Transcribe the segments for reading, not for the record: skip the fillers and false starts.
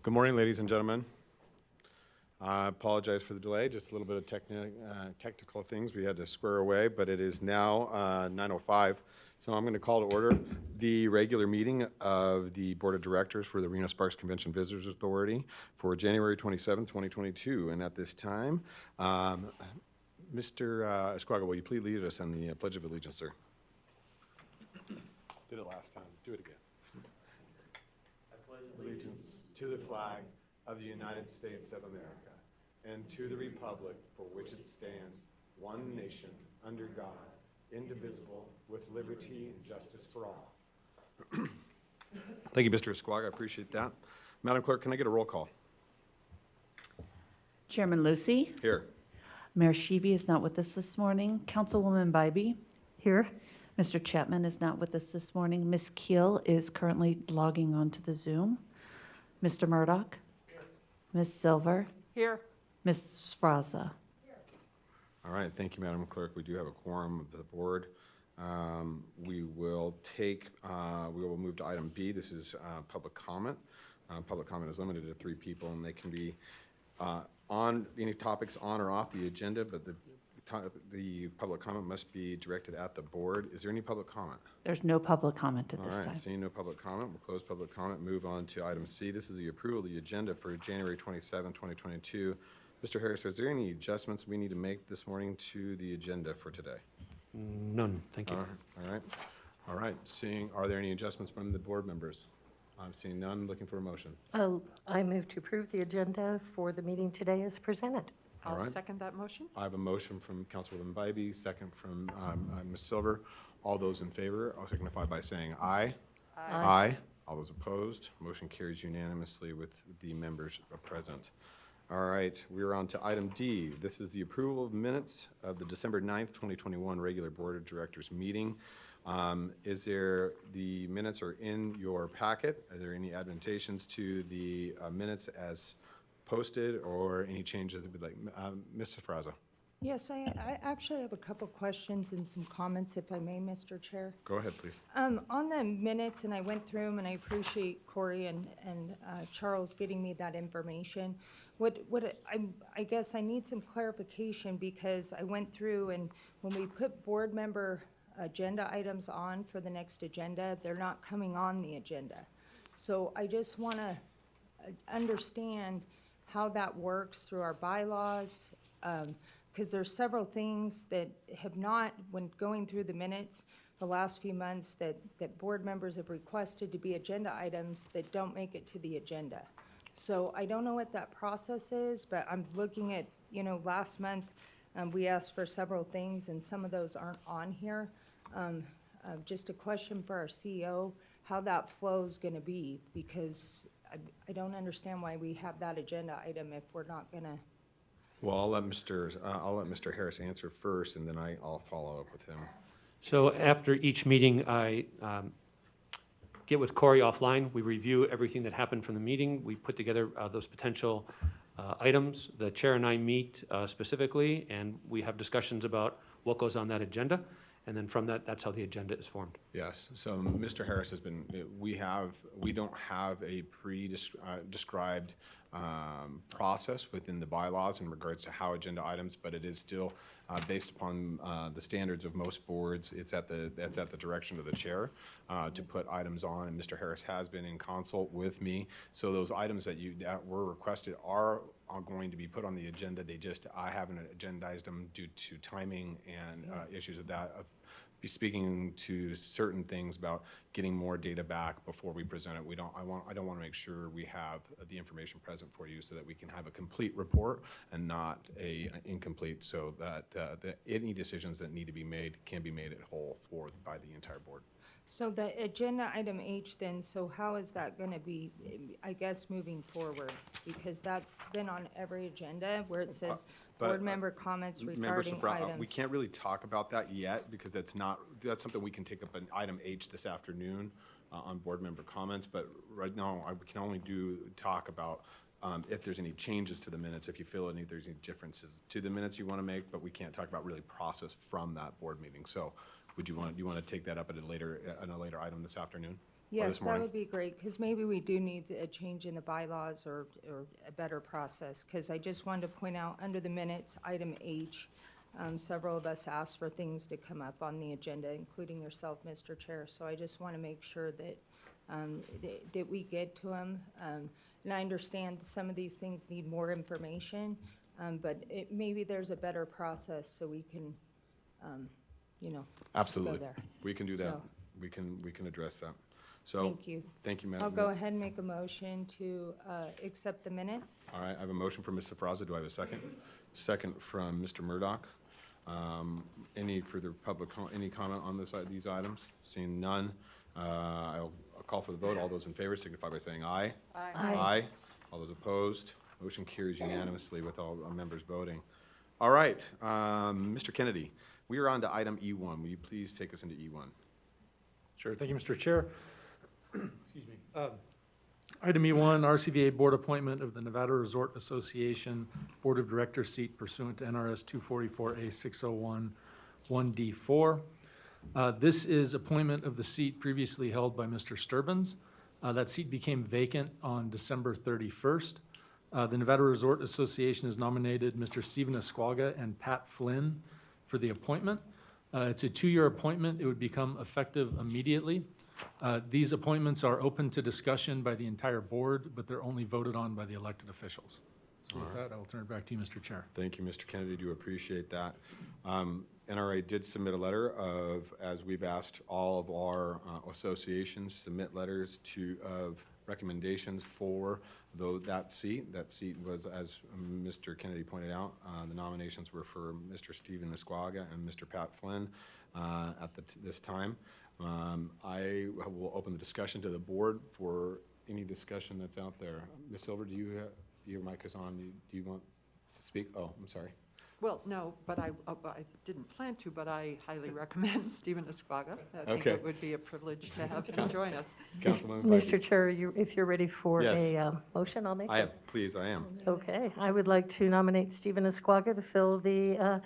Good morning, ladies and gentlemen. I apologize for the delay, just a little bit of technical things we had to square away, but it is now 9:05, so I'm going to call to order the regular meeting of the Board of Directors for the Reno Sparks Convention Visitors Authority for January 27, 2022. And at this time, Mr. Esquaga, will you please lead us on the Pledge of Allegiance, sir? Did it last time. Do it again. I pledge allegiance to the flag of the United States of America and to the republic for which it stands, one nation, under God, indivisible, with liberty and justice for all. Thank you, Mr. Esquaga. I appreciate that. Madam Clerk, can I get a roll call? Chairman Lucy. Here. Mayor Sheevy is not with us this morning. Councilwoman Bybee. Here. Mr. Chapman is not with us this morning. Ms. Keel is currently logging onto the Zoom. Mr. Murdoch. Here. Ms. Silver. Here. Ms. Sfraza. All right, thank you, Madam Clerk. We do have a quorum of the board. We will move to item B. This is public comment. Public comment is limited to 3 people, and they can be on any topics on or off the agenda, but the public comment must be directed at the board. Is there any public comment? There's no public comment at this All time. right, seeing no public comment, we'll close public comment, move on to item C. This is the approval of the agenda for January 27, 2022. Mr. Harris, is there any adjustments we need to make this morning to the agenda for today? None, thank you. All right. Are there any adjustments from the board members? I'm seeing none. Looking for a motion. I move to approve the agenda for the meeting today as presented. All I'll right. second that motion. I have a motion from Councilwoman Bybee, second from Ms. Silver. All those in favor, I'll signify by saying aye. Aye. All those opposed, motion carries unanimously with the members present. All right, we're on to item D. This is the approval of minutes of the December 9th, 2021 regular Board of Directors meeting. The minutes are in your packet. Are there any adaptations to the minutes as posted or any changes that would like? Ms. Sfraza. Yes, I actually have a couple questions and some comments, if I may, Mr. Chair. Go ahead, please. On the minutes, and I went through them, and I appreciate Corey and Charles getting me that information. I guess I need some clarification because I went through, and when we put board member agenda items on for the next agenda, they're not coming on the agenda. So I just want to understand how that works through our bylaws, because there's several things that have not, when going through the minutes the last few months, that board members have requested to be agenda items that don't make it to the agenda. So I don't know what that process is, but I'm looking at, last month we asked for several things and some of those aren't on here. Just a question for our CEO, how that flow is going to be, because I don't understand why we have that agenda item if we're not going to. Well, I'll let Mr. Harris answer first, and then I'll follow up with him. So after each meeting, I get with Corey offline. We review everything that happened from the meeting. We put together those potential items. The chair and I meet specifically, and we have discussions about what goes on that agenda. And then from that, that's how the agenda is formed. Yes, so Mr. Harris has been, we don't have a described process within the bylaws in regards to how agenda items, but it is still based upon the standards of most boards. It's at the direction of the chair to put items on, and Mr. Harris has been in consult with me. So those items that were requested are going to be put on the agenda. I haven't agendized them due to timing and issues of that. Be speaking to certain things about getting more data back before we present it. I don't want to make sure we have the information present for you so that we can have a complete report and not an incomplete, so that any decisions that need to be made can be made at whole by the entire board. So the agenda item H then, so how is that going to be, I guess, moving forward? Because that's been on every agenda where it says board member comments regarding items. We can't really talk about that yet because that's something we can take up in item H this afternoon on board member comments. But right now, we can only talk about if there's any changes to the minutes, if you feel there's any differences to the minutes you want to make, but we can't talk about really process from that board meeting. So do you want to take that up at a later item this afternoon? Yes, this that morning? would be great, because maybe we do need a change in the bylaws or a better process, because I just wanted to point out, under the minutes, item H, several of us asked for things to come up on the agenda, including yourself, Mr. Chair, so I just want to make sure that, that we get to them. And I understand some of these things need more information, but maybe there's a better process so we can, you know, just go Absolutely. there. We can do that. So- We can address that. So. Thank you. Thank you, I'll Madam. go ahead and make a motion to accept the minutes. All right, I have a motion from Ms. Safraza. Do I have a second? Second from Mr. Murdoch. Any further any comment on these items? Seeing none, I'll call for the vote. All those in favor signify by saying aye. Aye. All those opposed, motion carries unanimously with all members voting. All right, Mr. Kennedy, we are on to item E1. Will you please take us into E1? Sure, thank you, Mr. Chair. Excuse me. Item E1, RCVA Board Appointment of the Nevada Resort Association Board of Directors seat pursuant to NRS 244A 601-1D4. This is appointment of the seat previously held by Mr. Sturbins. That seat became vacant on December 31st. The Nevada Resort Association has nominated Mr. Stephen Esquaga and Pat Flynn for the appointment. It's a 2-year appointment. It would become effective immediately. These appointments are open to discussion by the entire board, but they're only voted on by the elected officials. So with that, I will turn it back to you, Mr. Chair. Thank you, Mr. Kennedy. Do appreciate that. NRA did submit a letter as we've asked all of our associations submit letters of recommendations for that seat. That seat was, as Mr. Kennedy pointed out, the nominations were for Mr. Stephen Esquaga and Mr. Pat Flynn at this time. I will open the discussion to the board for any discussion that's out there. Ms. Silver, your mic is on. Do you want to speak? Oh, I'm sorry. Well, no, but I didn't plan to, but I highly recommend Stephen Esquaga. I think Okay. it would be a privilege to have him join us. Councilwoman Mr. Bybee. Chair, if you're ready for Yes. a motion, I'll make it. Please, I am. Okay, I would like to nominate Stephen Esquaga to fill the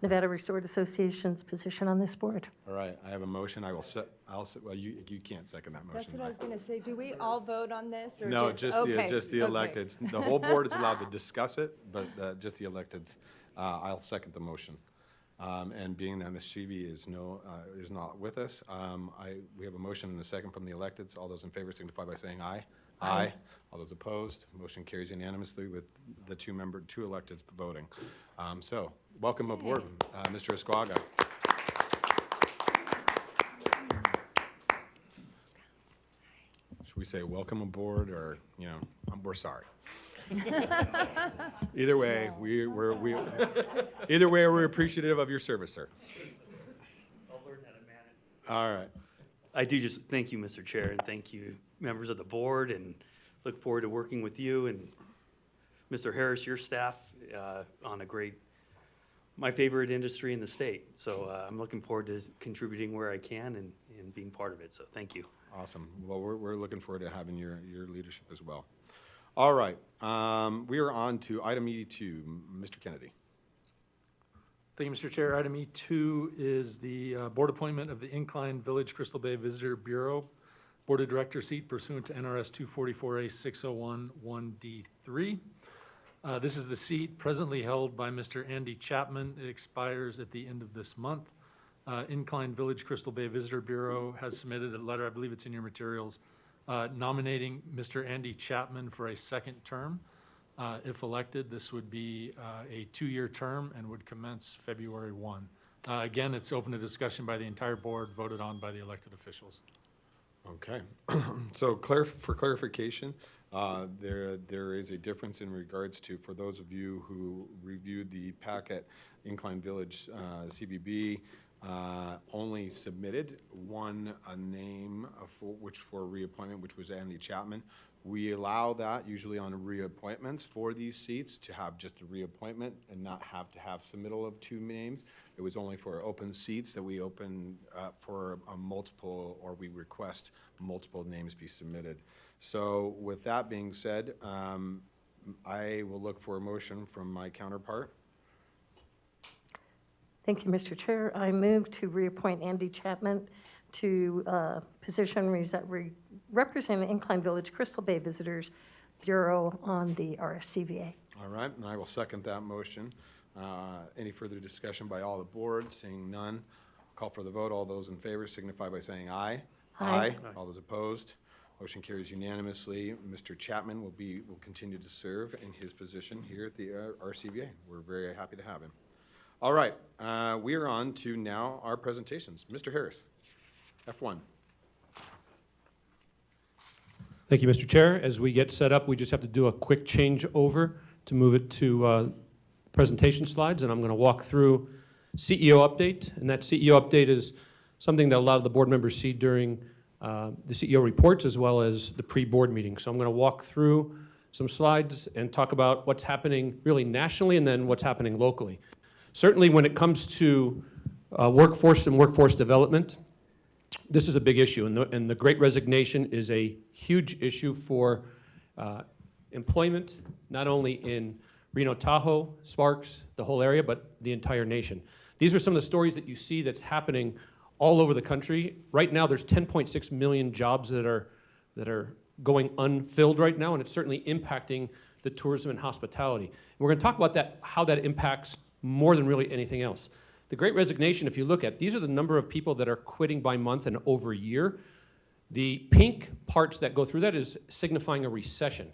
Nevada Resort Association's position on this board. All right, I have a motion. Well, you can't second that motion. That's what I was gonna say. Do we all vote on this, or No, just? just Okay, the okay. electeds. The whole board is allowed to discuss it, but just the electeds. I'll second the motion. And being that Ms. Shivi is not with us, we have a motion and a second from the electeds. All those in favor signify by saying aye. Aye. All those opposed, motion carries unanimously with the two electeds voting. So, welcome aboard, Mr. Esquaga. Should we say welcome aboard, or, we're sorry? Either way, we're appreciative of your service, sir. I'll learn how to manage. All right. I do just thank you, Mr. Chair, and thank you, members of the board, and look forward to working with you and Mr. Harris, your staff, on my favorite industry in the state. So I'm looking forward to contributing where I can and being part of it. So thank you. Awesome. Well, we're looking forward to having your leadership as well. All right. We are on to item E2. Mr. Kennedy. Thank you, Mr. Chair. Item E2 is the board appointment of the Incline Village Crystal Bay Visitor Bureau Board of Director seat pursuant to NRS 244A 601-1D3. This is the seat presently held by Mr. Andy Chapman. It expires at the end of this month. Incline Village Crystal Bay Visitor Bureau has submitted a letter, I believe it's in your materials, nominating Mr. Andy Chapman for a second term. If elected, this would be a 2-year term and would commence February 1. Again, it's open to discussion by the entire board, voted on by the elected officials. Okay. So for clarification, there is a difference in regards to, for those of you who reviewed the packet, Incline Village CVB only submitted one name for reappointment, which was Andy Chapman. We allow that usually on reappointments for these seats to have just a reappointment and not have to have submittal of 2 names. It was only for open seats that we open for a multiple, or we request multiple names be submitted. So with that being said, I will look for a motion from my counterpart. Thank you, Mr. Chair. I move to reappoint Andy Chapman to position representing Incline Village Crystal Bay Visitors Bureau on the RSCVA. All right, and I will second that motion. Any further discussion by all the board? Seeing none, call for the vote. All those in favor signify by saying aye. Aye. All those opposed? Motion carries unanimously. Mr. Chapman will continue to serve in his position here at the RCVA. We're very happy to have him. All right, we are on to now our presentations. Mr. Harris, F1. Thank you, Mr. Chair. As we get set up, we just have to do a quick change over to move it to presentation slides, and I'm going to walk through CEO update, and that CEO update is something that a lot of the board members see during the CEO reports as well as the pre-board meeting. So I'm going to walk through some slides and talk about what's happening really nationally and then what's happening locally. Certainly when it comes to workforce and workforce development, this is a big issue, and the Great Resignation is a huge issue for employment, not only in Reno Tahoe, Sparks, the whole area, but the entire nation. These are some of the stories that you see that's happening all over the country. Right now, there's 10.6 million jobs that are going unfilled right now, and it's certainly impacting the tourism and hospitality. And we're going to talk about that, how that impacts more than really anything else. The Great Resignation, if you look at, these are the number of people that are quitting by month and over a year. The pink parts that go through that is signifying a recession.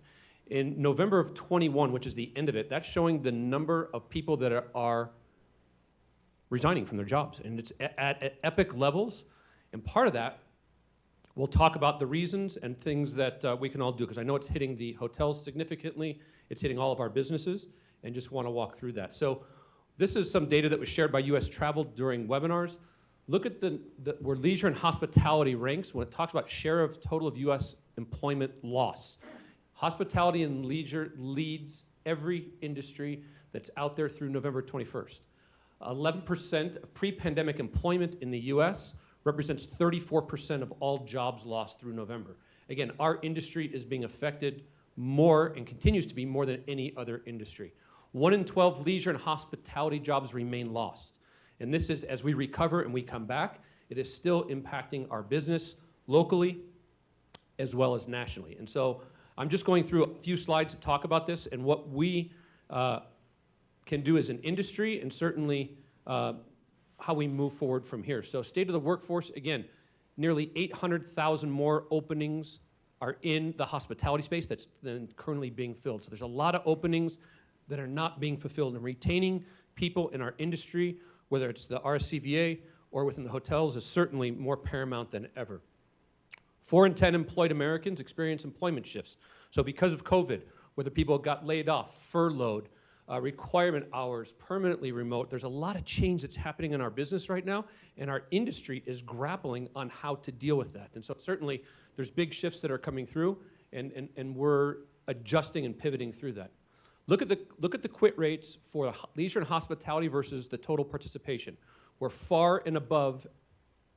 In November of 21, which is the end of it, that's showing the number of people that are resigning from their jobs. And it's at epic levels. And part of that, we'll talk about the reasons and things that we can all do, because I know it's hitting the hotels significantly. It's hitting all of our businesses, and just want to walk through that. So this is some data that was shared by U.S. Travel during webinars. Look at where leisure and hospitality ranks when it talks about share of total of U.S. employment loss. Hospitality and leisure leads every industry that's out there through November 21st. 11% of pre-pandemic employment in the U.S. represents 34% of all jobs lost through November. Again, our industry is being affected more and continues to be more than any other industry. 1 in 12 leisure and hospitality jobs remain lost. And this is, as we recover and we come back, it is still impacting our business locally as well as nationally. And so I'm just going through a few slides to talk about this and what we can do as an industry, and certainly how we move forward from here. So state of the workforce, again, nearly 800,000 more openings are in the hospitality space that's then currently being filled. So there's a lot of openings that are not being fulfilled, and retaining people in our industry, whether it's the RSCVA or within the hotels, is certainly more paramount than ever. 4 in 10 employed Americans experience employment shifts. So because of COVID, whether people got laid off, furloughed, requirement hours, permanently remote, there's a lot of change that's happening in our business right now, and our industry is grappling on how to deal with that. And so certainly there's big shifts that are coming through, and we're adjusting and pivoting through that. Look at the quit rates for leisure and hospitality versus the total participation. We're far and above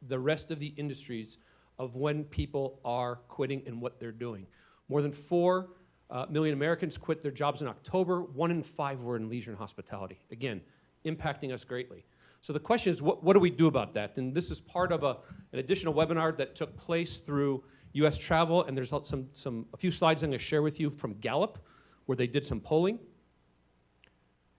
the rest of the industries of when people are quitting and what they're doing. More than 4 million Americans quit their jobs in October. 1 in 5 were in leisure and hospitality. Again, impacting us greatly. So the question is, what do we do about that? And this is part of an additional webinar that took place through U.S. Travel, and there's a few slides I'm going to share with you from Gallup, where they did some polling.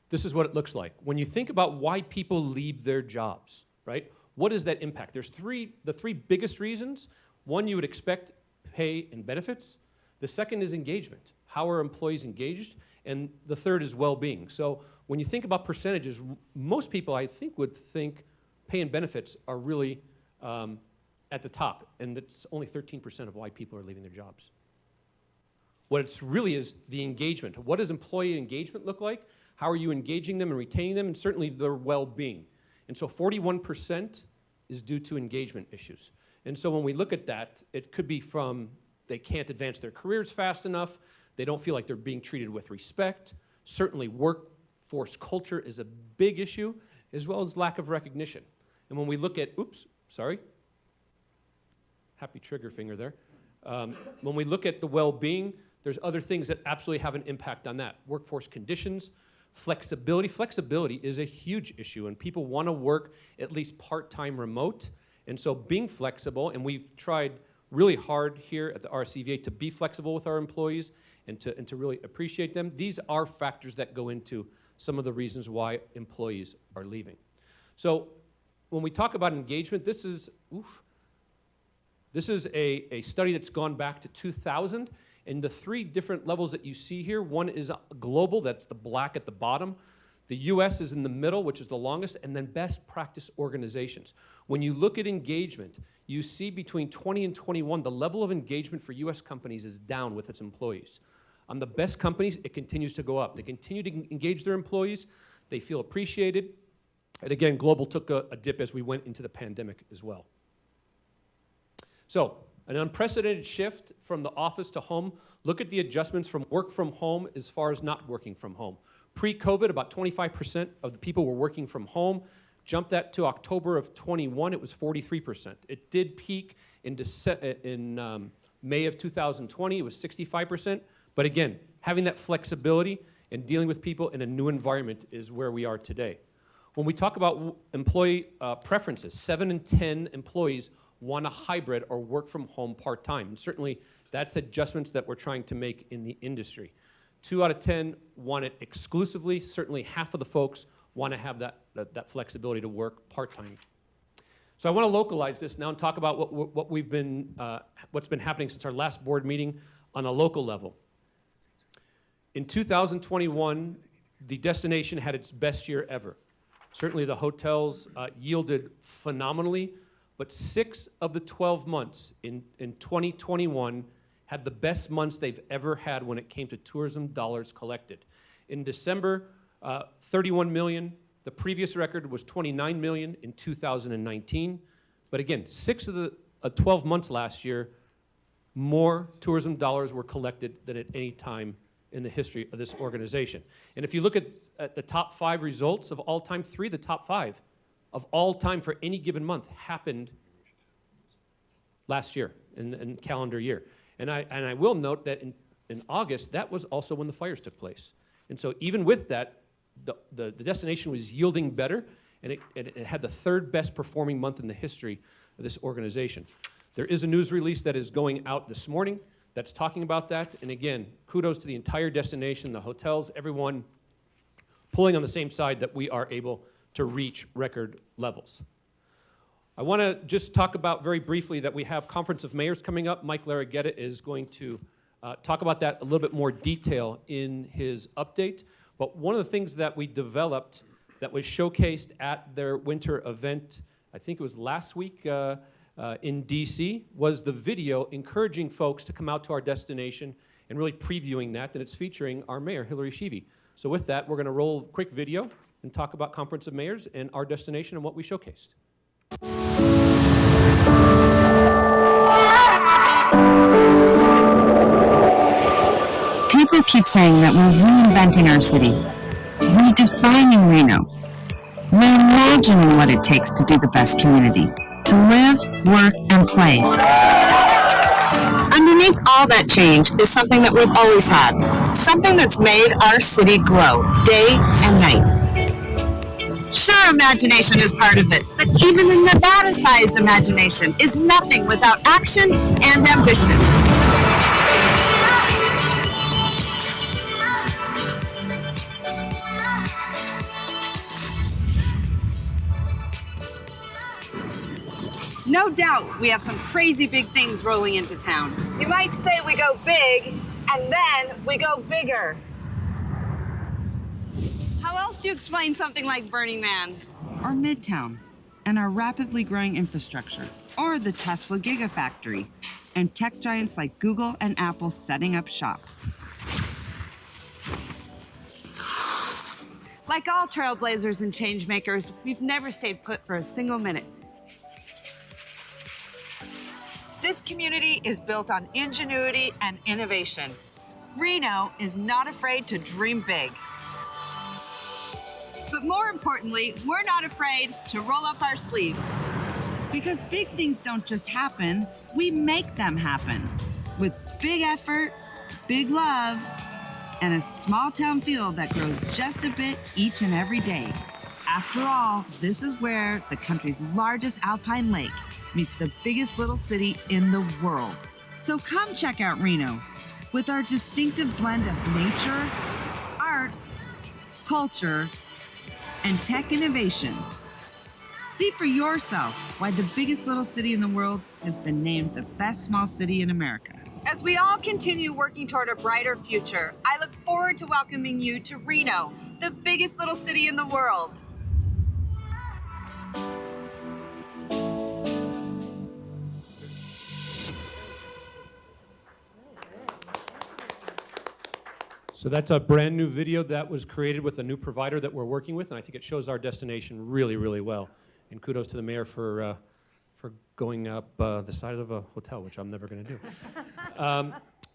This is what it looks like. When you think about why people leave their jobs, right? What does that impact? There's the three biggest reasons. One, you would expect pay and benefits. The second is engagement. How are employees engaged? And the third is well-being. So when you think about percentages, most people, I think, would think pay and benefits are really at the top, and that's only 13% of why people are leaving their jobs. What it's really is the engagement. What does employee engagement look like? How are you engaging them and retaining them? And certainly their well-being. And so 41% is due to engagement issues. And so when we look at that, it could be from they can't advance their careers fast enough, they don't feel like they're being treated with respect. Certainly workforce culture is a big issue, as well as lack of recognition. And when we look at, happy trigger finger there. When we look at the well-being, there's other things that absolutely have an impact on that. Workforce conditions, flexibility. Flexibility is a huge issue, and people want to work at least part-time remote. And so being flexible, and we've tried really hard here at the RCVA to be flexible with our employees and to really appreciate them. These are factors that go into some of the reasons why employees are leaving. So when we talk about engagement, this is a study that's gone back to 2000, and the 3 different levels that you see here, one is global, that's the black at the bottom. The US is in the middle, which is the longest, and then best practice organizations. When you look at engagement, you see between 20 and 21, the level of engagement for US companies is down with its employees. On the best companies, it continues to go up. They continue to engage their employees. They feel appreciated. And again, global took a dip as we went into the pandemic as well. So, an unprecedented shift from the office to home. Look at the adjustments from work from home as far as not working from home. Pre-COVID, about 25% of the people were working from home. Jumped that to October of 21, it was 43%. It did peak in May of 2020, it was 65%. But again, having that flexibility and dealing with people in a new environment is where we are today. When we talk about employee preferences, 7 in 10 employees want a hybrid or work from home part-time. And certainly, that's adjustments that we're trying to make in the industry. 2 out of 10 want it exclusively. Certainly, half of the folks want to have that flexibility to work part-time. So I want to localize this now and talk about what's been happening since our last board meeting on a local level. In 2021, the destination had its best year ever. Certainly, the hotels yielded phenomenally, but 6 of the 12 months in 2021 had the best months they've ever had when it came to tourism dollars collected. In December, 31 million. The previous record was 29 million in 2019. But again, 6 of the 12 months last year, more tourism dollars were collected than at any time in the history of this organization. And if you look at the top 5 results of all time, 3 of the top 5 of all time for any given month happened last year, in calendar year. And I will note that in August, that was also when the fires took place. And so even with that, the destination was yielding better, and it had the 3rd best performing month in the history of this organization. There is a news release that is going out this morning that's talking about that. And again, kudos to the entire destination, the hotels, everyone pulling on the same side that we are able to reach record levels. I want to just talk about very briefly that we have Conference of Mayors coming up. Mike Larraguetta is going to talk about that a little bit more detail in his update. But one of the things that we developed that was showcased at their winter event, I think it was last week in DC, was the video encouraging folks to come out to our destination and really previewing that, and it's featuring our mayor, Hillary Sheevy. So with that, we're going to roll a quick video and talk about Conference of Mayors and our destination and what we showcased. People keep saying that we're reinventing our city, redefining Reno, reimagining what it takes to be the best community, to live, work, and play. Underneath all that change is something that we've always had, something that's made our city glow day and night. Sure, imagination is part of it, but even the Nevada-sized imagination is nothing without action and ambition. No doubt we have some crazy big things rolling into town. You might say we go big, and then we go bigger. How else do you explain something like Burning Man? Or Midtown, and our rapidly growing infrastructure. Or the Tesla Gigafactory, and tech giants like Google and Apple setting up shop. Like all trailblazers and changemakers, we've never stayed put for a single minute. This community is built on ingenuity and innovation. Reno is not afraid to dream big. But more importantly, we're not afraid to roll up our sleeves. Because big things don't just happen, we make them happen. With big effort, big love, and a small town feel that grows just a bit each and every day. After all, this is where the country's largest alpine lake meets the biggest little city in the world. So come check out Reno with our distinctive blend of nature, arts, culture, and tech innovation. See for yourself why the biggest little city in the world has been named the best small city in America. As we all continue working toward a brighter future, I look forward to welcoming you to Reno, the biggest little city in the world. So that's a brand new video that was created with a new provider that we're working with, and I think it shows our destination really, really well. And kudos to the mayor for going up the side of a hotel, which I'm never going to do.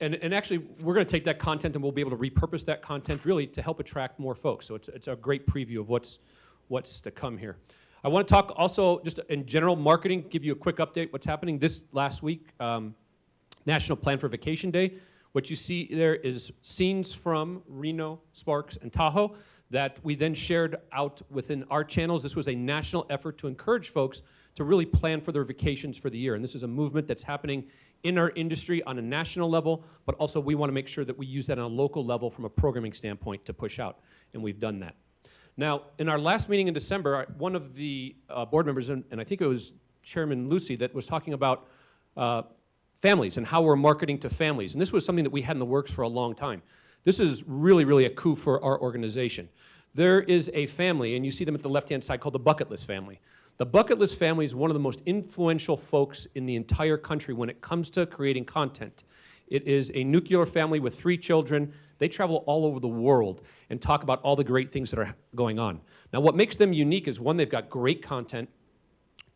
And actually, we're going to take that content and we'll be able to repurpose that content really to help attract more folks. So it's a great preview of what's to come here. I want to talk also just in general marketing, give you a quick update what's happening this last week, National Plan for Vacation Day. What you see there is scenes from Reno, Sparks, and Tahoe that we then shared out within our channels. This was a national effort to encourage folks to really plan for their vacations for the year. And this is a movement that's happening in our industry on a national level, but also we want to make sure that we use that on a local level from a programming standpoint to push out, and we've done that. Now, in our last meeting in December, one of the board members, and I think it was Chairman Lucy, that was talking about families and how we're marketing to families. And this was something that we had in the works for a long time. This is really, really a coup for our organization. There is a family, and you see them at the left-hand side, called the Bucket List family. The Bucket List family is one of the most influential folks in the entire country when it comes to creating content. It is a nuclear family with 3 children. They travel all over the world and talk about all the great things that are going on. Now, what makes them unique is, 1, they've got great content.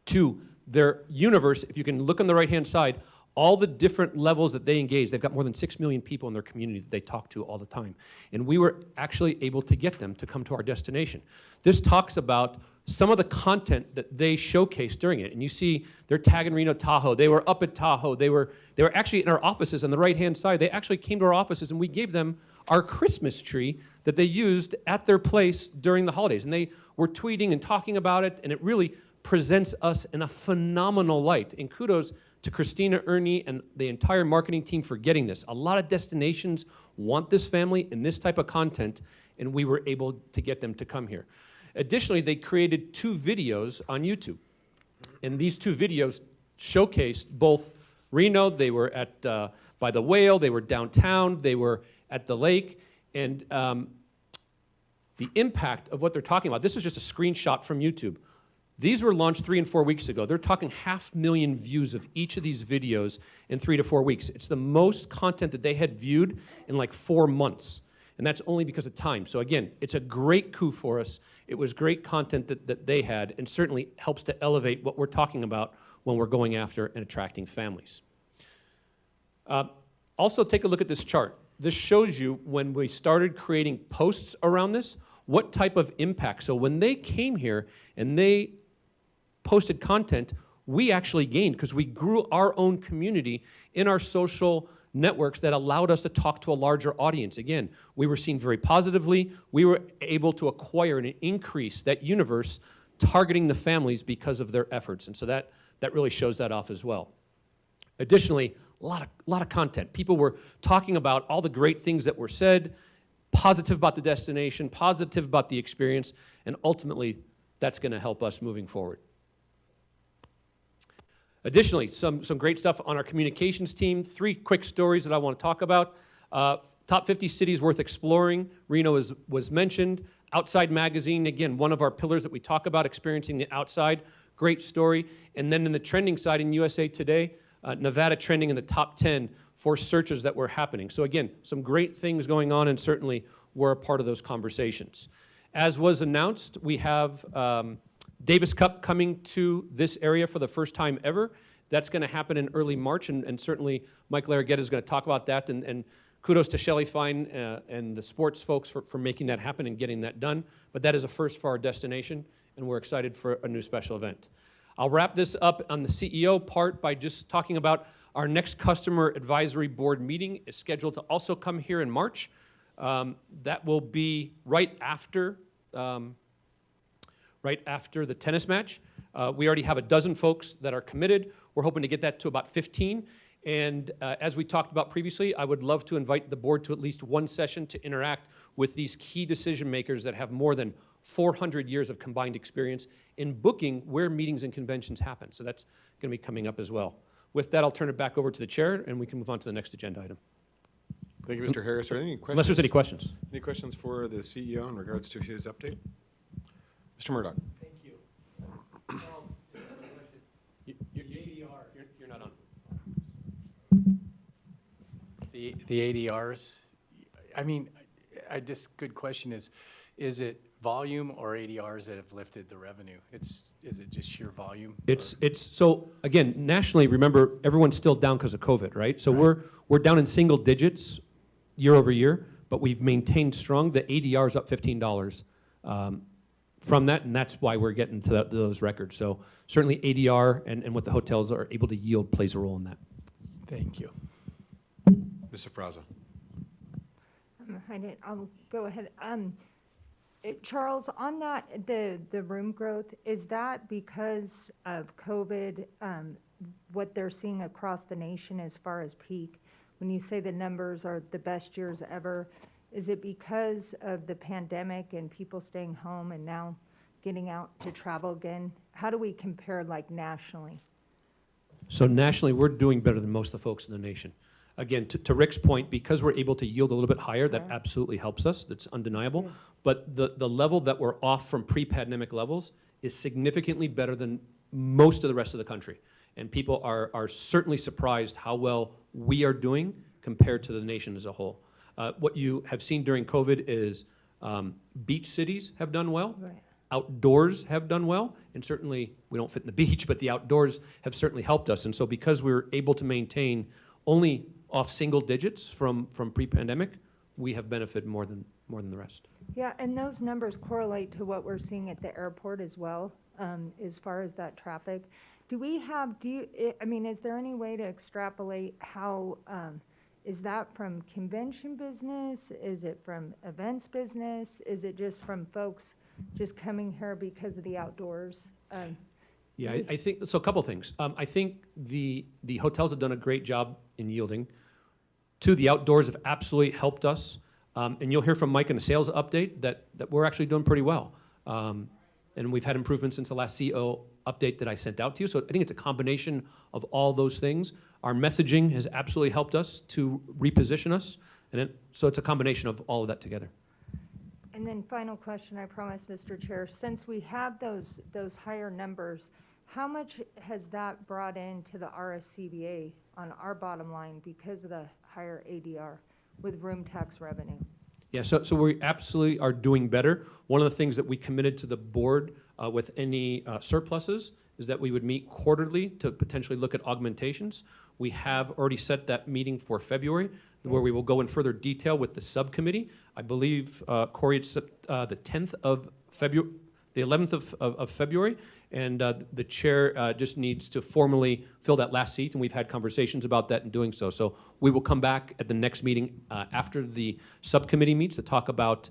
2, their universe, if you can look on the right-hand side, all the different levels that they engage. They've got more than 6 million people in their community that they talk to all the time. And we were actually able to get them to come to our destination. This talks about some of the content that they showcased during it. And you see they're tagging Reno, Tahoe. They were up at Tahoe. They were actually in our offices on the right-hand side. They actually came to our offices and we gave them our Christmas tree that they used at their place during the holidays. And they were tweeting and talking about it, and it really presents us in a phenomenal light. And kudos to Christina, Ernie, and the entire marketing team for getting this. A lot of destinations want this family and this type of content, and we were able to get them to come here. Additionally, they created 2 videos on YouTube. And these 2 videos showcased both Reno, they were at by the whale, they were downtown, they were at the lake, and the impact of what they're talking about. This is just a screenshot from YouTube. These were launched 3 and 4 weeks ago. They're talking 500,000 views of each of these videos in 3 to 4 weeks. It's the most content that they had viewed in like 4 months. And that's only because of time. So again, it's a great coup for us. It was great content that they had, and certainly helps to elevate what we're talking about when we're going after and attracting families. Also, take a look at this chart. This shows you when we started creating posts around this, what type of impact. So when they came here and they posted content, we actually gained because we grew our own community in our social networks that allowed us to talk to a larger audience. Again, we were seen very positively. We were able to acquire and increase that universe targeting the families because of their efforts. And so that really shows that off as well. Additionally, a lot of content. People were talking about all the great things that were said, positive about the destination, positive about the experience, and ultimately, that's going to help us moving forward. Additionally, some great stuff on our communications team. 3 quick stories that I want to talk about. Top 50 cities worth exploring. Reno was mentioned. Outside Magazine, again, one of our pillars that we talk about, experiencing the outside. Great story. And then in the trending side in USA Today, Nevada trending in the top 10 for searches that were happening. So again, some great things going on, and certainly we're a part of those conversations. As was announced, we have Davis Cup coming to this area for the first time ever. That's going to happen in early March, and certainly Mike Larraguetta is going to talk about that, and kudos to Shelley Fine and the sports folks for making that happen and getting that done. But that is a first for our destination, and we're excited for a new special event. I'll wrap this up on the CEO part by just talking about our next customer advisory board meeting is scheduled to also come here in March. That will be right after the tennis match. We already have a dozen folks that are committed. We're hoping to get that to about 15. And as we talked about previously, I would love to invite the board to at least one session to interact with these key decision makers that have more than 400 years of combined experience in booking where meetings and conventions happen. So that's going to be coming up as well. With that, I'll turn it back over to the chair, and we can move on to the next agenda item. Thank you, Mr. Harris. Are there any questions? Unless there's any questions. Any questions for the CEO in regards to his update? Mr. Murdoch? Thank you. Your ADRs. You're not on. The ADRs, I mean, good question is it volume or ADRs that have lifted the revenue? Is it just sheer volume? So again, nationally, remember, everyone's still down because of COVID, right? So we're down in single digits year over year, but we've maintained strong. The ADR is up $15 from that, and that's why we're getting to those records. So certainly ADR and what the hotels are able to yield plays a role in that. Thank you. Mr. Fraza? I'll go ahead. Charles, on that, the room growth, is that because of COVID, what they're seeing across the nation as far as peak? When you say the numbers are the best years ever, is it because of the pandemic and people staying home and now getting out to travel again? How do we compare like nationally? So nationally, we're doing better than most of the folks in the nation. Again, to Rick's point, because we're able to yield a little bit higher, that absolutely helps us. That's undeniable. But the level that we're off from pre-pandemic levels is significantly better than most of the rest of the country. And people are certainly surprised how well we are doing compared to the nation as a whole. What you have seen during COVID is beach cities have done well. Right. Outdoors have done well, and certainly we don't fit in the beach, but the outdoors have certainly helped us. And so because we're able to maintain only off single digits from pre-pandemic, we have benefited more than the rest. Yeah, and those numbers correlate to what we're seeing at the airport as well, as far as that traffic. Is there any way to extrapolate how, is that from convention business? Is it from events business? Is it just from folks just coming here because of the outdoors? Yeah, I think, so a couple things. I think the hotels have done a great job in yielding. Two, the outdoors have absolutely helped us. And you'll hear from Mike in a sales update that we're actually doing pretty well. And we've had improvements since the last CEO update that I sent out to you. So I think it's a combination of all those things. Our messaging has absolutely helped us to reposition us. So it's a combination of all of that together. And then final question, I promise, Mr. Chair. Since we have those higher numbers, how much has that brought into the RSCBA on our bottom line because of the higher ADR with room tax revenue? Yeah, so we absolutely are doing better. One of the things that we committed to the board with any surpluses is that we would meet quarterly to potentially look at augmentations. We have already set that meeting for February, where we will go in further detail with the subcommittee. I believe, Corey, it's the 10th of February, the 11th of February, and the chair just needs to formally fill that last seat, and we've had conversations about that in doing so. So we will come back at the next meeting after the subcommittee meets to talk about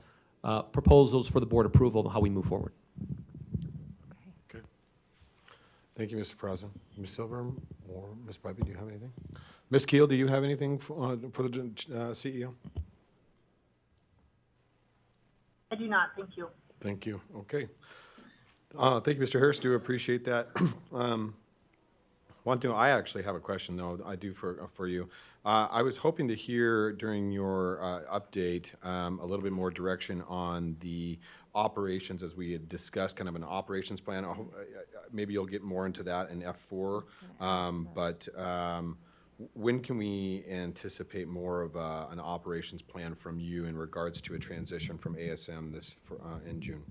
proposals for the board approval of how we move forward. Okay. Thank you, Mr. Fraza. Ms. Silver or Ms. Bybee, do you have anything? Ms. Keel, do you have anything for the CEO? I do not, thank you. Thank you. Okay. Thank you, Mr. Harris. Do appreciate that. One thing, I actually have a question, though, I do for you. I was hoping to hear during your update a little bit more direction on the operations as we had discussed, kind of an operations plan. Maybe you'll get more into that in F4. But when can we anticipate more of an operations plan from you in regards to a transition from ASM in June?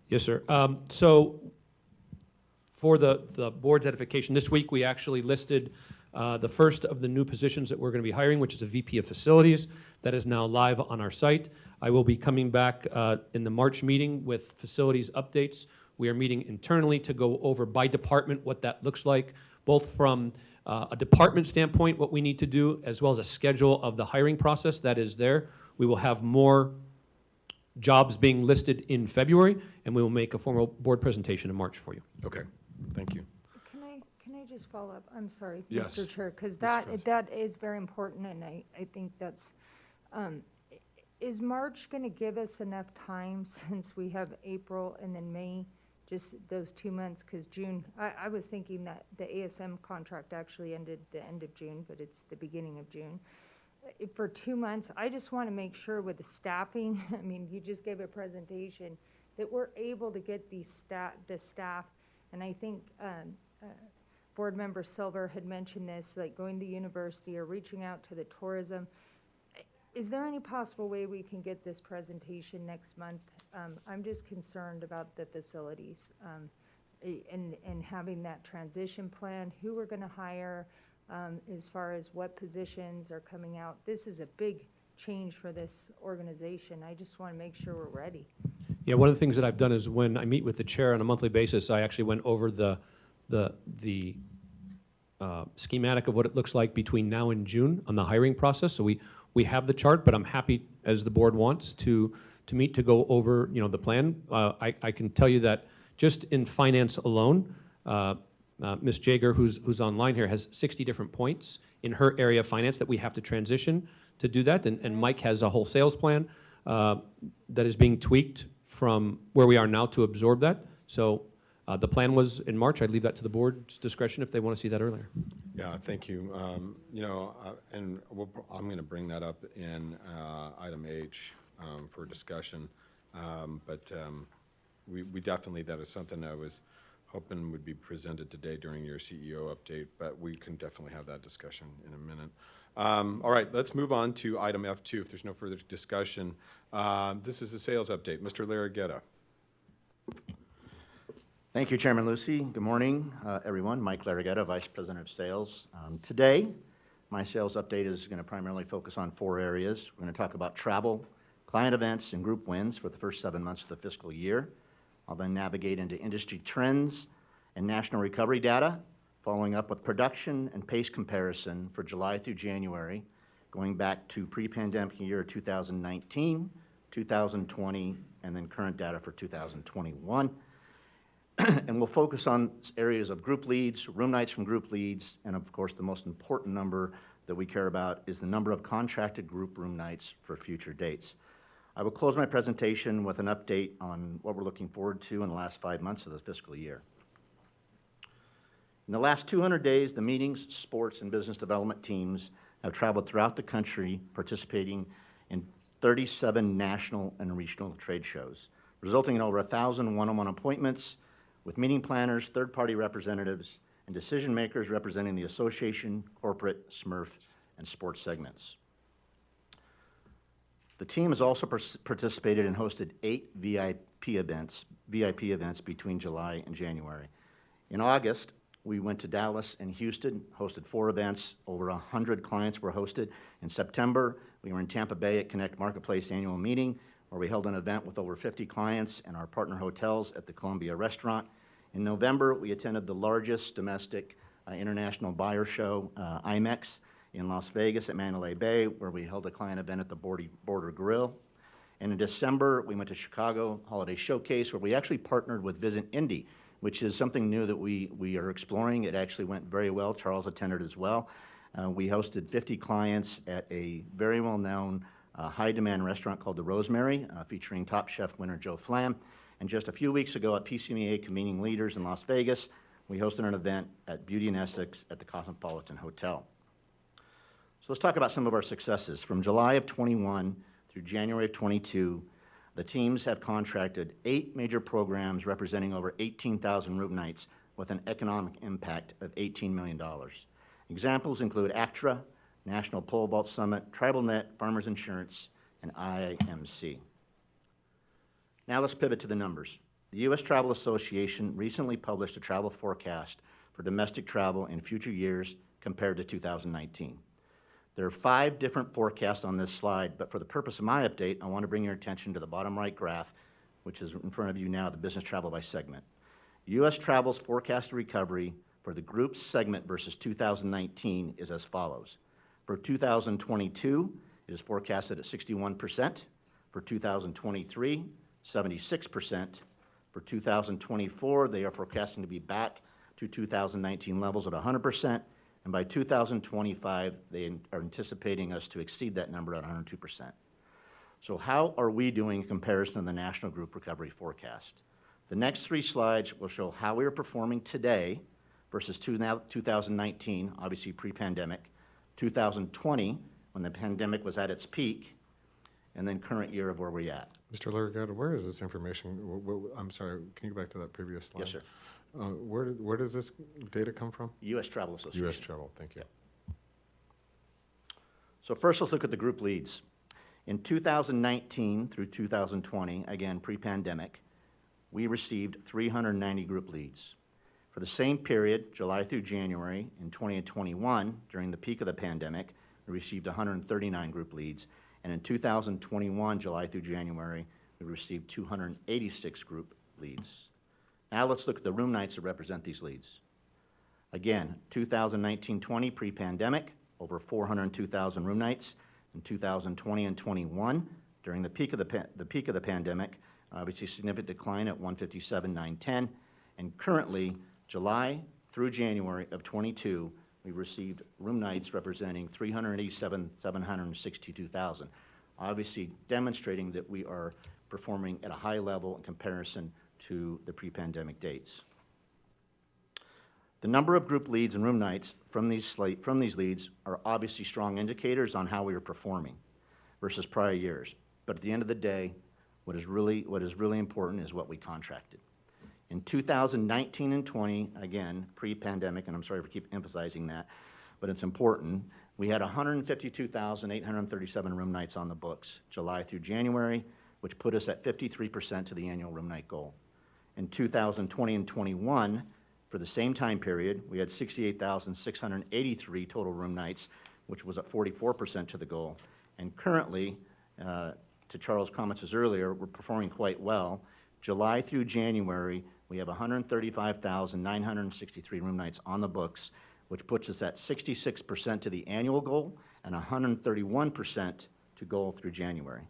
Yes, sir. So for the board's edification, this week we actually listed the first of the new positions that we're going to be hiring, which is a VP of Facilities. That is now live on our site. I will be coming back in the March meeting with facilities updates. We are meeting internally to go over by department what that looks like, both from a department standpoint, what we need to do, as well as a schedule of the hiring process that is there. We will have more jobs being listed in February, and we will make a formal board presentation in March for you. Okay. Thank you. Can I just follow up? I'm sorry, Yes. Mr. Chair, because Ms. Kress. that is very important, and I think that's, is March going to give us enough time since we have April and then May, just those 2 months? Because June, I was thinking that the ASM contract actually ended the end of June, but it's the beginning of June. For 2 months, I just want to make sure with the staffing, I mean, you just gave a presentation, that we're able to get the staff, and I think Board Member Silver had mentioned this, like going to university or reaching out to the tourism. Is there any possible way we can get this presentation next month? I'm just concerned about the facilities and having that transition plan, who we're going to hire, as far as what positions are coming out. This is a big change for this organization. I just want to make sure we're ready. Yeah, one of the things that I've done is when I meet with the chair on a monthly basis, I actually went over the schematic of what it looks like between now and June on the hiring process. So we have the chart, but I'm happy, as the board wants, to meet to go over, the plan. I can tell you that just in finance alone, Ms. Jager, who's online here, has 60 different points in her area of finance that we have to transition to do that. And Mike has a whole sales plan that is being tweaked from where we are now to absorb that. So the plan was in March. I'd leave that to the board's discretion if they want to see that earlier. Yeah, thank you. And I'm going to bring that up in item H for discussion. But we definitely, that is something I was hoping would be presented today during your CEO update, but we can definitely have that discussion in a minute. All right, let's move on to item F2 if there's no further discussion. This is the sales update. Mr. Larraguetta. Thank you, Chairman Lucy. Good morning, everyone. Mike Larraguetta, Vice President of Sales. Today, my sales update is going to primarily focus on 4 areas. We're going to talk about travel, client events, and group wins for the first 7 months of the fiscal year. I'll then navigate into industry trends and national recovery data, following up with production and pace comparison for July through January, going back to pre-pandemic year 2019, 2020, and then current data for 2021. And we'll focus on areas of group leads, room nights from group leads, and of course the most important number that we care about is the number of contracted group room nights for future dates. I will close my presentation with an update on what we're looking forward to in the last 5 months of the fiscal year. In the last 200 days, the meetings, sports, and business development teams have traveled throughout the country, participating in 37 national and regional trade shows, resulting in over 1,000 one-on-one appointments with meeting planners, third-party representatives, and decision-makers representing the association, corporate, SMERF, and sports segments. The team has also participated and hosted 8 VIP events between July and January. In August, we went to Dallas and Houston, hosted 4 events. Over 100 clients were hosted. In September, we were in Tampa Bay at Connect Marketplace annual meeting, where we held an event with over 50 clients and our partner hotels at the Columbia Restaurant. In November, we attended the largest domestic international buyer show, IMEX, in Las Vegas at Mandalay Bay, where we held a client event at the Border Grill. And in December, we went to Chicago Holiday Showcase, where we actually partnered with Visit Indy, which is something new that we are exploring. It actually went very well. Charles attended as well. We hosted 50 clients at a very well-known high-demand restaurant called The Rosemary, featuring Top Chef winner Joe Flam. And just a few weeks ago at PCMA Convening Leaders in Las Vegas, we hosted an event at Beauty and Essex at the Cosmopolitan Hotel. So let's talk about some of our successes. From July of 21 through January of 22, the teams have contracted 8 major programs representing over 18,000 room nights with an economic impact of $18 million. Examples include ACTRA, National Pole Vault Summit, TribalNet, Farmers Insurance, and IMC. Now let's pivot to the numbers. The U.S. Travel Association recently published a travel forecast for domestic travel in future years compared to 2019. There are 5 different forecasts on this slide, but for the purpose of my update, I want to bring your attention to the bottom right graph, which is in front of you now, the business travel by segment. U.S. travel's forecasted recovery for the group segment versus 2019 is as follows. For 2022, it is forecasted at 61%. For 2023, 76%. For 2024, they are forecasting to be back to 2019 levels at 100%, and by 2025, they are anticipating us to exceed that number at 102%. So how are we doing in comparison to the National Group Recovery Forecast? The next 3 slides will show how we are performing today versus 2019, obviously pre-pandemic, 2020, when the pandemic was at its peak, and then current year of where we're at. Mr. Lurgard, where is this information? I'm sorry, can you go back to that previous slide? Yes, sir. Where does this data come from? U.S. Travel Association. U.S. Travel, thank you. So first, let's look at the group leads. In 2019 through 2020, again, pre-pandemic, we received 390 group leads. For the same period, July through January, in 2021, during the peak of the pandemic, we received 139 group leads. And in 2021, July through January, we received 286 group leads. Now let's look at the room nights that represent these leads. Again, 2019-20 pre-pandemic, over 402,000 room nights. In 2020 and 21, during the peak of the pandemic, obviously significant decline at 157,910. And currently, July through January of 22, we received room nights representing 387,762,000. Obviously demonstrating that we are performing at a high level in comparison to the pre-pandemic dates. The number of group leads and room nights from these leads are obviously strong indicators on how we are performing versus prior years. But at the end of the day, what is really important is what we contracted. In 2019 and 20, again, pre-pandemic, and I'm sorry for keep emphasizing that, but it's important, we had 152,837 room nights on the books, July through January, which put us at 53% to the annual room night goal. In 2020 and 21, for the same time period, we had 68,683 total room nights, which was at 44% to the goal. And currently, to Charles' comments earlier, we're performing quite well. July through January, we have 135,963 room nights on the books, which puts us at 66% to the annual goal and 131% to goal through January.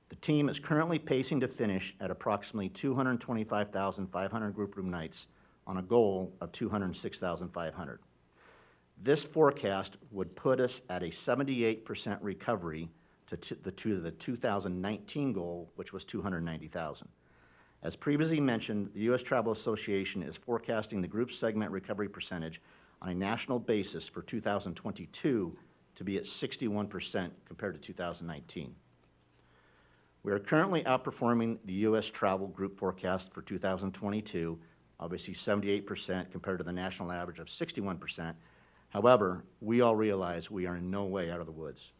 The team is currently pacing to finish at approximately 225,500 group room nights on a goal of 206,500. This forecast would put us at a 78% recovery to the 2019 goal, which was 290,000. As previously mentioned, the U.S. Travel Association is forecasting the group segment recovery percentage on a national basis for 2022 to be at 61% compared to 2019. We are currently outperforming the U.S. travel group forecast for 2022, obviously 78% compared to the national average of 61%. However, we all realize we are in no way out of the woods.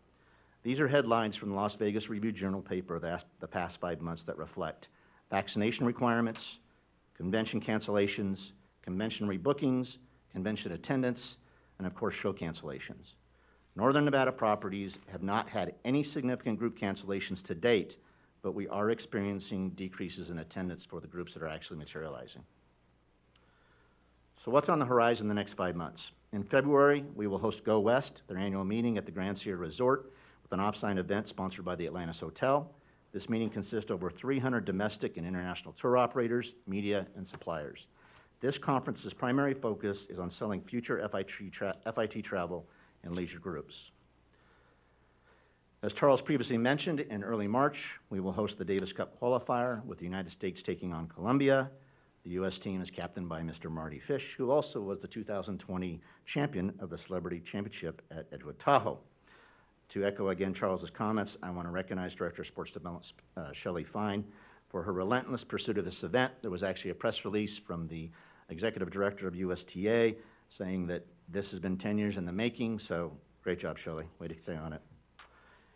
These are headlines from the Las Vegas Review-Journal paper the past 5 months that reflect vaccination requirements, convention cancellations, convention rebookings, convention attendance, and of course, show cancellations. Northern Nevada properties have not had any significant group cancellations to date, but we are experiencing decreases in attendance for the groups that are actually materializing. So what's on the horizon the next 5 months? In February, we will host Go West, their annual meeting at the Grand Sierra Resort, with an off-site event sponsored by the Atlantis Hotel. This meeting consists of over 300 domestic and international tour operators, media, and suppliers. This conference's primary focus is on selling future FIT travel and leisure groups. As Charles previously mentioned, in early March, we will host the Davis Cup Qualifier with the United States taking on Colombia. The U.S. team is captained by Mr. Marty Fish, who also was the 2020 champion of the Celebrity Championship at Edgewood Tahoe. To echo again Charles's comments, I want to recognize Director of Sports Development Shelley Fine for her relentless pursuit of this event. There was actually a press release from the Executive Director of USTA saying that this has been 10 years in the making, so great job, Shelley. Way to stay on it.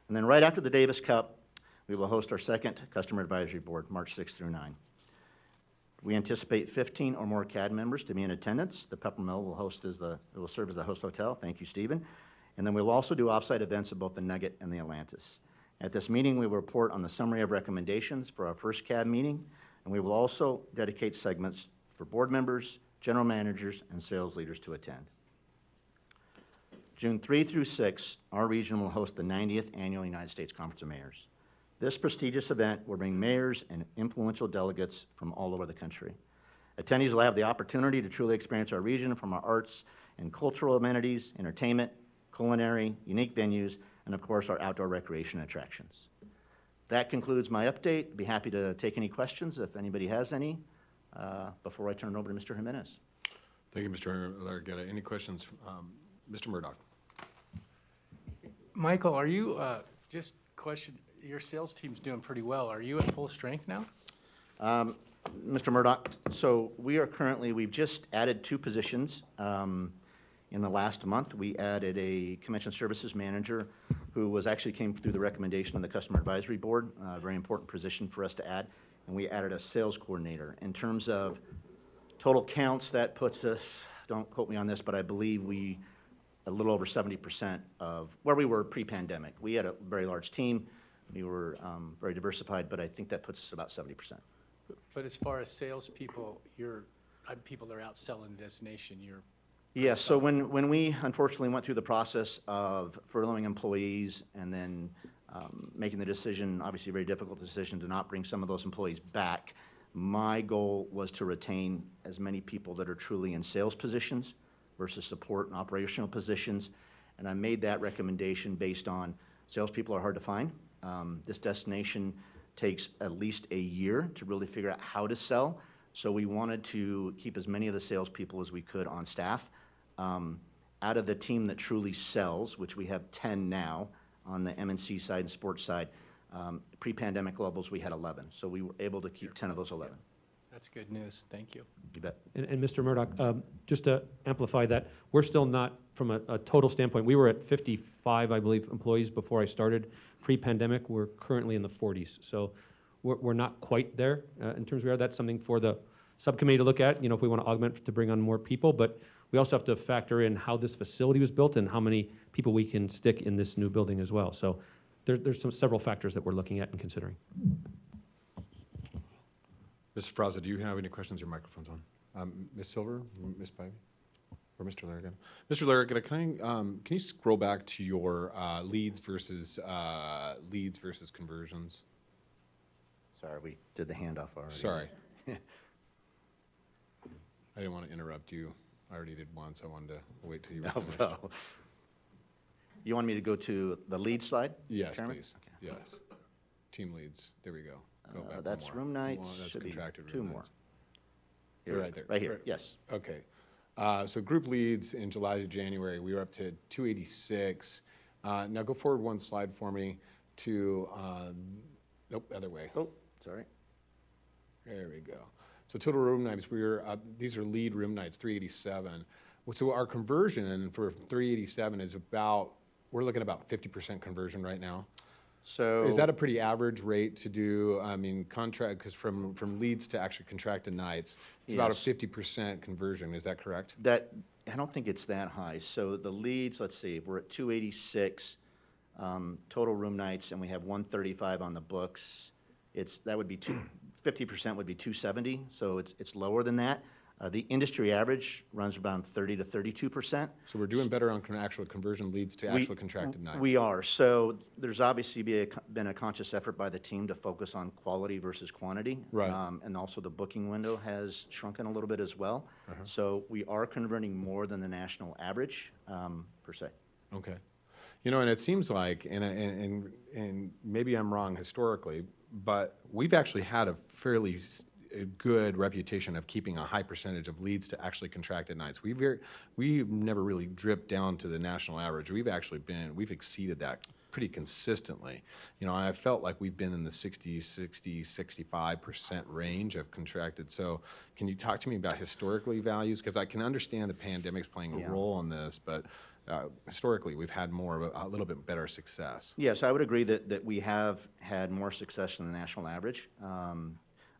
And then right after the Davis Cup, we will host our second Customer Advisory Board, March 6th through 9th. We anticipate 15 or more CAD members to be in attendance. The Peppermill will serve as the host hotel. Thank you, Stephen. And then we'll also do off-site events at both the Nugget and the Atlantis. At this meeting, we will report on the summary of recommendations for our first CAD meeting, and we will also dedicate segments for board members, general managers, and sales leaders to attend. June 3 through 6, our region will host the 90th Annual United States Conference of Mayors. This prestigious event will bring mayors and influential delegates from all over the country. Attendees will have the opportunity to truly experience our region from our arts and cultural amenities, entertainment, culinary, unique venues, and of course, our outdoor recreation attractions. That concludes my update. Be happy to take any questions if anybody has any before I turn it over to Mr. Jimenez. Thank you, Mr. Larragetta. Any questions? Mr. Murdoch? Michael, are you, just question, your sales team's doing pretty well. Are you at full strength now? Mr. Murdoch, so we've just added 2 positions. In the last month, we added a convention services manager who came through the recommendation of the Customer Advisory Board, a very important position for us to add, and we added a sales coordinator. In terms of total counts, that puts us, don't quote me on this, but I believe a little over 70% of where we were pre-pandemic. We had a very large team. We were very diversified, but I think that puts us about 70%. But as far as salespeople, people that are out selling the destination, you're. Yes, so when we unfortunately went through the process of furloughing employees and then making the decision, obviously a very difficult decision, to not bring some of those employees back, my goal was to retain as many people that are truly in sales positions versus support and operational positions. And I made that recommendation based on salespeople are hard to find. This destination takes at least a year to really figure out how to sell. So we wanted to keep as many of the salespeople as we could on staff. Out of the team that truly sells, which we have 10 now on the M&C side and sports side, pre-pandemic levels, we had 11. So we were able to keep 10 of those 11. That's good news. Thank you. You bet. And Mr. Murdoch, just to amplify that, we're still not, from a total standpoint, we were at 55, I believe, employees before I started. Pre-pandemic, we're currently in the 40s. So we're not quite there in terms of where that's something for the subcommittee to look at, if we want to augment to bring on more people. But we also have to factor in how this facility was built and how many people we can stick in this new building as well. So there's several factors that we're looking at and considering. Mr. Fraza, do you have any questions? Your microphone's on. Ms. Silver, Ms. Bivey, or Mr. Larragetta? Mr. Larragetta, can you scroll back to your leads versus conversions? Sorry, we did the handoff already. Sorry. I didn't want to interrupt you. I already did one, so I wanted to wait till you were finished. No. You want me to go to the lead slide? Yes, Chairman? please. Yes. Team leads. There we go. Go back one That's more. room nights. One, that's Should be contracted 2 room more. nights. Here, Right there. Right here, yes. Okay. So group leads in July to January, we were up to 286. Now go forward 1 slide for me to, nope, other way. Oh, sorry. There we go. So total room nights, these are lead room nights, 387. So our conversion for 387 is we're looking at about 50% conversion right now. So Is that a pretty average rate to do? Contract, because from leads to actually contracted nights, it's about a Yes. 50% conversion. Is that correct? I don't think it's that high. So the leads, let's see, we're at 286 total room nights, and we have 135 on the books. That would be 50% would be 270, so it's lower than that. The industry average runs around 30 to 32%. So we're doing better on actual conversion leads to actual contracted nights. We are. So there's obviously been a conscious effort by the team to focus on quality versus quantity. Right. And also the booking window has shrunken a little bit as well. So we are converting more than the national average, per se. Okay. And it seems like, and maybe I'm wrong historically, but we've actually had a fairly good reputation of keeping a high percentage of leads to actually contracted nights. We've never really dripped down to the national average. We've exceeded that pretty consistently. I felt like we've been in the 65% range of contracted. So can you talk to me about historically values? Because I can understand the pandemic's playing a role in this, but historically we've had a little bit better success. Yes, I would agree that we have had more success than the national average.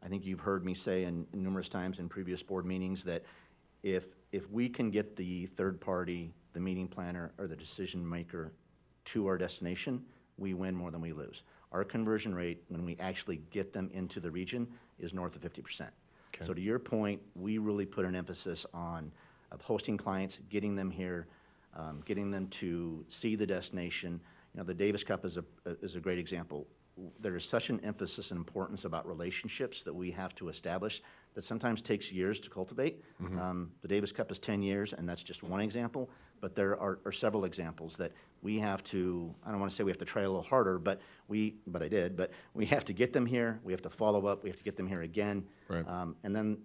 I think you've heard me say numerous times in previous board meetings that if we can get the third party, the meeting planner, or the decision maker to our destination, we win more than we lose. Our conversion rate, when we actually get them into the region, is north of 50%. Okay. So to your point, we really put an emphasis on hosting clients, getting them here, getting them to see the destination. The Davis Cup is a great example. there is such an emphasis and importance about relationships that we have to establish that sometimes takes years to cultivate. The Davis Cup is 10 years, and that's just one example, but there are several examples that we have to, I don't want to say we have to try a little harder, but we have to get them here, we have to follow up, we have to get them here again. Right. And then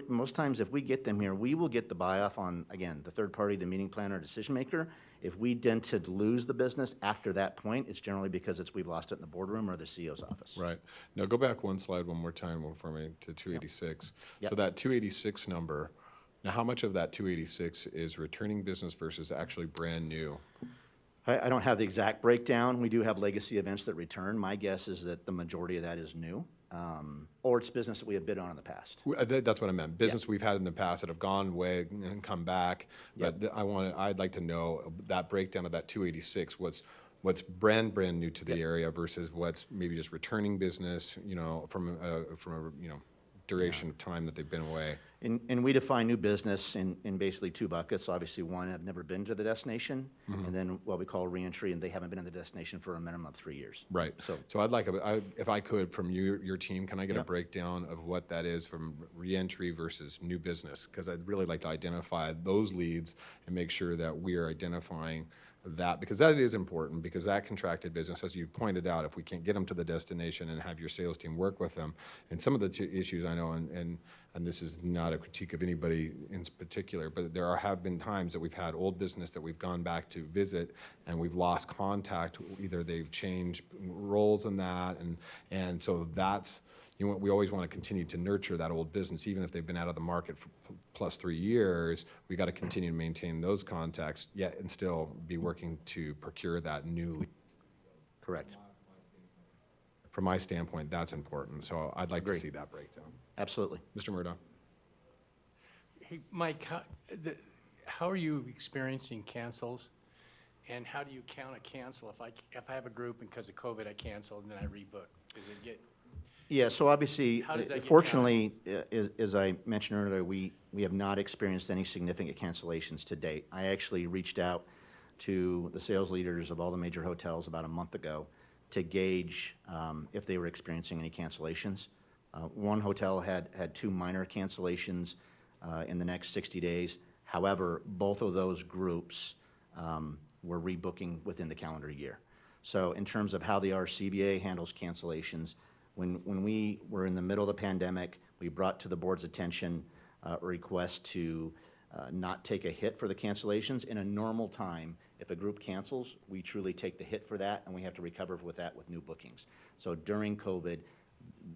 most times if we get them here, we will get the buy-off on, again, the third party, the meeting planner, decision maker. If we tend to lose the business after that point, it's generally because we've lost it in the boardroom or the CO's office. Right. Now, go back one slide one more time for me to 286. Yep. So that 286 number, now how much of that 286 is returning business versus actually brand new? I don't have the exact breakdown. We do have legacy events that return. My guess is that the majority of that is new, or it's business that we have bid on in the past. That's what I meant. Business we've had in the past that have gone away and come back. But I'd like to know that breakdown of that 286. What's brand new to the area versus what's maybe just returning business, from a duration of time that they've been away. And we define new business in basically two buckets. Obviously, one, have never been to the destination, and then what we call reentry, and they haven't been in the destination for a minimum of 3 years. Right. So I'd like, if I could, from your team, can I get a Yep. breakdown of what that is from reentry versus new business? Because I'd really like to identify those leads and make sure that we are identifying that, because that is important, because that contracted business, as you pointed out, if we can't get them to the destination and have your sales team work with them, and some of the issues I know, and this is not a critique of anybody in particular, but have been times that we've had old business that we've gone back to visit and we've lost contact. Either they've changed roles in that, and so that's, we always want to continue to nurture that old business, even if they've been out of the market for plus 3 years. We got to continue to maintain those contacts, yet and still be working to procure that new lead. Correct. From my standpoint, that's important. So I'd like to Agree. see that breakdown. Absolutely. Mr. Murdoch. Hey, Mike, how are you experiencing cancels? And how do you count a cancel? If I have a group and because of COVID I canceled and then I rebook, does it get? Yeah, so obviously, How does that get fortunately, as I mentioned earlier, we have not experienced any significant cancellations to date. I actually reached out to the sales leaders of all the major hotels about a month ago to gauge if they were experiencing any cancellations. One hotel had 2 minor cancellations in the next 60 days. However, both of those groups were rebooking within the calendar year. So in terms of how the RCVA handles cancellations, when we were in the middle of the pandemic, we brought to the board's attention a request to not take a hit for the cancellations. In a normal time, if a group cancels, we truly take the hit for that, and we have to recover with that with new bookings. So during COVID,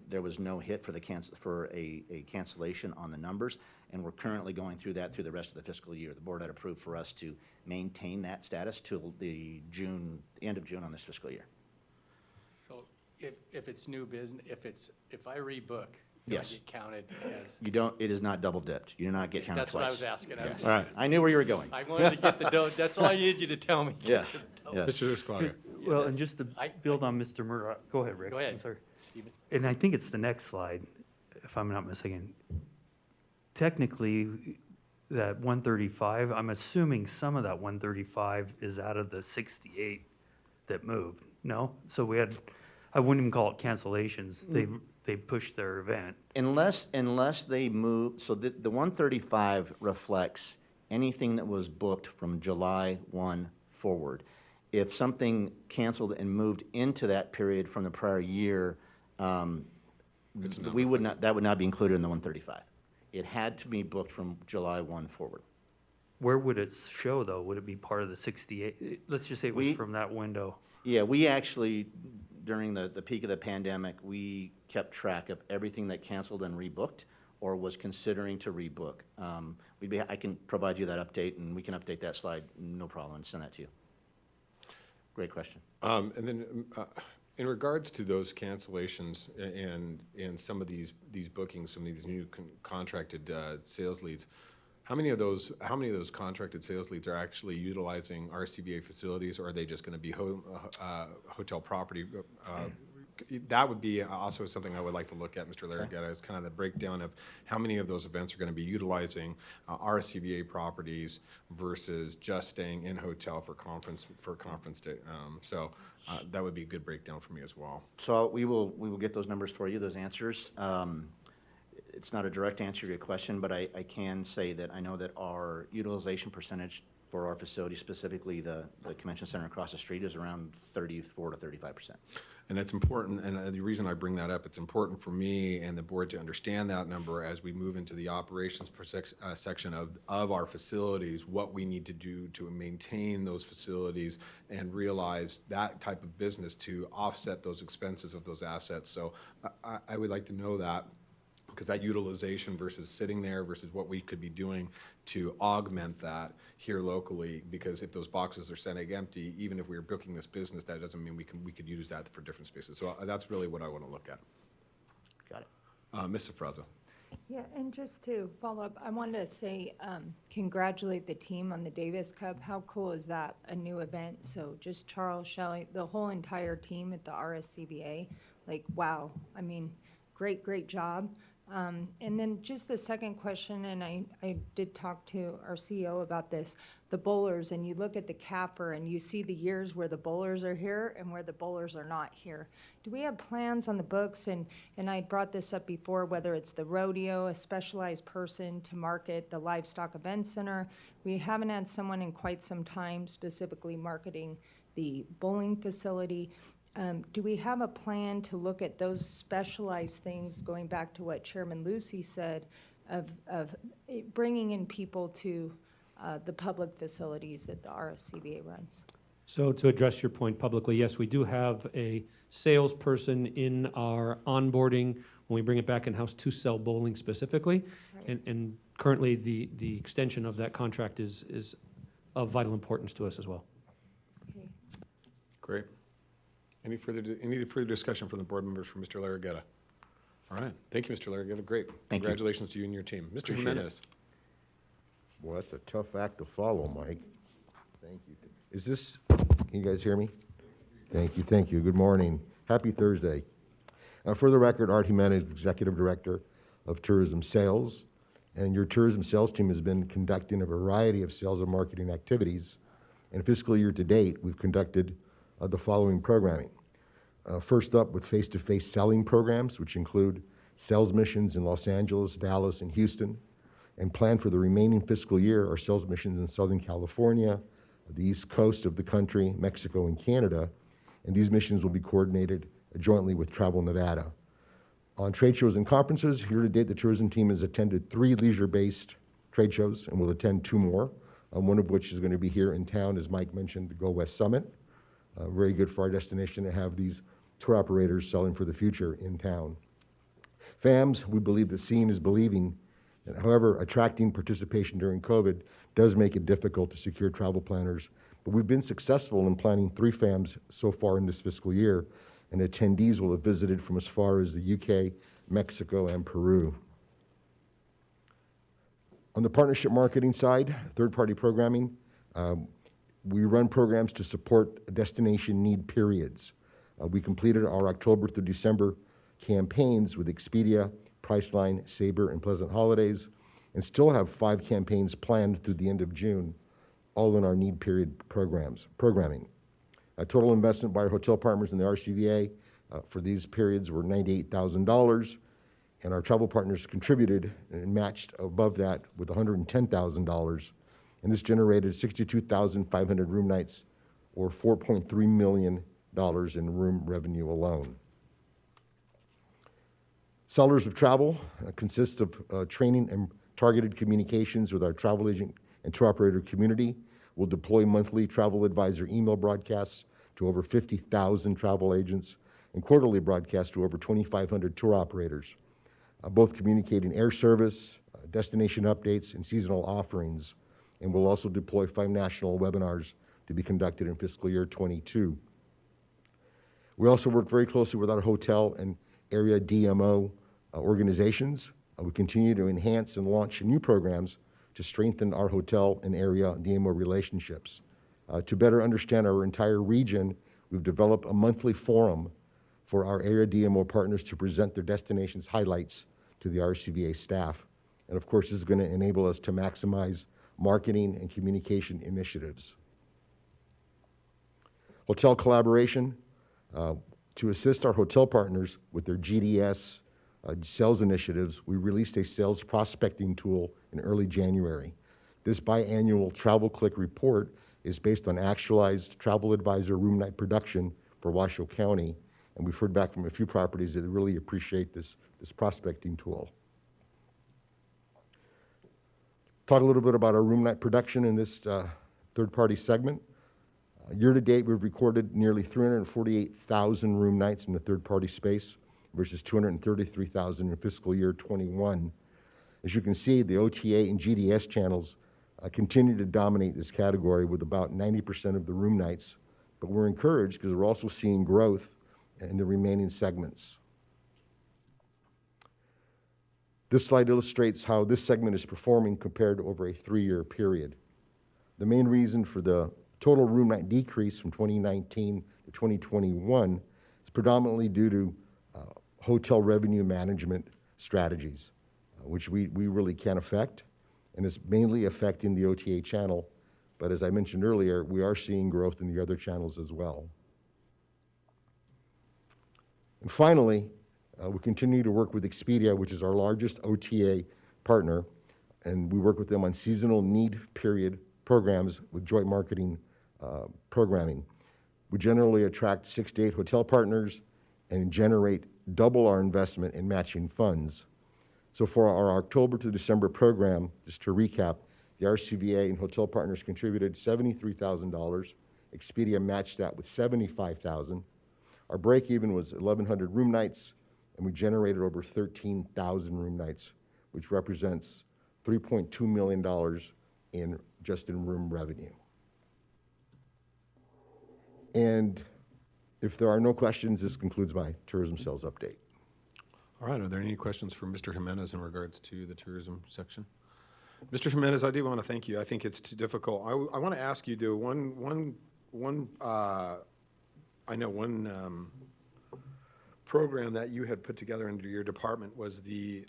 there was no hit for a cancellation on the numbers, and we're currently going through that through the rest of the fiscal year. The board had approved for us to maintain that status till the end of June on this fiscal year. So if it's new business, if I rebook, do I Yes. get counted as? It is not double dipped. You do not get counted That's twice. what I was asking. All right, I knew where you were going. I wanted to get the dough. That's all I needed you to tell me. Yes, yes. Mr. Squatter. Well, and just to build on Mr. Murdoch, go ahead, Rick. Go I'm ahead, sorry. Stephen. And I think it's the next slide, if I'm not mistaken. Technically, that 135, I'm assuming some of that 135 is out of the 68 that moved, no? So I wouldn't even call it cancellations. They pushed their event. Unless they move, so the 135 reflects anything that was booked from July 1 forward. If something canceled and moved into that period from the prior year, that would not be included in the 135. It had to be booked from July 1 forward. Where would it show, though? Would it be part of the 68? Let's just say it was We- from that window. Yeah, we actually, during the peak of the pandemic, we kept track of everything that canceled and rebooked or was considering to rebook. I can provide you that update, and we can update that slide, no problem, and send that to you. Great question. And then in regards to those cancellations and some of these bookings, some of these new contracted sales leads, how many of those contracted sales leads are actually utilizing RCVA facilities, or are they just going to be hotel property that would be also something I would like to look at, Mr. Larragetta, is kind of the breakdown of how many of those events are going to be utilizing RSCVA properties versus just staying in hotel for conference day. So that would be a good breakdown for me as well. So we will get those numbers for you, those answers. It's not a direct answer to your question, but I can say that I know that our utilization percentage for our facility, specifically the convention center across the street, is around 34 to 35%. And it's important, and the reason I bring that up, it's important for me and the board to understand that number as we move into the operations section of our facilities, what we need to do to maintain those facilities and realize that type of business to offset those expenses of those assets. So I would like to know that, because that utilization versus sitting there versus what we could be doing to augment that here locally, because if those boxes are sitting empty, even if we were booking this business, that doesn't mean we could use that for different spaces. So that's really what I want to look at. Got it. Ms. Sofrazo. Yeah, and just to follow up, I wanted to say, congratulate the team on the Davis Cup. How cool is that, a new event? So just Charles, Shelley, the whole entire team at the RSCBA, like, wow. I mean, great job. And then just the second question, and I did talk to our CEO about this, the bowlers, and you look at the CAFR and you see the years where the bowlers are here and where the bowlers are not here. Do we have plans on the books, and I brought this up before, whether it's the rodeo, a specialized person to market the livestock event center? We haven't had someone in quite some time specifically marketing the bowling facility. Do we have a plan to look at those specialized things, going back to what Chairman Lucy said, of bringing in people to the public facilities that the RSCBA runs? So to address your point publicly, yes, we do have a salesperson in our onboarding when we bring it back in-house to sell bowling specifically. Right. And currently, the extension of that contract is of vital importance to us as well. Okay. Great. Any further discussion from the board members for Mr. Larragetta? All right. Thank you, Mr. Larragetta. Great. Thank you. Congratulations to you and your team. Mr. Appreciate it. Jimenez. Well, that's a tough act to follow, Mike. Thank you. Is this, can you guys hear me? Thank you. Good morning. Happy Thursday. For the record, Art Jimenez, Executive Director of Tourism Sales, and your tourism sales team has been conducting a variety of sales and marketing activities. In fiscal year to date, we've conducted the following programming. First up, with face-to-face selling programs, which include sales missions in Los Angeles, Dallas, and Houston. And planned for the remaining fiscal year are sales missions in Southern California, the East Coast of the country, Mexico, and Canada. And these missions will be coordinated jointly with Travel Nevada. On trade shows and conferences, year to date, the tourism team has attended 3 leisure-based trade shows and will attend 2 more, one of which is going to be here in town, as Mike mentioned, the Go West Summit. Very good for our destination to have these tour operators selling for the future in town. FAMs, we believe that seeing is believing. And however, attracting participation during COVID does make it difficult to secure travel planners. But we've been successful in planning 3 FAMs so far in this fiscal year, and attendees will have visited from as far as the UK, Mexico, and Peru. On the partnership marketing side, third-party programming, we run programs to support destination need periods. We completed our October through December campaigns with Expedia, Priceline, Sabre, and Pleasant Holidays, and still have 5 campaigns planned through the end of June, all in our need period programming. Total investment by our hotel partners in the RCVA for these periods were $98,000, and our travel partners contributed and matched above that with $110,000. And this generated 62,500 room nights, or $4.3 million in room revenue alone. Sellers of travel consist of training and targeted communications with our travel agent and tour operator community. We'll deploy monthly travel advisor email broadcasts to over 50,000 travel agents and quarterly broadcasts to over 2,500 tour operators, both communicating air service, destination updates, and seasonal offerings. And we'll also deploy 5 national webinars to be conducted in fiscal year 22. We also work very closely with our hotel and area DMO organizations. We continue to enhance and launch new programs to strengthen our hotel and area DMO relationships. To better understand our entire region, we've developed a monthly forum for our area DMO partners to present their destination's highlights to the RCVA staff. And of course, this is going to enable us to maximize marketing and communication initiatives. Hotel collaboration. To assist our hotel partners with their GDS sales initiatives, we released a sales prospecting tool in early January. This biannual Travel Click report is based on actualized Travel Advisor room night production for Washoe County, and we've heard back from a few properties that really appreciate this prospecting tool. Talk a little bit about our room night production in this third-party segment. Year to date, we've recorded nearly 348,000 room nights in the third-party space versus 233,000 in fiscal year 21. As you can see, the OTA and GDS channels continue to dominate this category with about 90% of the room nights, but we're encouraged because we're also seeing growth in the remaining segments. This slide illustrates how this segment is performing compared to over a 3-year period. The main reason for the total room night decrease from 2019 to 2021 is predominantly due to hotel revenue management strategies, which we really can't affect, and it's mainly affecting the OTA channel. But as I mentioned earlier, we are seeing growth in the other channels as well. And finally, we continue to work with Expedia, which is our largest OTA partner, and we work with them on seasonal need period programs with joint marketing programming. We generally attract 6 to 8 hotel partners and generate double our investment in matching funds. So for our October to December program, just to recap, the RCVA and hotel partners contributed $73,000. Expedia matched that with $75,000. Our break-even was 1,100 room nights, and we generated over 13,000 room nights, which represents $3.2 million in room revenue. And if there are no questions, this concludes my tourism sales update. All right, are there any questions for Mr. Jimenez in regards to the tourism section? Mr. Jimenez, I do want to thank you. I think it's too difficult. I want to ask you, program that you had put together under your department was the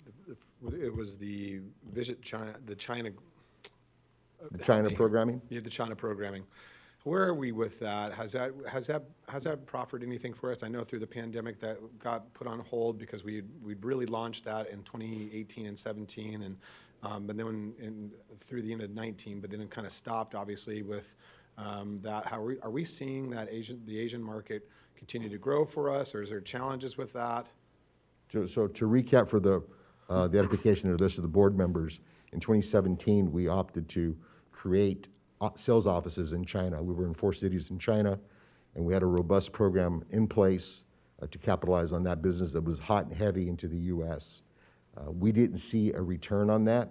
Visit China, the China programming? Yeah, the China programming. Where are we with that? Has that proffered anything for us? I know through the pandemic that got put on hold because we'd really launched that in 2018 and 17, and but then through the end of 19, but then it kind of stopped obviously with that. Are we seeing that the Asian market continue to grow for us, or is there challenges with that? So to recap for the edification of this to the board members, in 2017 we opted to create sales offices in China. We were in 4 cities in China, and we had a robust program in place to capitalize on that business that was hot and heavy into the U.S. We didn't see a return on that,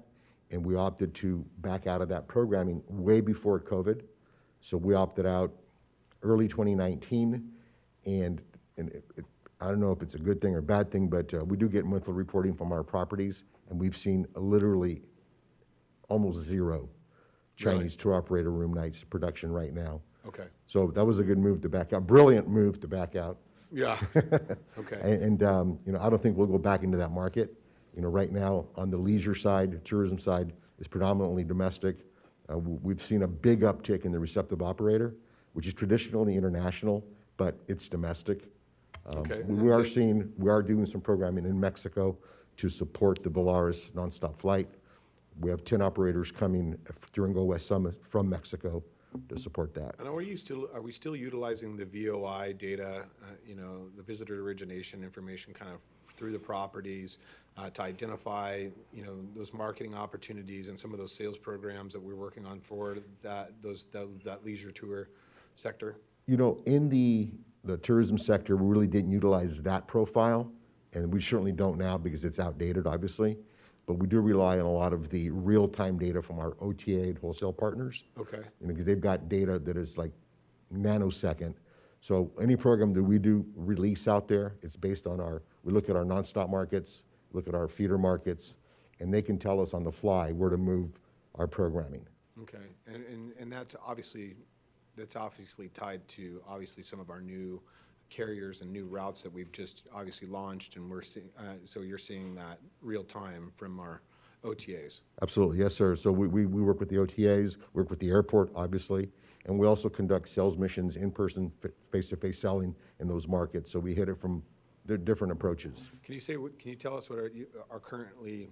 and we opted to back out of that programming way before COVID. So we opted out early 2019, and I don't know if it's a good thing or bad thing, but we do get monthly reporting from our properties, and we've seen literally almost zero Chinese tour operator room nights production right now. Okay. So that was a good move to back out. Brilliant move to back out. Yeah. Okay. And I don't think we'll go back into that market. Right now on the leisure side, tourism side is predominantly domestic. We've seen a big uptick in the receptive operator, which is traditionally international, but it's domestic. Okay. We are doing some programming in Mexico to support the Volaris nonstop flight. We have 10 operators coming during Go West Summit from Mexico to support that. And are we still utilizing the VOI data, the visitor origination information kind of through the properties to identify, those marketing opportunities and some of those sales programs that we're working on for that leisure tour sector? In the tourism sector, we really didn't utilize that profile, and we certainly don't now because it's outdated, obviously. But we do rely on a lot of the real-time data from our OTA and wholesale partners. Okay. Because they've got data that is like nanosecond. So any program that we do release out there, it's based on we look at our nonstop markets, look at our feeder markets, and they can tell us on the fly where to move our programming. Okay, and that's obviously tied to some of our new carriers and new routes that we've just obviously launched, and we're seeing, so you're seeing that real time from our OTAs. Absolutely, yes, sir. So we work with the OTAs, work with the airport, obviously, and we also conduct sales missions, in-person, face-to-face selling in those markets. So we hit it from the different approaches. Can you tell us what are currently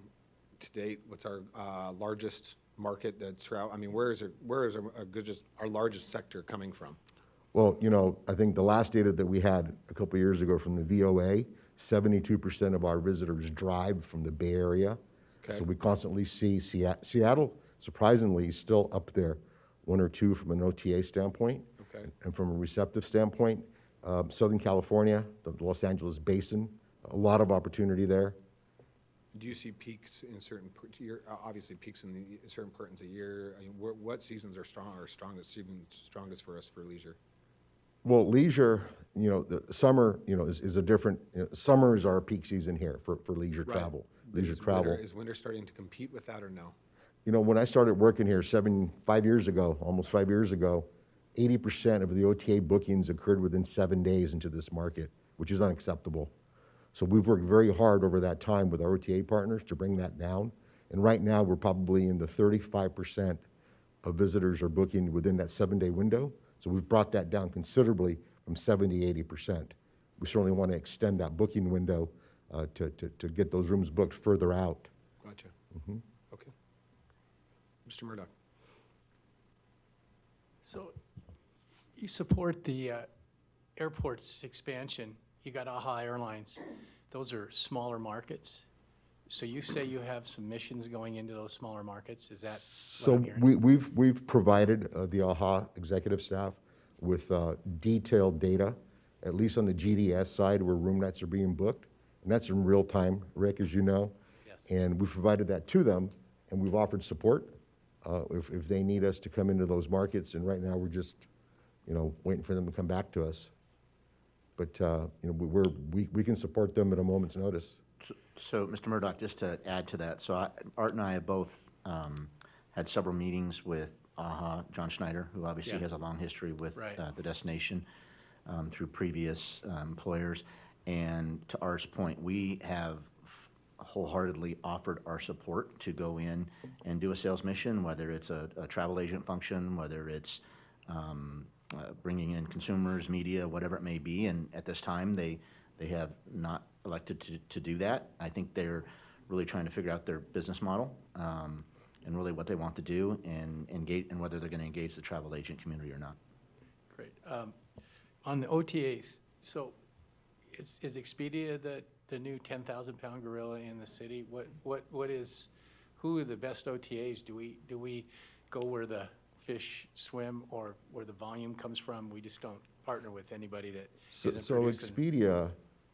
to date, what's our largest market that's I mean, where is our largest sector coming from? Well, you know, I think the last data that we had a couple of years ago from the VOA, 72% of our visitors drive from the Bay Area. Okay. So we constantly see Seattle, surprisingly, is still up there, one or two from an OTA standpoint. Okay. And from a receptive standpoint, Southern California, the Los Angeles basin, a lot of opportunity there. Do you see peaks in certain, obviously peaks in certain parts of the year? I mean, what seasons are strongest for us for leisure? Well, leisure, you know, the summer, you know, is a different, summer is our peak season here for leisure Right. travel. But Leisure travel. Is winter starting to compete with that or no? You know, when I started working here 5 years ago, almost 5 years ago, 80% of the OTA bookings occurred within 7 days into this market, which is unacceptable. So we've worked very hard over that time with our OTA partners to bring that down. And right now, we're probably in the 35% of visitors are booking within that 7-day window. So we've brought that down considerably from 70, 80%. We certainly want to extend that booking window to get those rooms booked further out. Gotcha. Okay. Mr. Murdoch. So you support the airport's expansion. You got AHA Airlines. Those are smaller markets. So you say you have some missions going into those smaller markets. Is that what So I'm hearing? we've provided the AHA executive staff with detailed data, at least on the GDS side where room nights are being booked. And that's in real time, Rick, as you know. Yes. And we've provided that to them, and we've offered support if they need us to come into those markets. And right now, we're just, you know, waiting for them to come back to us. But, you know, we can support them at a moment's notice. So, Mr. Murdoch, just to add to that, so Art and I have both had several meetings with AHA, John Schneider, who obviously Yeah. has a long history with Right. the destination through previous employers. And to Art's point, we have wholeheartedly offered our support to go in and do a sales mission, whether it's a travel agent function, whether it's bringing in consumers, media, whatever it may be. And at this time, they have not elected to do that. I think they're really trying to figure out their business model and really what they want to do and engage, and whether they're going to engage the travel agent community or not. Great. On the OTAs, so is Expedia the new 10,000-pound gorilla in the city? Who are the best OTAs? Do we go where the fish swim or where the volume comes from? We just don't partner with anybody that isn't So producing. Expedia,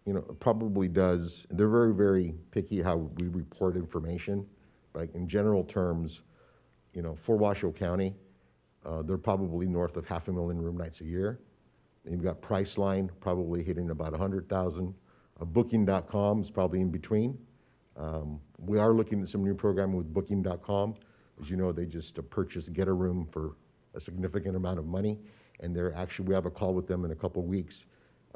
you know, probably does, they're very, very picky how we report information. Like in general terms, you know, for Washoe County, they're probably north of 500,000 room nights a year. And you've got Priceline probably hitting about 100,000. Booking.com is probably in between. We are looking at some new programming with Booking.com. As you know, they just purchased Get a Room for a significant amount of money. And we have a call with them in a couple of weeks.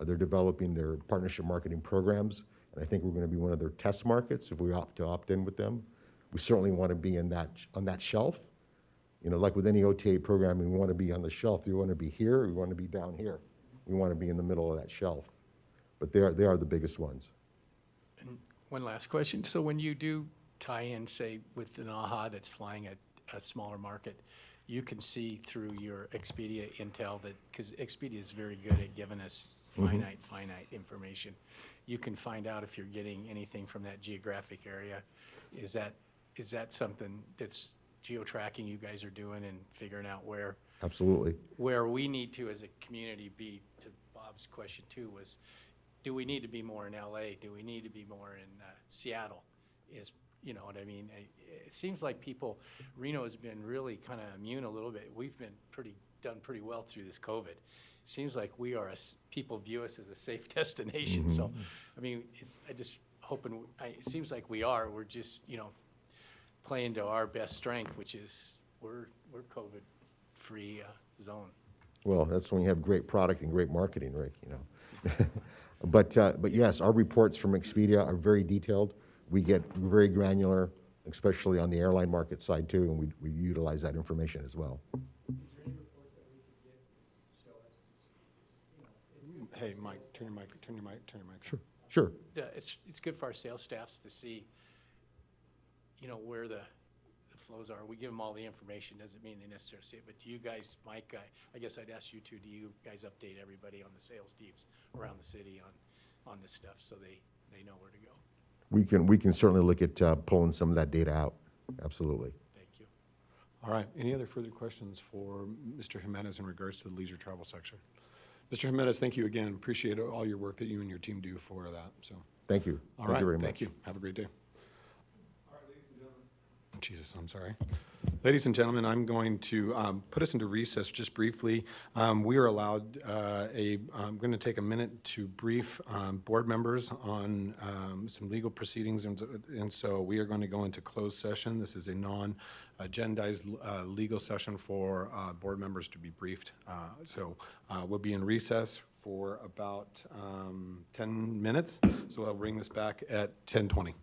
They're developing their partnership marketing programs. And I think we're going to be one of their test markets if we opt to opt in with them. We certainly want to be on that shelf. You know, like with any OTA programming, we want to be on the shelf. We want to be here, we want to be down here. We want to be in the middle of that shelf. But they are the biggest ones. And one last question. So when you do tie in, say, with an AHA that's flying at a smaller market, you can see through your Expedia intel that, because Expedia is very good at giving us finite information. You can find out if you're getting anything from that geographic area. Is that something that's geo-tracking you guys are doing and figuring out where Absolutely. we need to, as a community, be, to Bob's question too, was, do we need to be more in LA? Do we need to be more in Seattle? You know what I mean? It seems like Reno has been really kind of immune a little bit. We've been done pretty well through this COVID. It seems like people view us as a safe destination. So, I mean, it seems like we're just, you know, playing to our best strength, which is we're COVID-free zone. Well, that's when you have great product and great marketing, Rick, you know. But yes, our reports from Expedia are very detailed. We get very granular, especially on the airline market side too, and we utilize that information as well. Hey, Mike, turn your mic. Sure. Sure. It's good for our sales staffs to see, you know, where the flows are. We give them all the information, doesn't mean they necessarily see it. But do you guys, Mike, I guess I'd ask you too, do you guys update everybody on the sales teams around the city on this stuff so they know where to go? We can certainly look at pulling some of that data out. Absolutely. Thank you. All right, any other further questions for Mr. Jimenez in regards to the leisure travel section? Mr. Jimenez, thank you again. Appreciate all your work that you and your team do for that, so. Thank you. All Thank right, you very much. thank you. Have a great day. Jesus, I'm sorry. Ladies and gentlemen, I'm going to put us into recess just briefly. We are allowed I'm going to take a minute to brief board members on some legal proceedings, and so we are going to go into closed session. This is a non-agendized legal session for board members to be briefed. So we'll be in recess for about 10 minutes, so I'll bring this back at 10:20.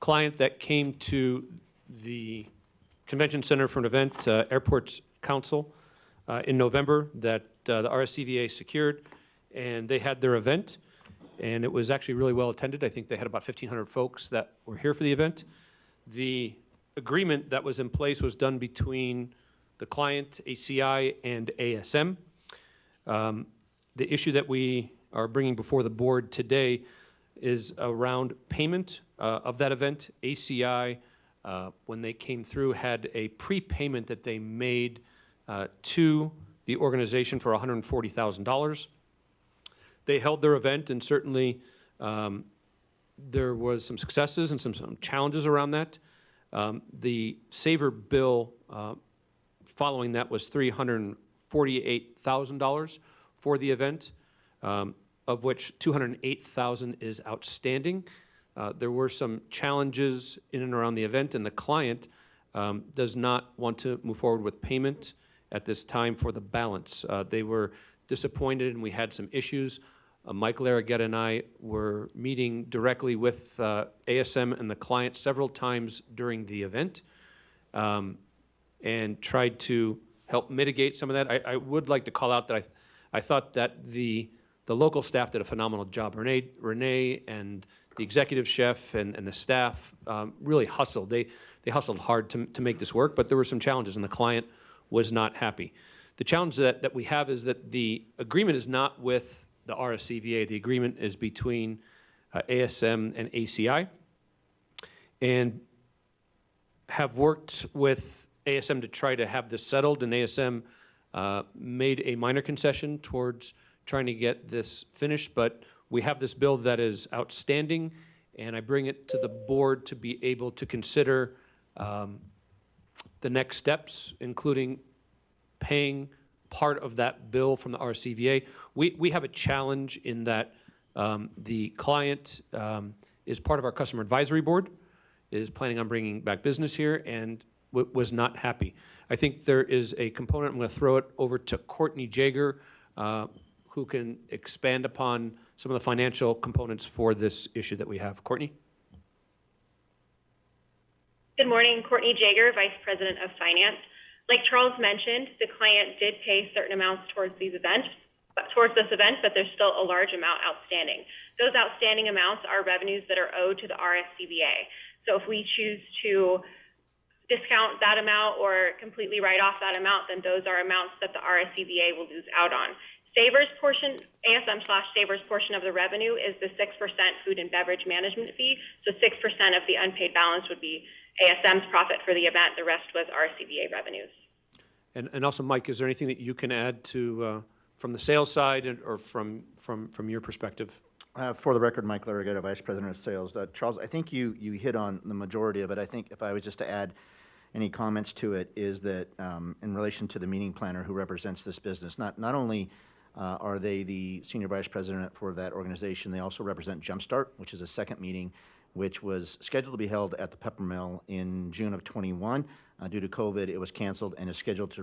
client that came to the convention center for an event, Airports Council, in November that the RSCVA secured, and they had their event, and it was actually really well attended. I think they had about 1,500 folks that were here for the event. The agreement that was in place was done between the client, HCI, and ASM. The issue that we are bringing before the board today is around payment of that event. ACI, when they came through, had a prepayment that they made to the organization for $140,000. They held their event, and certainly there was some successes and some challenges around that. The Saver bill following that was $348,000 for the event, of which $208,000 is outstanding. There were some challenges in and around the event, and the client does not want to move forward with payment at this time for the balance. They were disappointed, and we had some issues. Mike Larraguetta and I were meeting directly with ASM and the client several times during the event, and tried to help mitigate some of that. I would like to call out that I thought that the local staff did a phenomenal job. Renee and the executive chef and the staff really hustled. They hustled hard to make this work, but there were some challenges, and the client was not happy. The challenge that we have is that the agreement is not with the RSCVA. The agreement is between ASM and ACI, and have worked with ASM to try to have this settled, and ASM made a minor concession towards trying to get this finished, but we have this bill that is outstanding, and I bring it to the board to be able to consider the next steps, including paying part of that bill from the RCVA. We have a challenge in that the client is part of our customer advisory board, is planning on bringing back business here, and was not happy. I think there is a component, I'm going to throw it over to Courtney Jaeger, who can expand upon some of the financial components for this issue that we have. Courtney? Good morning, Courtney Jaeger, Vice President of Finance. Like Charles mentioned, the client did pay certain amounts towards this event, but there's still a large amount outstanding. Those outstanding amounts are revenues that are owed to the RSCVA. So if we choose to discount that amount or completely write off that amount, then those are amounts that the RSCVA will lose out on. Saver's portion, ASM/Saver's portion of the revenue is the 6% food and beverage management fee. So 6% of the unpaid balance would be ASM's profit for the event. The rest was RSCVA revenues. And also, Mike, is there anything that you can add to from the sales side or from your perspective? For the record, Mike Larraguetta, Vice President of Sales. Charles, I think you hit on the majority of it. I think if I was just to add any comments to it, is that in relation to the meeting planner who represents this business, not only are they the Senior Vice President for that organization, they also represent Jumpstart, which is a second meeting, which was scheduled to be held at the Peppermill in June of 21. Due to COVID, it was canceled and is scheduled to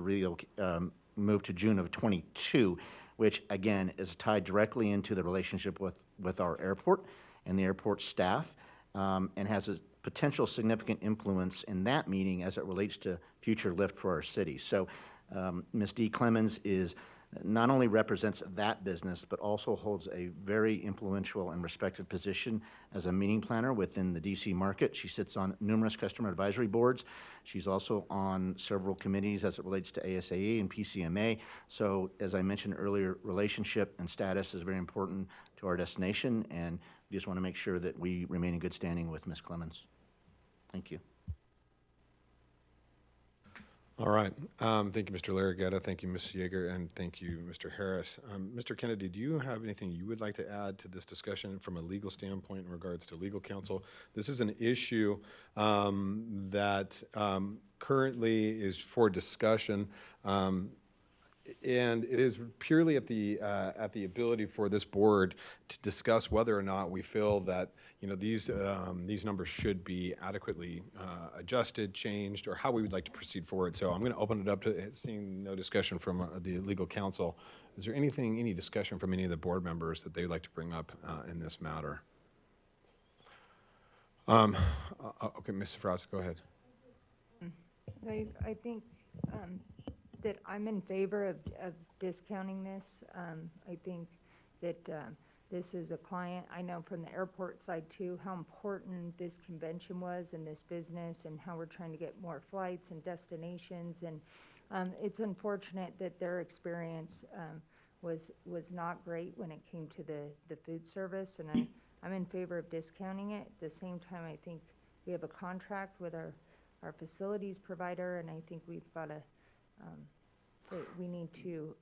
move to June of 22, which again is tied directly into the relationship with our airport and the airport staff, and has a potential significant influence in that meeting as it relates to future lift for our city. So Ms. Dee Clemens not only represents that business, but also holds a very influential and respected position as a meeting planner within the DC market. She sits on numerous customer advisory boards. She's also on several committees as it relates to ASAE and PCMA. So as I mentioned earlier, relationship and status is very important to our destination, and we just want to make sure that we remain in good standing with Ms. Clemens. Thank you. All right. Thank you, Mr. Larraguetta. Thank you, Ms. Yeager, and thank you, Mr. Harris. Mr. Kennedy, do you have anything you would like to add to this discussion from a legal standpoint in regards to legal counsel? This is an issue that currently is for discussion, and it is purely at the ability for this board to discuss whether or not we feel that these numbers should be adequately adjusted, changed, or how we would like to proceed forward. So I'm going to open it up to seeing no discussion from the legal counsel. Is there any discussion from any of the board members that they would like to bring up in this matter? Okay, Mrs. Fraza, go ahead. I think that I'm in favor of discounting this. I think that this is a client, I know from the airport side too, how important this convention was in this business and how we're trying to get more flights and destinations. And it's unfortunate that their experience was not great when it came to the food service. And I'm in favor of discounting it. At the same time, I think we have a contract with our facilities provider, and I think we've got to, we need to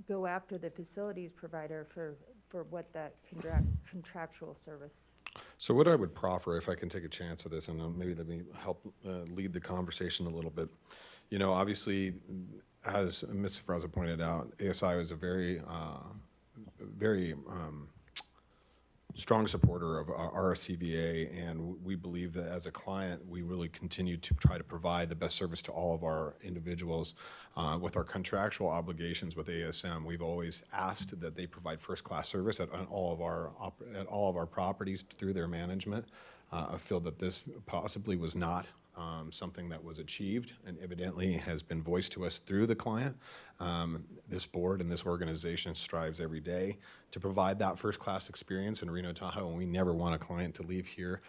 go after the facilities provider for what that contractual service. So what I would proffer, if I can take a chance of this, and maybe let me help lead the conversation a little bit. You know, obviously, as Ms. Fraza pointed out, ASI was a very strong supporter of RSCVA, and we believe that as a client, we really continue to try to provide the best service to all of our individuals. With our contractual obligations with ASM, we've always asked that they provide first-class service at all of our properties through their management. I feel that this possibly was not something that was achieved and evidently has been voiced to us through the client. This board and this organization strives every day to provide that first-class experience in Reno Tahoe, and we never want a client to leave here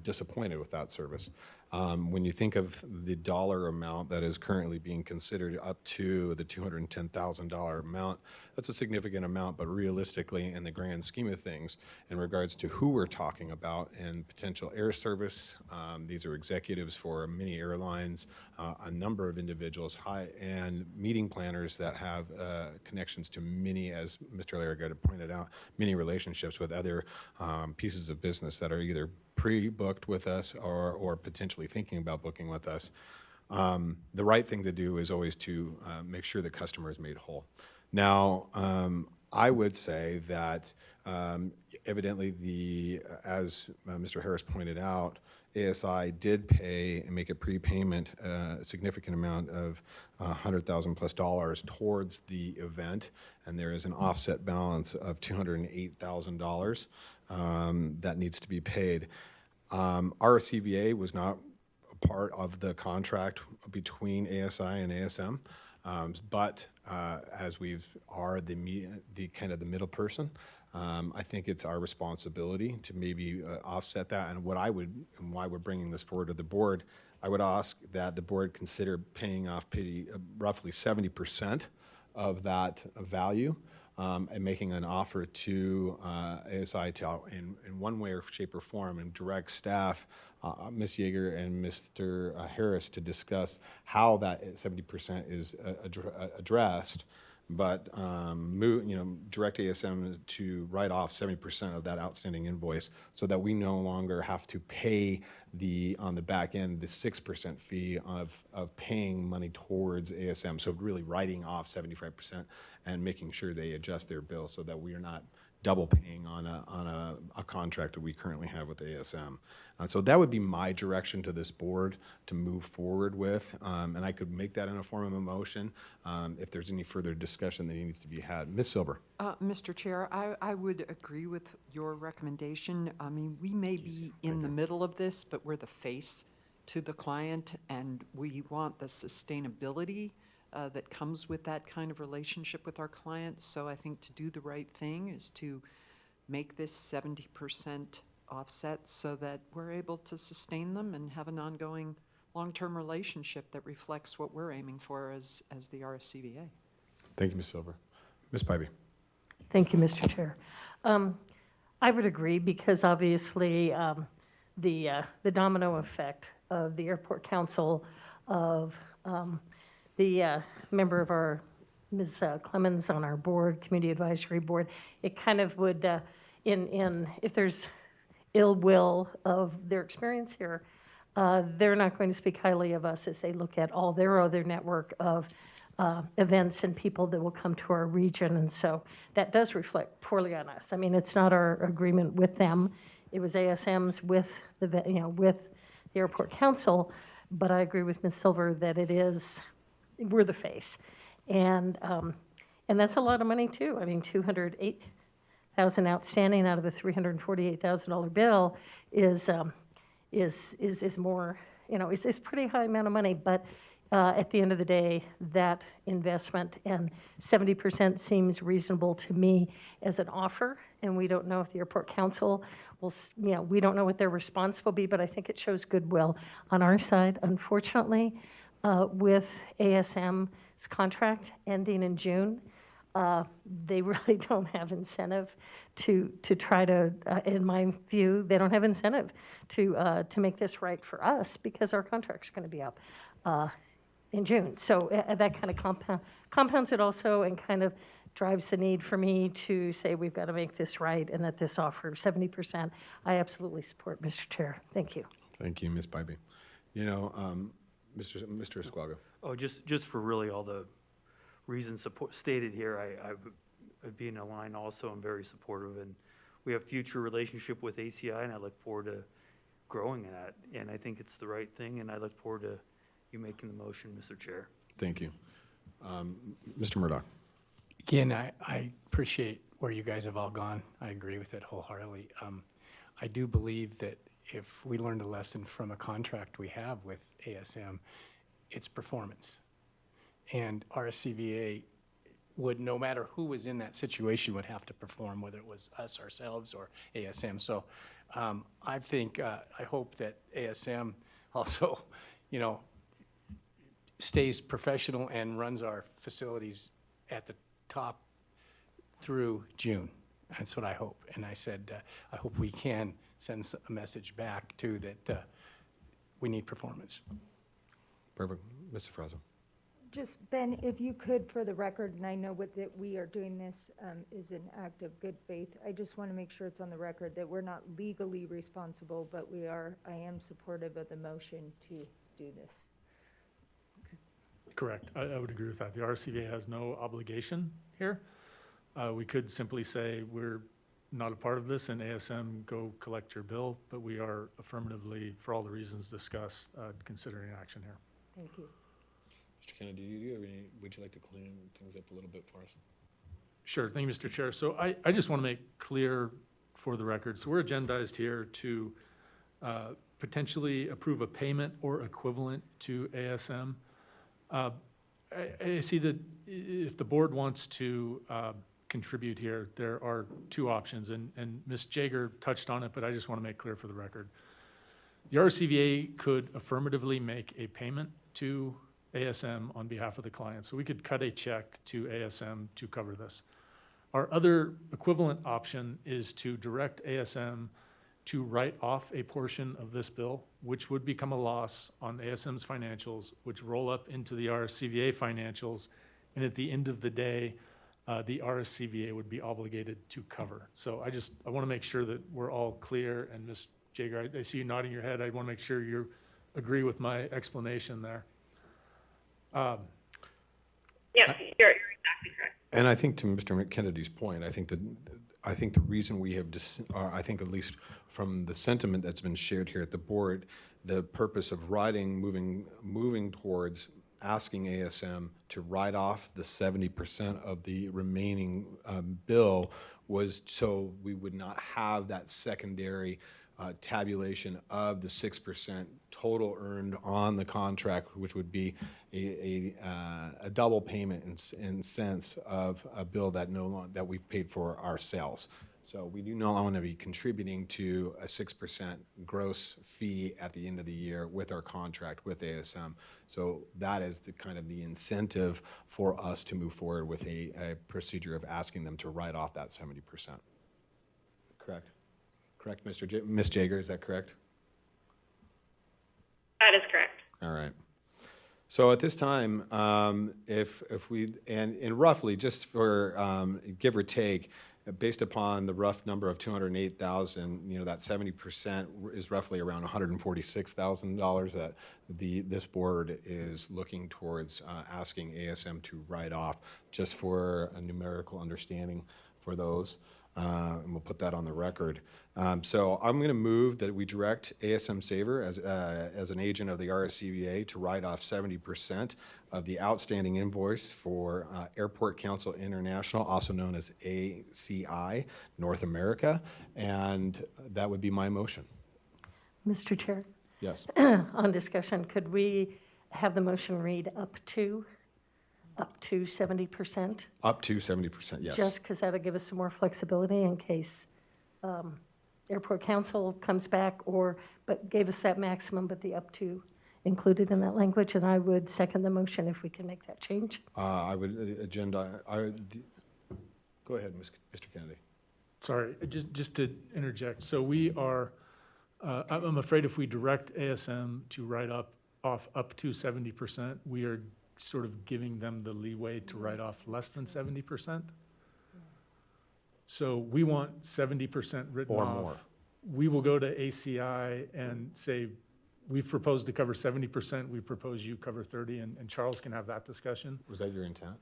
disappointed with that service. When you think of the dollar amount that is currently being considered up to the $210,000 amount, that's a significant amount, but realistically, in the grand scheme of things, in regards to who we're talking about and potential air service, these are executives for many airlines, a number of individuals, and meeting planners that have connections to many, as Mr. Larragata pointed out, many relationships with other pieces of business that are either pre-booked with us or potentially thinking about booking with us. The right thing to do is always to make sure the customer is made whole. Now, I would say that evidently, as Mr. Harris pointed out, ASI did pay and make a prepayment, a significant amount of $100,000 plus towards the event, and there is an offset balance of $208,000 that needs to be paid. RSCVA was not a part of the contract between ASI and ASM, but as we are the kind of the middle person, I think it's our responsibility to maybe offset that. And what I would, and why we're bringing this forward to the board, I would ask that the board consider paying off roughly 70% of that value and making an offer to ASI to, in one way or shape or form, and direct staff, Ms. Yeager and Mr. Harris, to discuss how that 70% is addressed, but direct ASM to write off 70% of that outstanding invoice so that we no longer have to pay on the back end the 6% fee of paying money towards ASM. So really writing off 75% and making sure they adjust their bill so that we are not double paying on a contract that we currently have with ASM. So that would be my direction to this board to move forward with, and I could make that in a form of a motion if there's any further discussion that needs to be had. Ms. Silver. Mr. Chair, I would agree with your recommendation. I mean, we may be in the middle of this, but we're the face to the client, and we want the sustainability that comes with that kind of relationship with our clients. So I think to do the right thing is to make this 70% offset so that we're able to sustain them and have an ongoing long-term relationship that reflects what we're aiming for as the RSCVA. Thank you, Ms. Silver. Ms. Pybee. Thank you, Mr. Chair. I would agree because obviously the domino effect of the Airport Council, of the member of our, Ms. Clemens, on our board, Community Advisory Board, it kind of would, if there's ill will of their experience here, they're not going to speak highly of us as they look at all their other network of events and people that will come to our region. And so that does reflect poorly on us. I mean, it's not our agreement with them. It was ASM's with with the Airport Council. But I agree with Ms. Silver that we're the face. And that's a lot of money too. I mean, $348,000 outstanding out of a $348,000 bill is more, is pretty high amount of money, but at the end of the day, that investment and 70% seems reasonable to me as an offer, and we don't know if the airport council will, we don't know what their response will be, but I think it shows goodwill on our side. Unfortunately, with ASM's contract ending in June, they really don't have incentive to try to, in my view, they don't have incentive to make this right for us because our contract's going to be up in June. So that kind of compounds it also and kind of drives the need for me to say we've got to make this right and that this offer 70%, I absolutely support, Mr. Chair. Thank you. Thank you, Ms. Bybee. Mr. Esquago. Oh, just for really all the reasons stated here, I'd be in a line also. I'm very supportive, and we have future relationship with ACI, and I look forward to growing that. And I think it's the right thing, and I look forward to you making the motion, Mr. Chair. Thank you. Mr. Murdoch. Again, I appreciate where you guys have all gone. I agree with it wholeheartedly. I do believe that if we learned a lesson from a contract we have with ASM, it's performance. And RSCVA would, no matter who was in that situation, would have to perform, whether it was us, ourselves, or ASM. So I think, I hope that ASM also, stays professional and runs our facilities at the top through June. That's what I hope. And I said, I hope we can send a message back too that we need performance. Perfect. Mr. Frazo. Just, Ben, if you could, for the record, and I know that we are doing this is an act of good faith, I just want to make sure it's on the record that we're not legally responsible, but I am supportive of the motion to do this. Correct. I would agree with that. The RCVA has no obligation here. We could simply say we're not a part of this and ASM go collect your bill, but we are affirmatively, for all the reasons discussed, considering action here. Thank you. Mr. Kennedy, would you like to clean things up a little bit for us? Sure. Thank you, Mr. Chair. So I just want to make clear for the record, so we're agendized here to potentially approve a payment or equivalent to ASM. I see that if the board wants to contribute here, there are two options, and Ms. Jager touched on it, but I just want to make clear for the record. The RCVA could affirmatively make a payment to ASM on behalf of the client, so we could cut a check to ASM to cover this. Our other equivalent option is to direct ASM to write off a portion of this bill, which would become a loss on ASM's financials, which roll up into the RSCVA financials, and at the end of the day, the RSCVA would be obligated to cover. So I want to make sure that we're all clear, and Ms. Jager, I see you nodding your head. I want to make sure you agree with my explanation there. Yes, you're exactly correct. And I think to Mr. Kennedy's point, I think the reason we have, I think at least from the sentiment that's been shared here at the board, the purpose of moving towards asking ASM to write off the 70% of the remaining bill was so we would not have that secondary tabulation of the 6% total earned on the contract, which would be a double payment in sense of a bill that that we've paid for ourselves. So we do not want to be contributing to a 6% gross fee at the end of the year with our contract with ASM. So that is the kind of the incentive for us to move forward with a procedure of asking them to write off that 70%. Correct? Correct, Ms. Jager, is that correct? That is correct. All right. So at this time, if we, and roughly, just for give or take, based upon the rough number of 208,000, that 70% is roughly around $146,000 that this board is looking towards asking ASM to write off, just for a numerical understanding for those. and we'll put that on the record. So I'm going to move that we direct ASM Saver as an agent of the RSCVA to write off 70% of the outstanding invoice for Airport Council International, also known as ACI North America, and that would be my motion. Mr. Chair, Yes. on discussion, could we have the motion read up to 70%? Up to 70%, yes. Just because that'll give us some more flexibility in case Airport Council comes back but gave us that maximum, but the up to included in that language, and I would second the motion if we can make that change. I would go ahead, Mr. Kennedy. Sorry, just to interject. So we are, I'm afraid if we direct ASM to write off up to 70%, we are sort of giving them the leeway to write off less than 70%. So we want 70% written Or off. more. We will go to ACI and say, we've proposed to cover 70%, we propose you cover 30, and Charles can have that discussion. Was that your intent?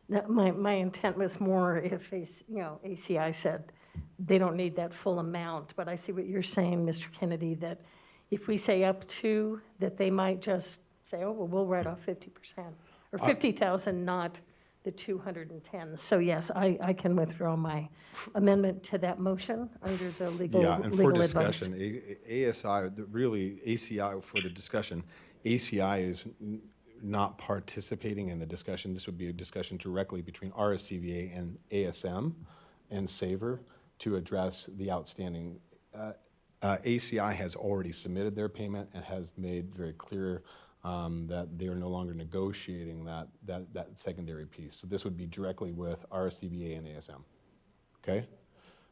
No, my intent was more if, ACI said they don't need that full amount, but I see what you're saying, Mr. Kennedy, that if we say up to, that they might just say, oh, well, we'll write off 50%, or 50,000, not the 210. So yes, I can withdraw my amendment to that motion under the legal Yeah, and for advice. discussion, ASI, really, ACI, for the discussion, ACI is not participating in the discussion. This would be a discussion directly between RSCVA and ASM and Saver to address the outstanding. ACI has already submitted their payment and has made very clear that they are no longer negotiating that secondary piece. So this would be directly with RSCVA and ASM. Okay?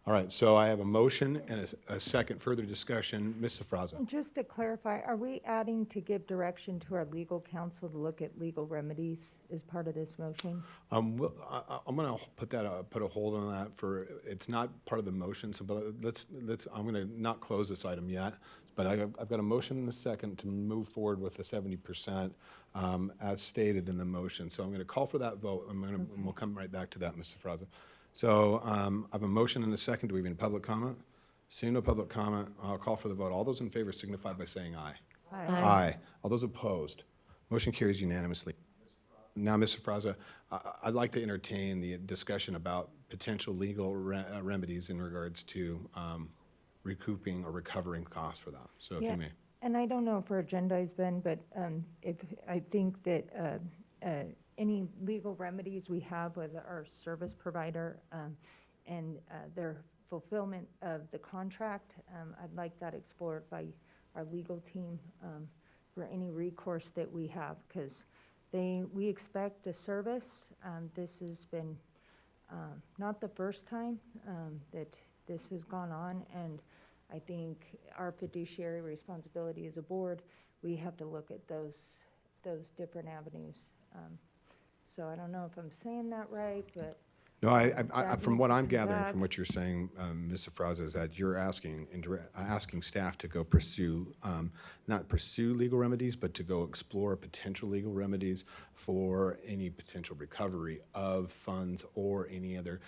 All right, so I have a motion and a second further discussion. Ms. Safraza. Just to clarify, are we adding to give direction to our legal counsel to look at legal remedies as part of this motion? I'm going to put a hold on that for, it's not part of the motion, so but I'm going to not close this item yet, but I've got a motion and a second to move forward with the 70% as stated in the motion. So I'm going to call for that vote, and we'll come right back to that, Ms. Safraza. So I have a motion and a second. Do we have any public comment? Seeing no public comment, I'll call for the vote. All those in favor signify by saying aye. Aye. Aye. All those opposed? Motion carries unanimously. Now, Ms. Safraza, I'd like to entertain the discussion about potential legal remedies in regards to recouping or recovering costs for that. So if Yeah, you may. and I don't know if our agenda has been, but if, I think that any legal remedies we have with our service provider and their fulfillment of the contract, I'd like that explored by our legal team for any recourse that we have, because we expect a service. This has been not the first time that this has gone on, and I think our fiduciary responsibility as a board, we have to look at those different avenues. So I don't know if I'm saying that right, but. No, from what I'm needs to come gathering back. from what you're saying, Ms. Safraza, is that you're asking staff to go pursue, not pursue legal remedies, but to go explore potential legal remedies for any potential recovery of funds or any other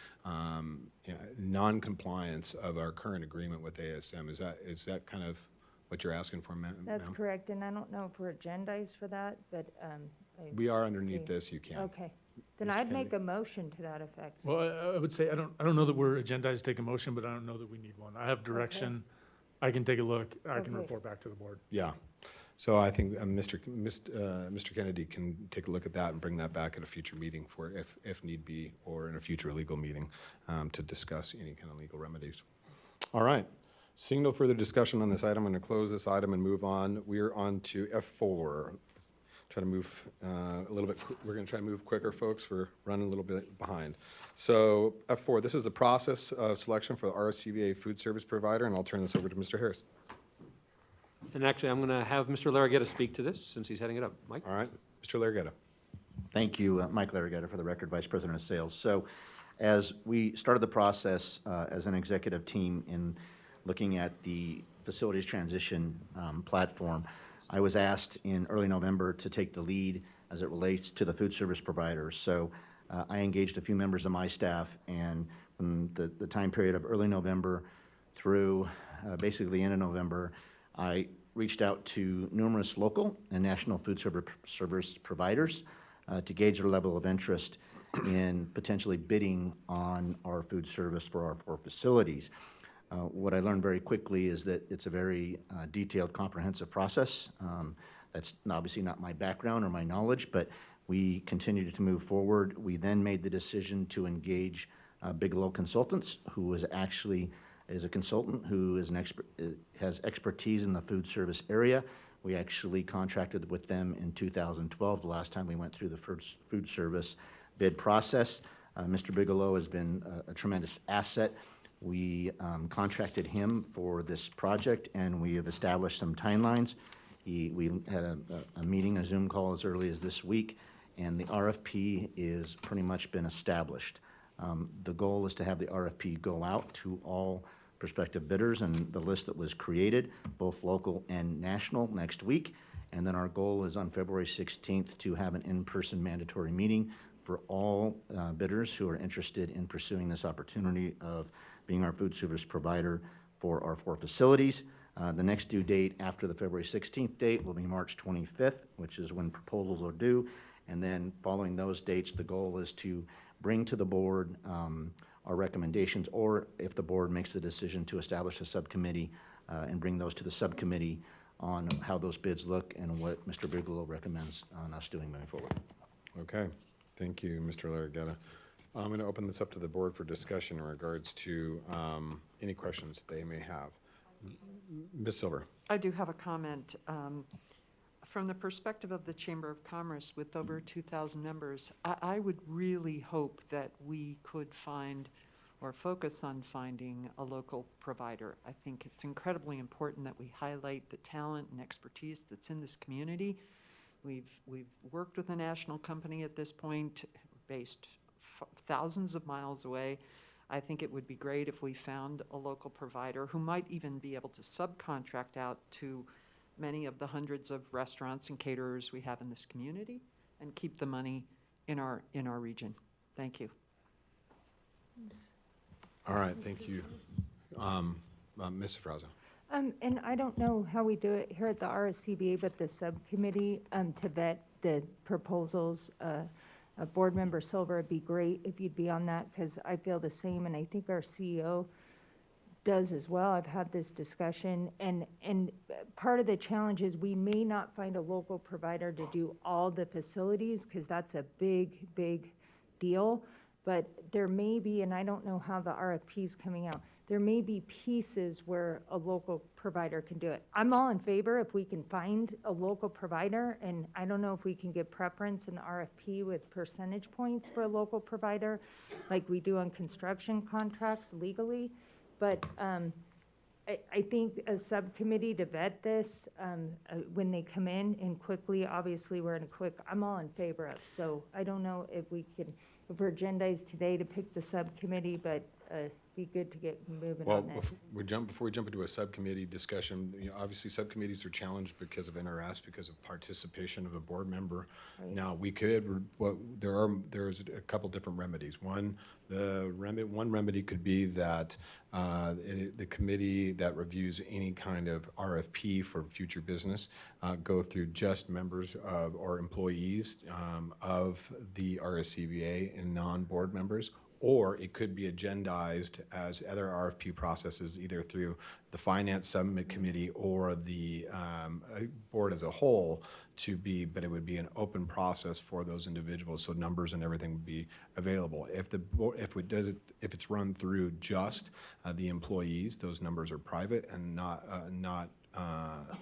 non-compliance of our current agreement with ASM. Is that kind of what you're asking for, ma'am? That's correct, and I don't know if we're agendized for that, but. We are underneath this, you can. Okay, then Mr. I'd make Kennedy. a motion to that effect. Well, I would say, I don't know that we're agendized to take a motion, but I don't know that we need one. I have direction. I can take a look. I can Okay. report back to the board. Yeah. So I think Mr. Kennedy can take a look at that and bring that back at a future meeting for, if need be, or in a future legal meeting to discuss any kind of legal remedies. All right. Seeing no further discussion on this item, I'm going to close this item and move on. We're on to F4. Try to move a little bit. We're going to try to move quicker, folks. We're running a little bit behind. So F4, this is the process of selection for the RSCVA food service provider, and I'll turn this over to Mr. Harris. And actually, I'm going to have Mr. Larraguetta speak to this since he's heading it up. Mike? All right, Mr. Larraguetta. Thank you, Mike Larraguetta, for the record, Vice President of Sales. So as we started the process as an executive team in looking at the facilities transition platform, I was asked in early November to take the lead as it relates to the food service providers. So I engaged a few members of my staff, and from the time period of early November through basically the end of November, I reached out to numerous local and national food service providers to gauge their level of interest in potentially bidding on our food service for our 4 facilities. What I learned very quickly is that it's a very detailed, comprehensive process. That's obviously not my background or my knowledge, but we continued to move forward. We then made the decision to engage Bigelow Consultants, who is a consultant who is has expertise in the food service area. We actually contracted with them in 2012, the last time we went through the first food service bid process. Mr. Bigelow has been a tremendous asset. We contracted him for this project, and we have established some timelines. We had a meeting, a Zoom call as early as this week, and the RFP is pretty much been established. The goal is to have the RFP go out to all prospective bidders, and the list that was created, both local and national, next week. And then our goal is on February 16th to have an in-person mandatory meeting for all bidders who are interested in pursuing this opportunity of being our food service provider for our 4 facilities. The next due date after the February 16th date will be March 25th, which is when proposals are due. And then following those dates, the goal is to bring to the board our recommendations, or if the board makes the decision to establish a subcommittee and bring those to the subcommittee on how those bids look and what Mr. Bigelow recommends on us doing moving forward. Okay, thank you, Mr. Larragueta. I'm going to open this up to the board for discussion in regards to any questions they may have. Ms. Silver. I do have a comment. From the perspective of the Chamber of Commerce with over 2,000 members, I would really hope that we could find or focus on finding a local provider. I think it's incredibly important that we highlight the talent and expertise that's in this community. We've worked with a national company at this point, based thousands of miles away. I think it would be great if we found a local provider who might even be able to subcontract out to many of the hundreds of restaurants and caterers we have in this community and keep the money in our region. Thank you. All right, thank you. Ms. Fraza. And I don't know how we do it here at the RSCBA, but the subcommittee to vet the proposals, Board Member Silver, it'd be great if you'd be on that, because I feel the same, and I think our CEO does as well. I've had this discussion, and part of the challenge is we may not find a local provider to do all the facilities, because that's a big deal. But there may be, and I don't know how the RFP's coming out, there may be pieces where a local provider can do it. I'm all in favor if we can find a local provider, and I don't know if we can give preference in the RFP with percentage points for a local provider, like we do on construction contracts legally. But I think a subcommittee to vet this when they come in, and quickly, obviously, I'm all in favor of. So I don't know if we're agendized today to pick the subcommittee, but be good to get moving on this. Before we jump into a subcommittee discussion, obviously subcommittees are challenged because of NRS, because of participation of the board member. Right. Now, there's a couple different remedies. One remedy could be that the committee that reviews any kind of RFP for future business go through just members of or employees of the RSCBA and non-board members. Or it could be agendized as other RFP processes, either through the Finance Subcommittee or the board as a whole, but it would be an open process for those individuals, so numbers and everything would be available. If it's run through just the employees, those numbers are private and not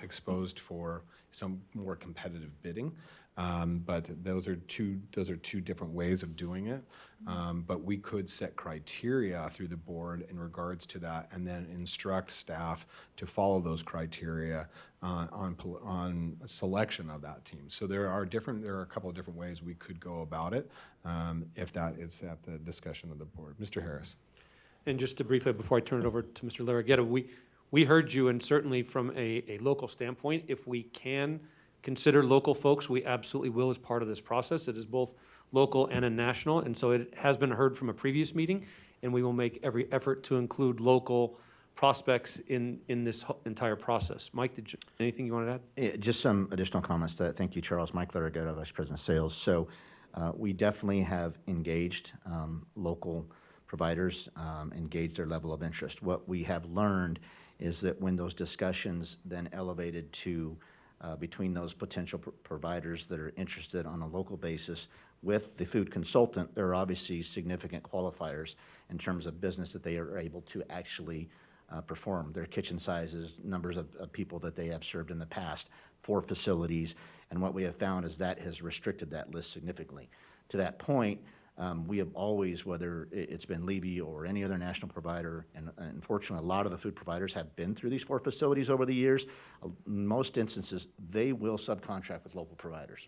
exposed for some more competitive bidding. But those are two different ways of doing it. But we could set criteria through the board in regards to that, and then instruct staff to follow those criteria on selection of that team. So there are a couple of different ways we could go about it, if that is at the discussion of the board. Mr. Harris. And just to briefly, before I turn it over to Mr. Larragueta, we heard you, and certainly from a local standpoint, if we can consider local folks, we absolutely will as part of this process. It is both local and a national, and so it has been heard from a previous meeting, and we will make every effort to include local prospects in this entire process. Mike, anything you want to add? Just some additional comments. Thank you, Charles. Mike Larragetta, Vice President of Sales. So we definitely have engaged local providers, engaged their level of interest. What we have learned is that when those discussions then elevated to between those potential providers that are interested on a local basis with the food consultant, there are obviously significant qualifiers in terms of business that they are able to actually perform. Their kitchen sizes, numbers of people that they have served in the past, 4 facilities, and what we have found is that has restricted that list significantly. To that point, we have always, whether it's been Levy or any other national provider, and unfortunately, a lot of the food providers have been through these 4 facilities over the years. In most instances, they will subcontract with local providers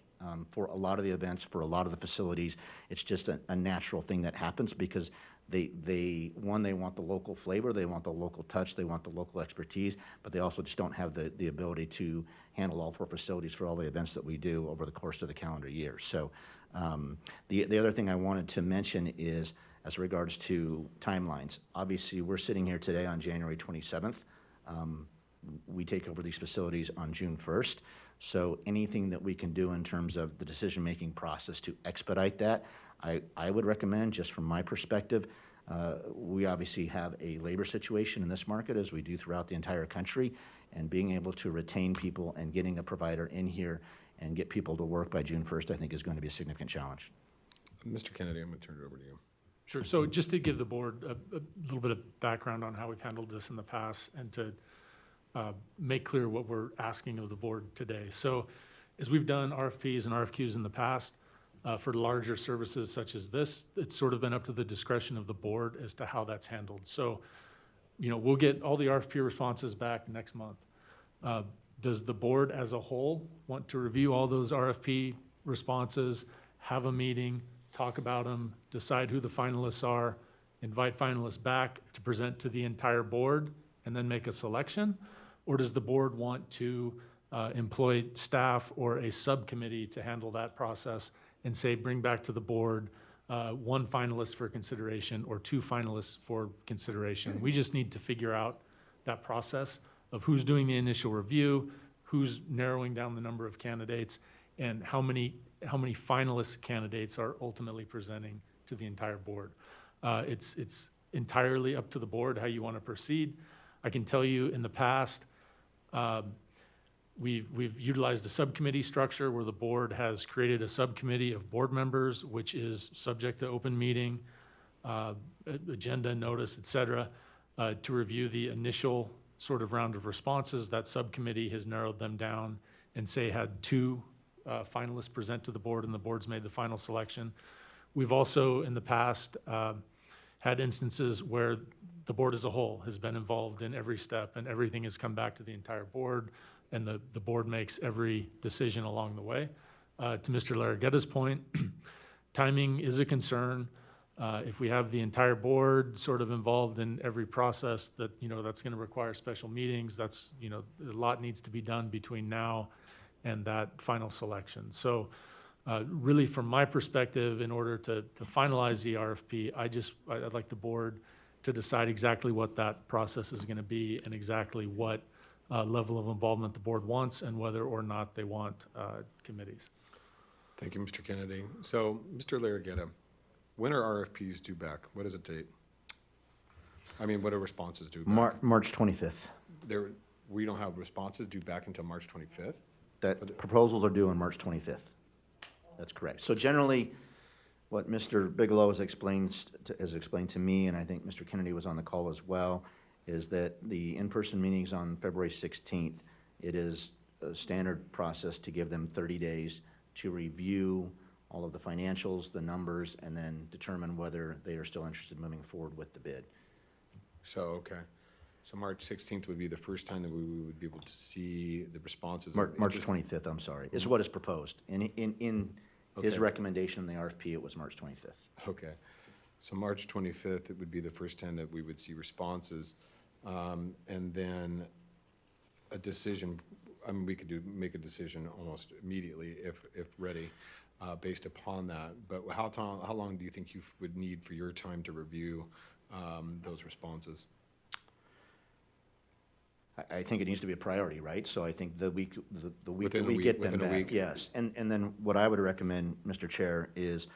for a lot of the events, for a lot of the facilities. It's just a natural thing that happens because they want the local flavor, they want the local touch, they want the local expertise, but they also just don't have the ability to handle all 4 facilities for all the events that we do over the course of the calendar year. So the other thing I wanted to mention is as regards to timelines. Obviously, we're sitting here today on January 27th. We take over these facilities on June 1st. So anything that we can do in terms of the decision-making process to expedite that, I would recommend, just from my perspective. We obviously have a labor situation in this market, as we do throughout the entire country, and being able to retain people and getting a provider in here and get people to work by June 1st, I think is going to be a significant challenge. Mr. Kennedy, I'm going to turn it over to you. Sure. So just to give the board a little bit of background on how we've handled this in the past and to make clear what we're asking of the board today. So as we've done RFPs and RFQs in the past, for larger services such as this, it's sort of been up to the discretion of the board as to how that's handled. So, we'll get all the RFP responses back next month. Does the board as a whole want to review all those RFP responses, have a meeting, talk about them, decide who the finalists are, invite finalists back to present to the entire board, and then make a selection? Or does the board want to employ staff or a subcommittee to handle that process and say, bring back to the board 1 finalist for consideration or 2 finalists for consideration? We just need to figure out that process of who's doing the initial review, who's narrowing down the number of candidates, and how many finalist candidates are ultimately presenting to the entire board. It's entirely up to the board how you want to proceed. I can tell you in the past, we've utilized a subcommittee structure where the board has created a subcommittee of board members, which is subject to open meeting, agenda, notice, et cetera, to review the initial sort of round of responses. That subcommittee has narrowed them down and had 2 finalists present to the board, and the board's made the final selection. We've also in the past had instances where the board as a whole has been involved in every step and everything has come back to the entire board, and the board makes every decision along the way. To Mr. Larragetta's point, timing is a concern. If we have the entire board sort of involved in every process, that's going to require special meetings. That's, a lot needs to be done between now and that final selection. So really from my perspective, in order to finalize the RFP, I'd like the board to decide exactly what that process is going to be and exactly what level of involvement the board wants and whether or not they want committees. Thank you, Mr. Kennedy. So, Mr. Larragetta, when are RFPs due back? What is the date? I mean, what are responses due back? March 25th. We don't have responses due back until March 25th? That proposals are due on March 25th. That's correct. So generally, what Mr. Bigelow has explained to me, and I think Mr. Kennedy was on the call as well, is that the in-person meetings on February 16th, it is a standard process to give them 30 days to review all of the financials, the numbers, and then determine whether they are still interested in moving forward with the bid. So, okay. So March 16th would be the first time that we would be able to see the responses. March 25th, I'm sorry, is what is proposed. In his recommendation in the RFP, it was March 25th. Okay. So March 25th, it would be the first time that we would see responses. And then a decision, I mean, we could make a decision almost immediately if ready, based upon that. But how long do you think you would need for your time to review those responses? I think it needs to be a priority, right? So I think the week that Within a we week- get them within a back, week. yes. And then what I would recommend, Mr. Chair, is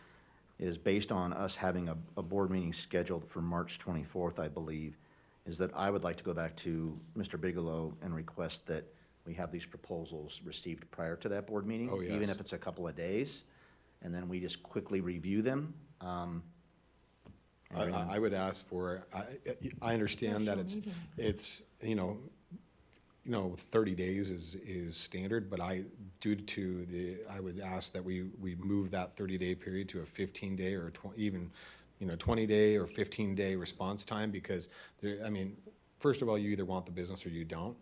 based on us having a board meeting scheduled for March 24th, I believe, is that I would like to go back to Mr. Bigelow and request that we have these proposals received prior to that board meeting. Oh, yes. Even if it's a couple of days, and then we just quickly review them. And bring them- I would ask for, I understand that it's, 30 days is standard, but I would ask that we move that 30-day period to a 15-day or even, 20-day or 15-day response time, because first of all, you either want the business or you don't.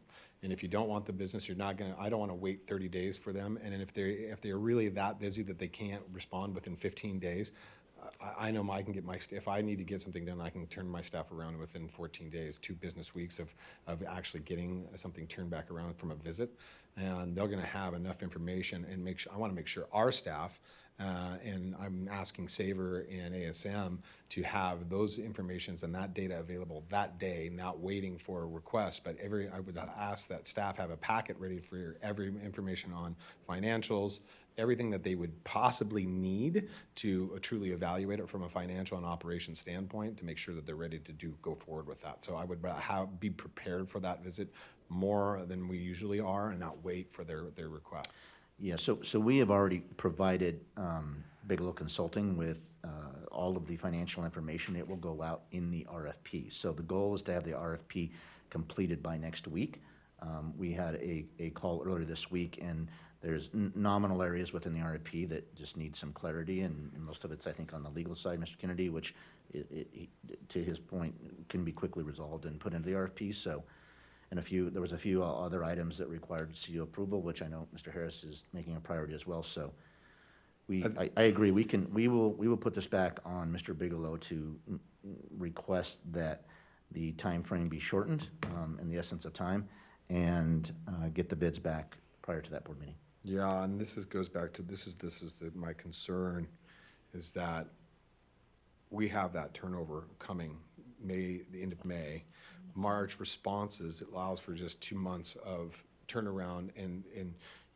And if you don't want the business, I don't want to wait 30 days for them. And then if they're really that busy that they can't respond within 15 days, I know I can get if I need to get something done, I can turn my staff around within 14 days, 2 business weeks of actually getting something turned back around from a visit. And they're going to have enough information and I want to make sure our staff, and I'm asking Saver and ASM to have those informations and that data available that day, not waiting for a request. But I would ask that staff have a packet ready for every information on financials, everything that they would possibly need to truly evaluate it from a financial and operations standpoint to make sure that they're ready to go forward with that. So I would be prepared for that visit more than we usually are and not wait for their requests. Yeah, so we have already provided Bigelow Consulting with all of the financial information. It will go out in the RFP. So the goal is to have the RFP completed by next week. We had a call earlier this week, and there's nominal areas within the RFP that just need some clarity, and most of it's, I think, on the legal side, Mr. Kennedy, which, to his point, can be quickly resolved and put into the RFP. So, and there was a few other items that required CEO approval, which I know Mr. Harris is making a priority as well. So, I agree. We will put this back on Mr. Bigelow to request that the time frame be shortened in the essence of time, and get the bids back prior to that board meeting. Yeah, and goes back to my concern is that we have that turnover coming the end of May. March responses, it allows for just 2 months of turnaround, and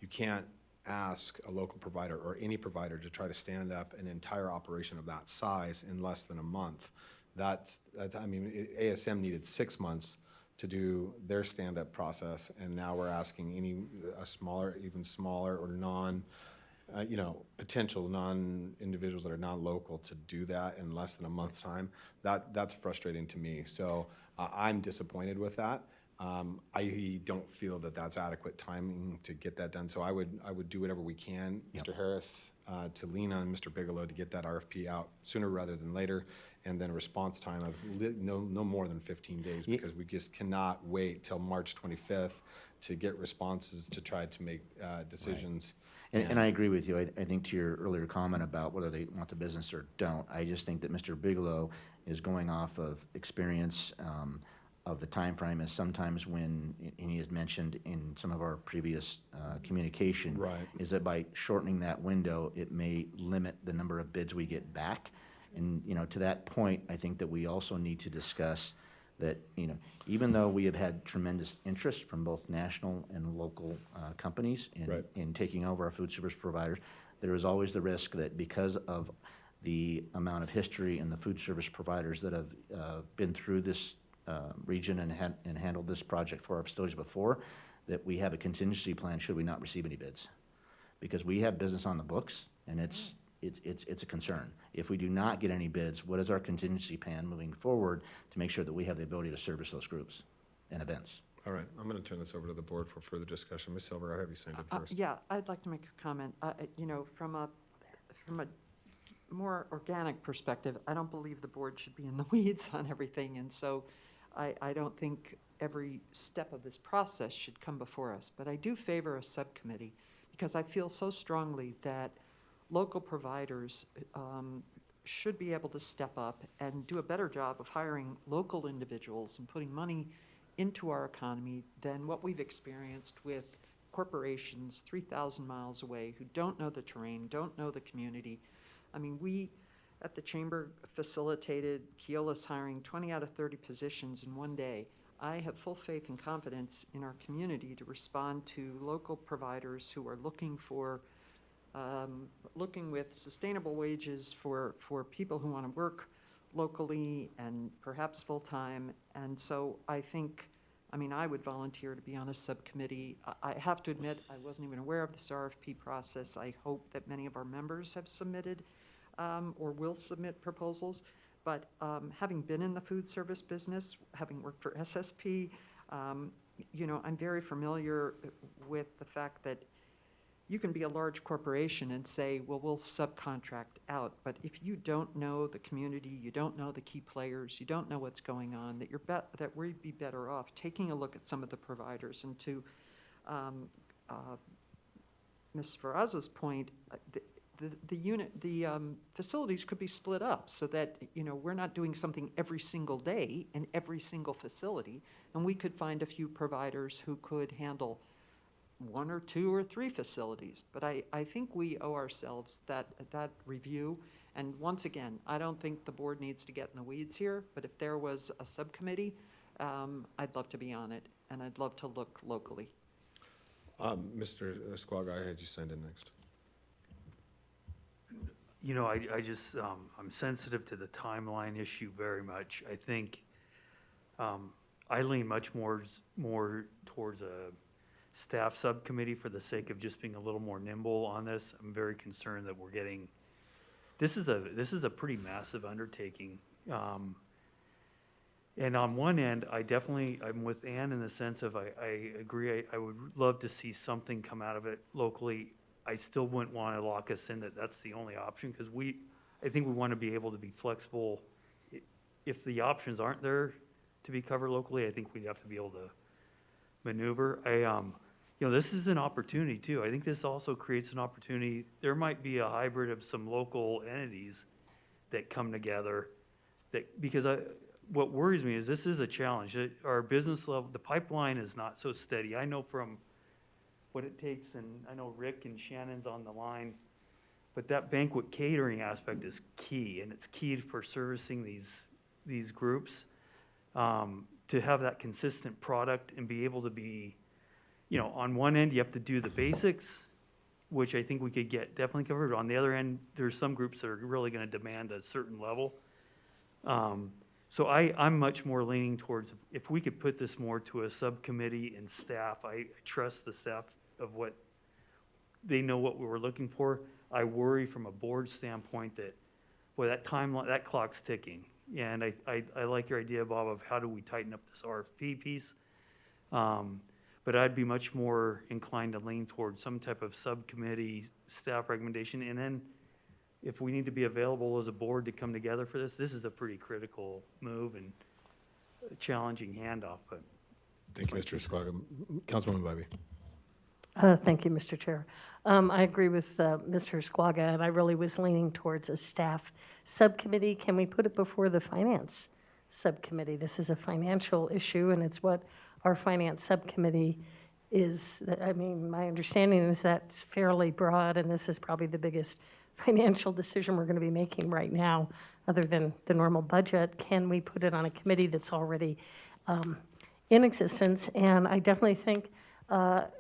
you can't ask a local provider or any provider to try to stand up an entire operation of that size in less than a month. ASM needed 6 months to do their stand-up process, and now we're asking even smaller or potential non-individuals that are non-local to do that in less than a month's time. That's frustrating to me. So I'm disappointed with that. I don't feel that that's adequate timing to get that done. So I would do whatever we can, Mr. Harris, to lean on Mr. Bigelow to get that RFP out sooner rather than later, and then a response time of no more than 15 days, because we just cannot wait till March 25th to get responses to try to make decisions. Right. And I agree with you. I think to your earlier comment about whether they want the business or don't, I just think that Mr. Bigelow is going off of experience of the time frame, as sometimes when, and he has mentioned in some of our previous communication, Right. is that by shortening that window, it may limit the number of bids we get back. And, to that point, I think that we also need to discuss that, even though we have had tremendous interest from both national and local companies in taking over our food service providers, there is always the risk that because of the amount of history and the food service providers that have been through this region and handled this project for our facilities before, that we have a contingency plan should we not receive any bids. Because we have business on the books, and it's a concern. If we do not get any bids, what is our contingency plan moving forward to make sure that we have the ability to service those groups and events? All right, I'm going to turn this over to the board for further discussion. Ms. Silver, I have you signed up first. Yeah, I'd like to make a comment. From a more organic perspective, I don't believe the board should be in the weeds on everything, and so I don't think every step of this process should come before us. But I do favor a subcommittee, because I feel so strongly that local providers should be able to step up and do a better job of hiring local individuals and putting money into our economy than what we've experienced with corporations 3,000 miles away who don't know the terrain, don't know the community. I mean, we at the Chamber facilitated Keola's hiring 20 out of 30 positions in one day. I have full faith and confidence in our community to respond to local providers who are looking for, looking with sustainable wages for people who want to work locally and perhaps full-time. And so I think, I mean, I would volunteer to be on a subcommittee. I have to admit, I wasn't even aware of this RFP process. I hope that many of our members have submitted or will submit proposals. But having been in the food service business, having worked for SSP, you know, I'm very familiar with the fact that you can be a large corporation and say, well, we'll subcontract out. But if you don't know the community, you don't know the key players, you don't know what's going on, that we'd be better off taking a look at some of the providers. And to Ms. Ferrazza's point, the facilities could be split up so that, you know, we're not doing something every single day in every single facility, and we could find a few providers who could handle 1 or 2 or 3 facilities. But I think we owe ourselves that review. And once again, I don't think the board needs to get in the weeds here, but if there was a subcommittee, I'd love to be on it, and I'd love to look locally. Mr. Squaga, I had you send in next. You know, I just, I'm sensitive to the timeline issue very much. I think I lean much more towards a staff subcommittee for the sake of just being a little more nimble on this. I'm very concerned that we're getting, this is a pretty massive undertaking. And on one end, I'm with Ann in the sense of I agree, I would love to see something come out of it locally. I still wouldn't want to lock us in that that's the only option, because I think we want to be able to be flexible. If the options aren't there to be covered locally, I think we'd have to be able to maneuver. You know, this is an opportunity too. I think this also creates an opportunity. There might be a hybrid of some local entities that come together because what worries me is this is a challenge. Our business level, the pipeline is not so steady. I know from what it takes, and I know Rick and Shannon's on the line, but that banquet catering aspect is key, and it's key for servicing these groups, to have that consistent product and be able to be, you know, on one end, you have to do the basics, which I think we could get definitely covered. On the other end, there's some groups that are really going to demand a certain level. So I'm much more leaning towards, if we could put this more to a subcommittee and staff, I trust the staff of what they know what we were looking for. I worry from a board standpoint that, boy, that timeline, that clock's ticking. And I like your idea, Bob, of how do we tighten up this RFP piece. But I'd be much more inclined to lean towards some type of subcommittee staff recommendation. And then if we need to be available as a board to come together for this is a pretty critical move and a challenging handoff. But Thank you, Mr. Squaga. Councilwoman Bybee. Thank you, Mr. Chair. I agree with Mr. Squaga, and I really was leaning towards a staff subcommittee. Can we put it before the finance subcommittee? This is a financial issue, and it's what our finance subcommittee is. I mean, my understanding is that's fairly broad, and this is probably the biggest financial decision we're going to be making right now, other than the normal budget. Can we put it on a committee that's already in existence? And I definitely think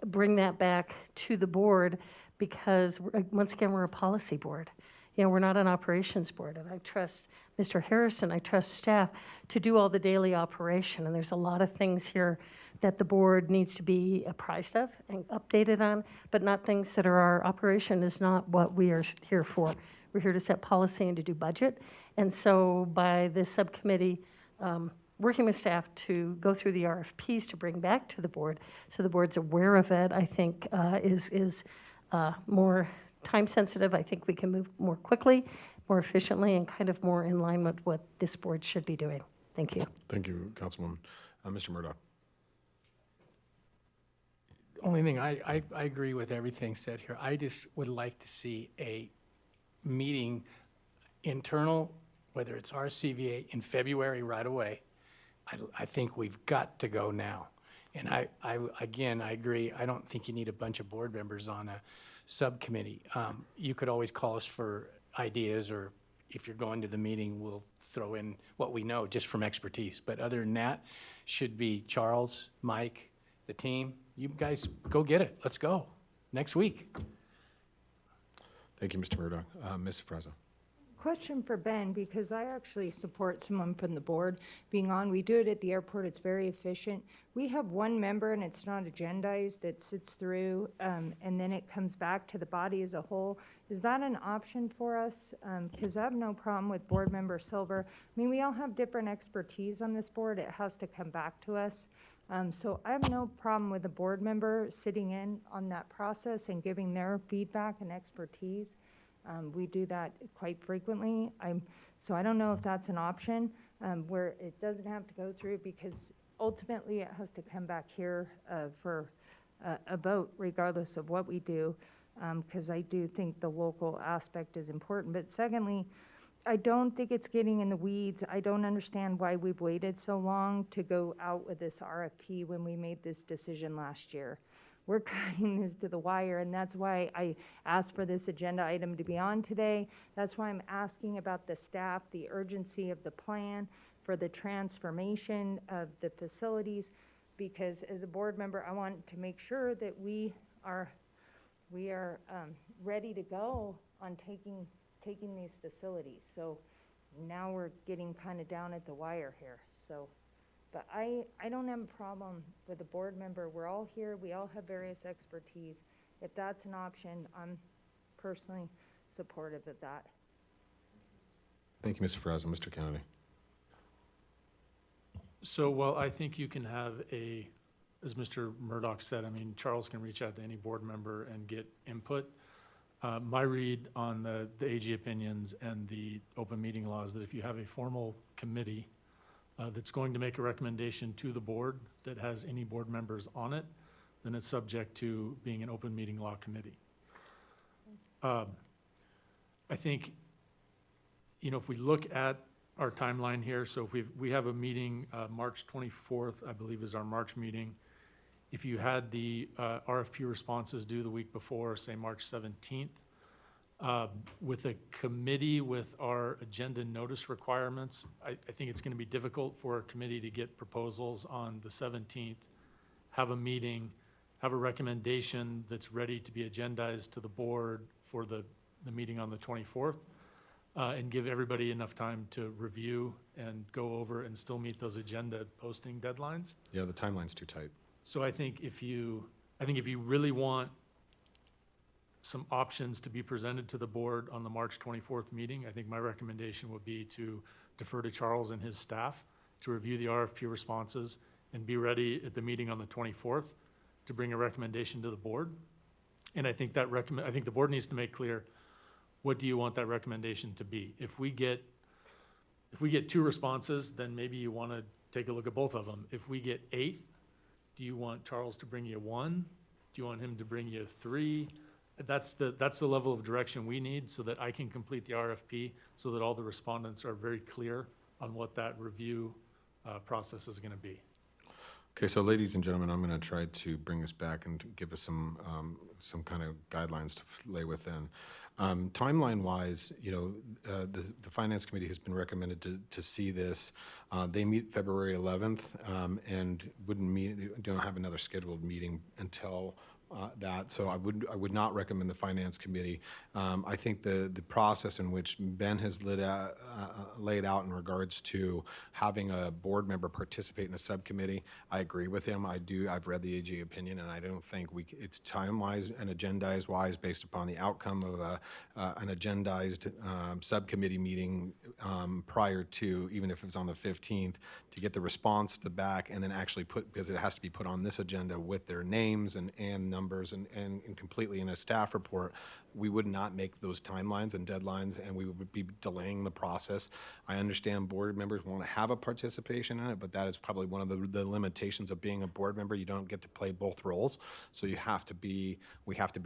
bring that back to the board, because once again, we're a policy board. You know, we're not an operations board, and I trust Mr. Harrison, I trust staff to do all the daily operation, and there's a lot of things here that the board needs to be apprised of and updated on, but not things that are our operation is not what we are here for. We're here to set policy and to do budget, and so by this subcommittee, working with staff to go through the RFPs to bring back to the board, so the board's aware of it, I think is more time sensitive. I think we can move more quickly, more efficiently, and kind of more in line with what this board should be doing. Thank you. Thank you, Councilwoman. Mr. Murdoch. Only thing, I agree with everything said here. I just would like to see a meeting internal, whether it's RCVA, in February right away. I think we've got to go now. And again, I agree. I don't think you need a bunch of board members on a subcommittee. You could always call us for ideas, or if you're going to the meeting, we'll throw in what we know just from expertise. But other than that, should be Charles, Mike, the team. You guys go get it. Let's go. Next week. Thank you, Mr. Murdoch. Ms. Frezza. Question for Ben, because I actually support someone from the board being on. We do it at the airport. It's very efficient. We have one member and it's not agendized that sits through, and then it comes back to the body as a whole. Is that an option for us? Because I have no problem with board member Silver. I mean, we all have different expertise on this board. It has to come back to us. So I have no problem with a board member sitting in on that process and giving their feedback and expertise. We do that quite frequently. So I don't know if that's an option where it doesn't have to go through, because ultimately it has to come back here for a vote regardless of what we do, because I do think the local aspect is important. But secondly, I don't think it's getting in the weeds. I don't understand why we've waited so long to go out with this RFP when we made this decision last year. We're cutting this to the wire, and that's why I asked for this agenda item to be on today. That's why I'm asking about the staff, the urgency of the plan for the transformation of the facilities, because as a board member, I want to make sure that we are ready to go on taking these facilities. So now we're getting kind of down at the wire here. So. But I don't have a problem with a board member. We're all here. We all have various expertise. If that's an option, I'm personally supportive of that. Thank you, Ms. Frezza. Mr. Kennedy. So, well, I think you can have as Mr. Murdoch said, I mean, Charles can reach out to any board member and get input. My read on the AG opinions and the open meeting law is that if you have a formal committee that's going to make a recommendation to the board that has any board members on it, then it's subject to being an open meeting law committee. I think, if we look at our timeline here, so if we have a meeting, March 24th, I believe is our March meeting. If you had the RFP responses due the week before, say March 17th, with a committee with our agenda notice requirements, I think it's going to be difficult for a committee to get proposals on the 17th, have a meeting, have a recommendation that's ready to be agendized to the board for the meeting on the 24th, and give everybody enough time to review and go over and still meet those agenda posting deadlines. Yeah, the timeline's too tight. So I think if you really want some options to be presented to the board on the March 24th meeting, I think my recommendation would be to defer to Charles and his staff to review the RFP responses and be ready at the meeting on the 24th to bring a recommendation to the board. And I think I think the board needs to make clear, what do you want that recommendation to be? If we get 2 responses, then maybe you want to take a look at both of them. If we get 8, do you want Charles to bring you 1? Do you want him to bring you 3? That's the level of direction we need, so that I can complete the RFP, so that all the respondents are very clear on what that review process is going to be. Okay, so ladies and gentlemen, I'm going to try to bring us back and give us some kind of guidelines to lay within. Timeline-wise, the Finance Committee has been recommended to see this. They meet February 11th and don't have another scheduled meeting until that. So I would not recommend the Finance Committee. I think the process in which Ben has laid out in regards to having a board member participate in a subcommittee, I agree with him. I've read the AG opinion, and I don't think it's time-wise and agendized-wise based upon the outcome of an agendized subcommittee meeting prior to, even if it's on the 15th, to get the response to back and then actually because it has to be put on this agenda with their names and numbers and completely in a staff report, we would not make those timelines and deadlines, and we would be delaying the process. I understand board members want to have a participation in it, but that is probably one of the limitations of being a board member. You don't get to play both roles, so we have to be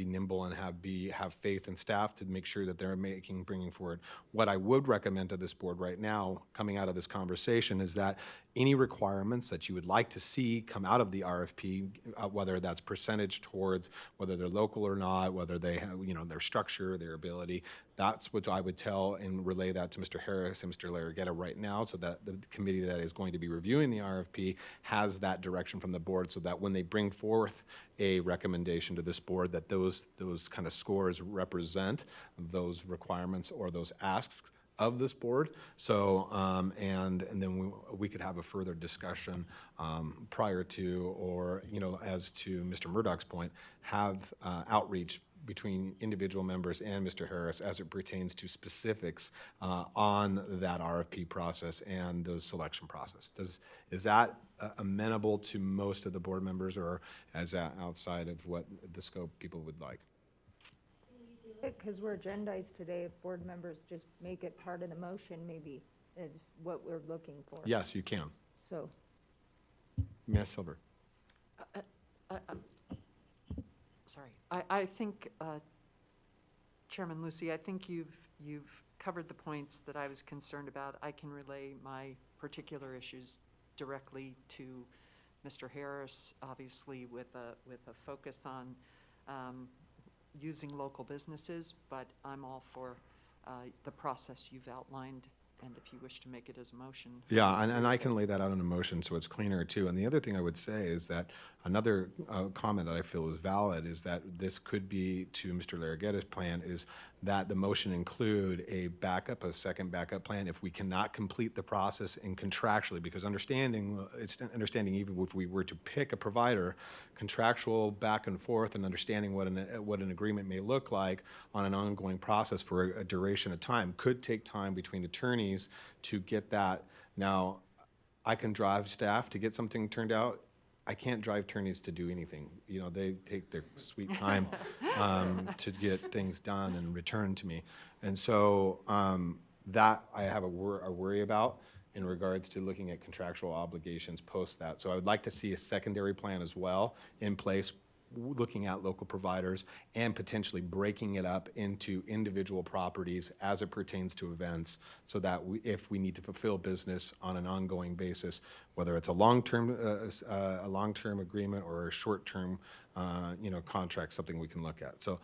nimble and have faith in staff to make sure that they're bringing forward. What I would recommend to this board right now, coming out of this conversation, is that any requirements that you would like to see come out of the RFP, whether that's percentage towards whether they're local or not, whether they have, their structure, their ability, that's what I would tell and relay that to Mr. Harris and Mr. Larragetta right now, so that the committee that is going to be reviewing the RFP has that direction from the board, so that when they bring forth a recommendation to this board, that those kind of scores represent those requirements or those asks of this board. So, and then we could have a further discussion prior to, or, as to Mr. Murdoch's point, have outreach between individual members and Mr. Harris as it pertains to specifics on that RFP process and the selection process. Is that amenable to most of the board members, or is that outside of what the scope people would like? Because we're agendized today, if board members just make it part of the motion, maybe is what we're looking for. Yes, you can. So, Ms. Silver. Sorry. I think, Chairman Lucy, I think you've covered the points that I was concerned about. I can relay my particular issues directly to Mr. Harris, obviously with a focus on using local businesses, but I'm all for the process you've outlined, and if you wish to make it as a motion. Yeah, and I can lay that out in a motion so it's cleaner too. And the other thing I would say is that another comment that I feel is valid is that this could be, to Mr. Larragetta's plan, is that the motion include a second backup plan if we cannot complete the process and contractually, because understanding even if we were to pick a provider, contractual back and forth and understanding what an agreement may look like on an ongoing process for a duration of time could take time between attorneys to get that. Now, I can drive staff to get something turned out. I can't drive attorneys to do anything. They take their sweet time to get things done and returned to me. And so that I have a worry about in regards to looking at contractual obligations post that. So I would like to see a secondary plan as well in place, looking at local providers and potentially breaking it up into individual properties as it pertains to events, so that if we need to fulfill business on an ongoing basis, whether it's a long-term agreement or a short-term contract, something we can look at. So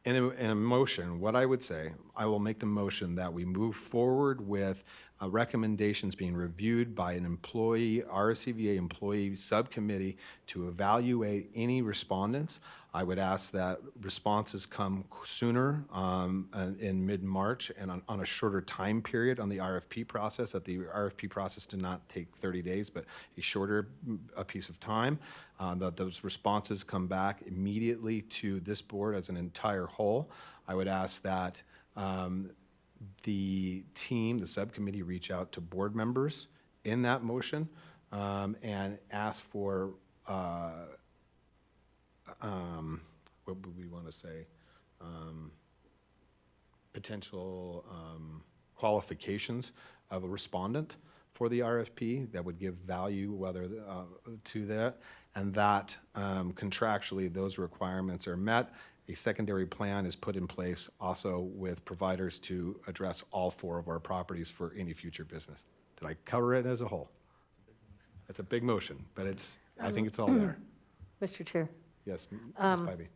in a motion, what I would say, I will make the motion that we move forward with recommendations being reviewed by an employee, RSCVA employee subcommittee to evaluate any respondents. I would ask that responses come sooner in mid-March and on a shorter time period on the RFP process, that the RFP process do not take 30 days, but a shorter piece of time, that those responses come back immediately to this board as an entire whole. I would ask that the team, the subcommittee, reach out to board members in that motion and ask for what would we want to say, potential qualifications of a respondent for the RFP that would give value to that, and that contractually those requirements are met. A secondary plan is put in place also with providers to address all 4 of our properties for any future business. Did I cover it as a whole? It's a big motion, but I think it's all there. Mr. Chair, Yes, Ms. Pivey.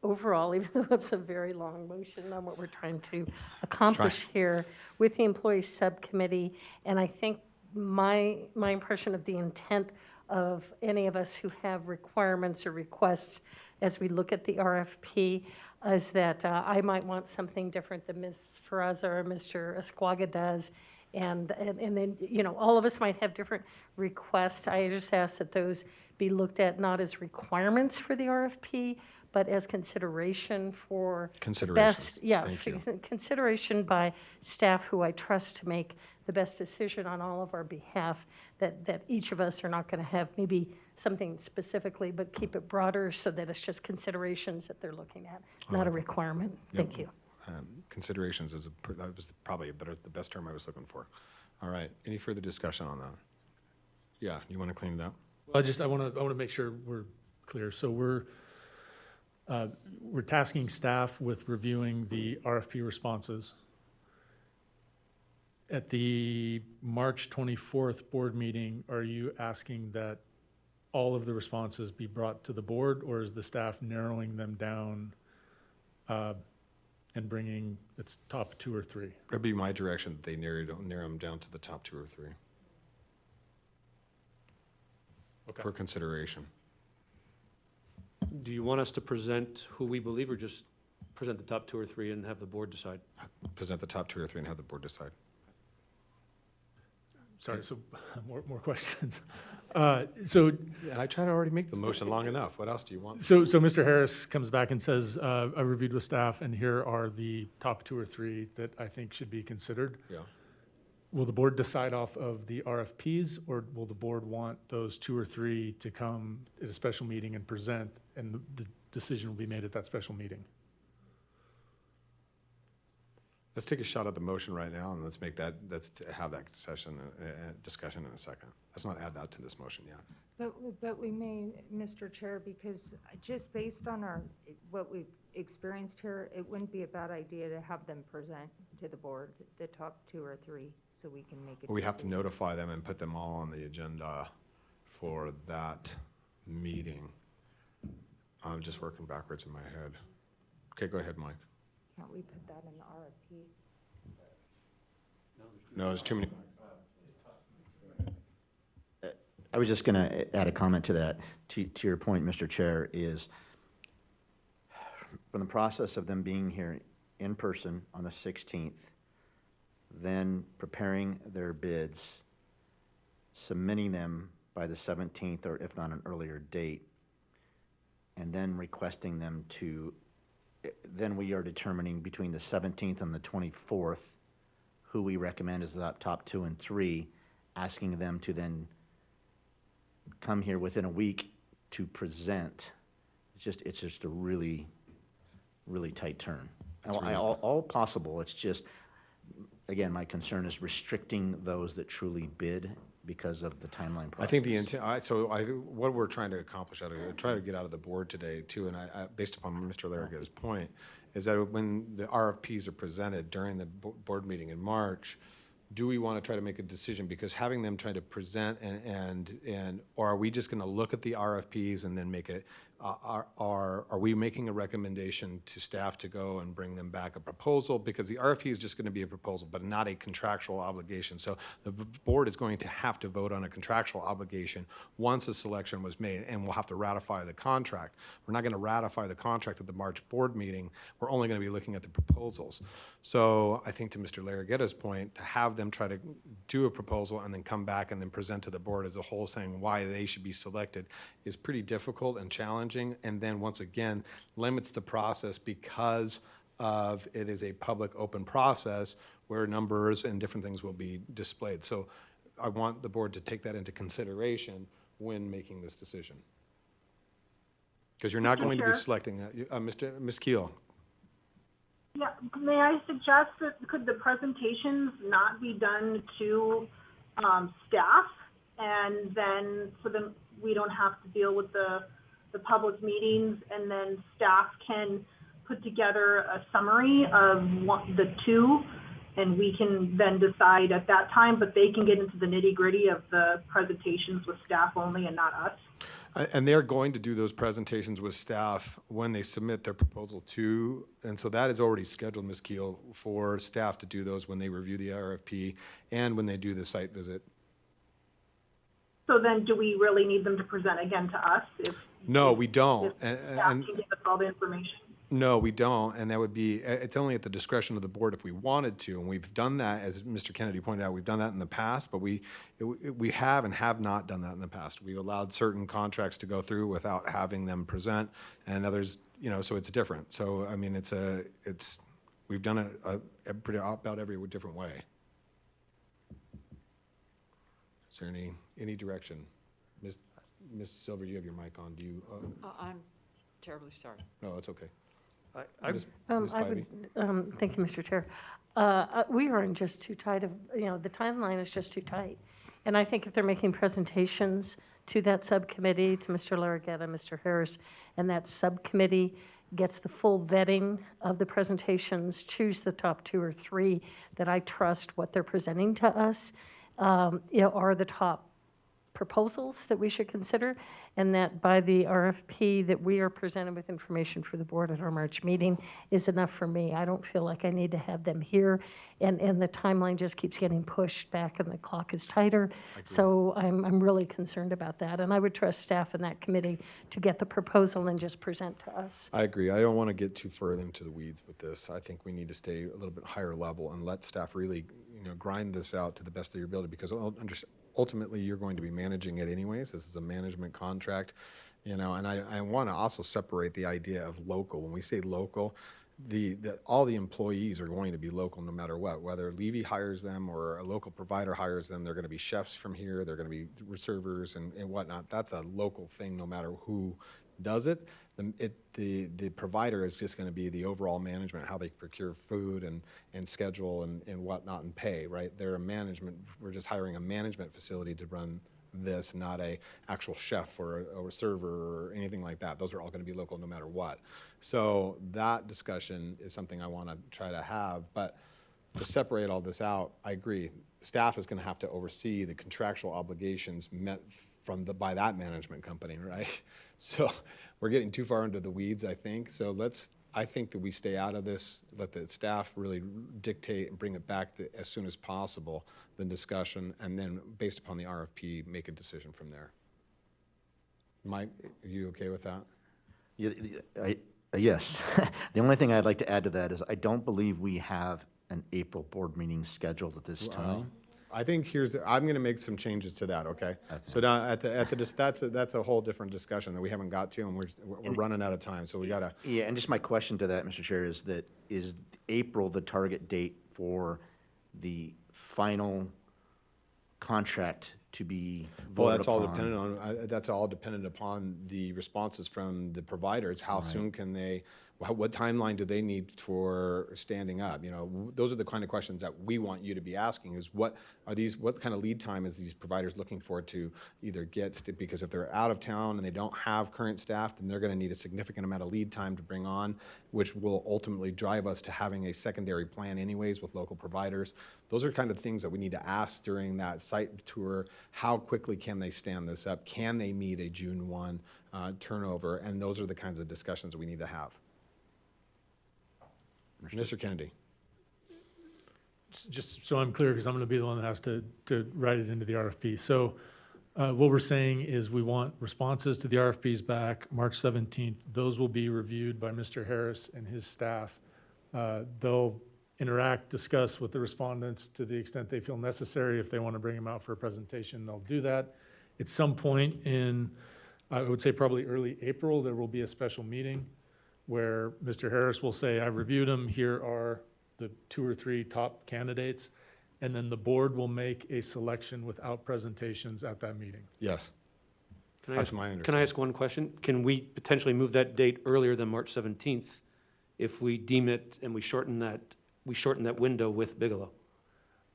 overall, even though it's a very long motion on what we're trying to accomplish here with the employees subcommittee, and I think my impression of the intent of any of us who have requirements or requests as we look at the RFP is that I might want something different than Ms. Ferrazza or Mr. Esquaga does And then, you know, all of us might have different requests. I just ask that those be looked at not as requirements for the RFP, but as consideration for the Consideration. best. Yeah, Thank you. consideration by staff who I trust to make the best decision on all of our behalf, that each of us are not going to have maybe something specifically, but keep it broader so that it's just considerations that they're looking at, not a requirement. Thank you. Considerations that was probably the best term I was looking for. All right, any further discussion on that? Yeah, you want to clean it up? Well, I want to make sure we're clear. So we're tasking staff with reviewing the RFP responses. At the March 24th board meeting, are you asking that all of the responses be brought to the board, or is the staff narrowing them down and bringing its top 2 or 3? That'd be my direction, that they narrow them down to the top 2 or 3. Okay. For consideration. Do you want us to present who we believe, or just present the top 2 or 3 and have the board decide? Present the top 2 or 3 and have the board decide. Sorry, so more questions. So And I try to already make the motion long enough. What else do you want? So Mr. Harris comes back and says, I reviewed with staff, and here are the top 2 or 3 that I think should be considered. Yeah. Will the board decide off of the RFPs, or will the board want those 2 or 3 to come at a special meeting and present, and the decision will be made at that special meeting? Let's take a shot at the motion right now, and let's have that discussion in a second. Let's not add that to this motion yet. But we may, Mr. Chair, because just based on what we've experienced here, it wouldn't be a bad idea to have them present to the board the top 2 or 3, so we can make a We have to decision. notify them and put them all on the agenda for that meeting. I'm just working backwards in my head. Okay, go ahead, Mike. Can't we put that in the RFP? No, there's too many. I was just going to add a comment to that, to your point, Mr. Chair, is from the process of them being here in person on the 16th, then preparing their bids, submitting them by the 17th, or if not an earlier date, and then requesting them to, then we are determining between the 17th and the 24th who we recommend as the top 2 and 3, asking them to then come here within a week to present. It's just a really, really tight turn. All possible, it's just, again, my concern is restricting those that truly bid because of the timeline process. I think the intent, what we're trying to accomplish, try to get out of the board today too, and I based upon Mr. Larraga's point, is that when the RFPs are presented during the board meeting in March, do we want to try to make a decision? Because having them try to present or are we just going to look at the RFPs and then make it, are we making a recommendation to staff to go and bring them back a proposal? Because the RFP is just going to be a proposal, but not a contractual obligation. So the board is going to have to vote on a contractual obligation once a selection was made, and we'll have to ratify the contract. We're not going to ratify the contract at the March board meeting. We're only going to be looking at the proposals. So I think to Mr. Larraga's point, to have them try to do a proposal and then come back and then present to the board as a whole saying why they should be selected is pretty difficult and challenging, and then once again limits the process because of it is a public open process where numbers and different things will be displayed. So I want the board to take that into consideration when making this decision. Because you're not going to be selecting, Ms. Keel. Yeah, may I suggest that could the presentations not be done to staff, and then so then we don't have to deal with the public meetings, and then staff can put together a summary of the 2, and we can then decide at that time, but they can get into the nitty-gritty of the presentations with staff only and not us. And they're going to do those presentations with staff when they submit their proposal to, and so that is already scheduled, Ms. Keel, for staff to do those when they review the RFP and when they do the site visit. So then do we really need them to present again to us? No, we don't. If staff can give us all the information? No, we don't, and that would be, it's only at the discretion of the board if we wanted to, and we've done that, as Mr. Kennedy pointed out, we've done that in the past, but we have and have not done that in the past. We've allowed certain contracts to go through without having them present, and others, so it's different. So, I mean, we've done it pretty about every different way. Is there any direction? Ms. Silver, you have your mic on. Do you? I'm terribly sorry. No, it's okay. Thank Ms. Bybee? you, Mr. Chair. We are in just too tight of, the timeline is just too tight. And I think if they're making presentations to that subcommittee, to Mr. Larragetta, Mr. Harris, and that subcommittee gets the full vetting of the presentations, choose the top 2 or 3 that I trust what they're presenting to us, are the top proposals that we should consider, and that by the RFP that we are presented with information for the board at our March meeting is enough for me. I don't feel like I need to have them here, and the timeline just keeps getting pushed back and the clock is tighter. So I'm really concerned about that, and I would trust staff in that committee to get the proposal and just present to us. I agree. I don't want to get too further into the weeds with this. I think we need to stay a little bit higher level and let staff really, grind this out to the best of your ability, because ultimately you're going to be managing it anyways. This is a management contract, and I want to also separate the idea of local. When we say local, all the employees are going to be local no matter what. Whether Levy hires them or a local provider hires them, they're going to be chefs from here, they're going to be servers and whatnot. That's a local thing no matter who does it. The provider is just going to be the overall management, how they procure food and schedule and whatnot and pay, right? They're a management, we're just hiring a management facility to run this, not a actual chef or a server or anything like that. Those are all going to be local no matter what. So that discussion is something I want to try to have, but to separate all this out, I agree. Staff is going to have to oversee the contractual obligations met by that management company, right? So we're getting too far into the weeds, I think. So I think that we stay out of this, let the staff really dictate and bring it back as soon as possible, the discussion, and then based upon the RFP, make a decision from there. Mike, are you okay with that? Yes. The only thing I'd like to add to that is I don't believe we have an April board meeting scheduled at this time. I think I'm going to make some changes to that, okay? So now that's a whole different discussion that we haven't got to, and we're running out of time, so we got to. Yeah, and just my question to that, Mr. Chair, is April the target date for the final contract to be voted Well, that's all upon? dependent on, that's all dependent upon the responses from the providers. How soon can they, what timeline do they need for standing up? Those are the kind of questions that we want you to be asking, is what kind of lead time is these providers looking for to either because if they're out of town and they don't have current staff, then they're going to need a significant amount of lead time to bring on, which will ultimately drive us to having a secondary plan anyways with local providers. Those are kind of things that we need to ask during that site tour. How quickly can they stand this up? Can they meet a June 1 turnover? And those are the kinds of discussions that we need to have. Mr. Kennedy. Just so I'm clear, because I'm going to be the one that has to write it into the RFP. So what we're saying is we want responses to the RFPs back March 17th. Those will be reviewed by Mr. Harris and his staff. They'll interact, discuss with the respondents to the extent they feel necessary. If they want to bring them out for a presentation, they'll do that. At some point in, I would say probably early April, there will be a special meeting where Mr. Harris will say, I reviewed them, here are the 2 or 3 top candidates, and then the board will make a selection without presentations at that meeting. Yes. That's my understanding. Can I ask one question? Can we potentially move that date earlier than March 17th if we deem it and we shorten that window with Bigelow?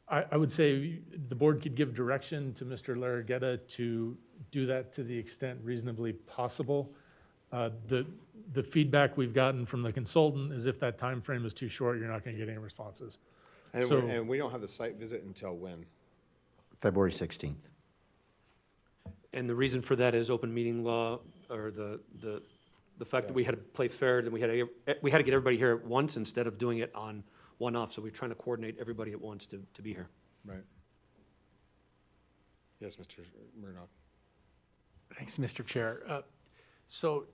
I would say the board could give direction to Mr. Larragetta to do that to the extent reasonably possible. The feedback we've gotten from the consultant is if that time frame is too short, you're not going to get any responses. And we don't have the site visit until when? February 16th. And the reason for that is open meeting law, or the fact that we had to play fair, and we had to get everybody here at once instead of doing it on one-off. So we're trying to coordinate everybody at once to be here. Right. Yes, Mr. Murdoch. Thanks, Mr. Chair. So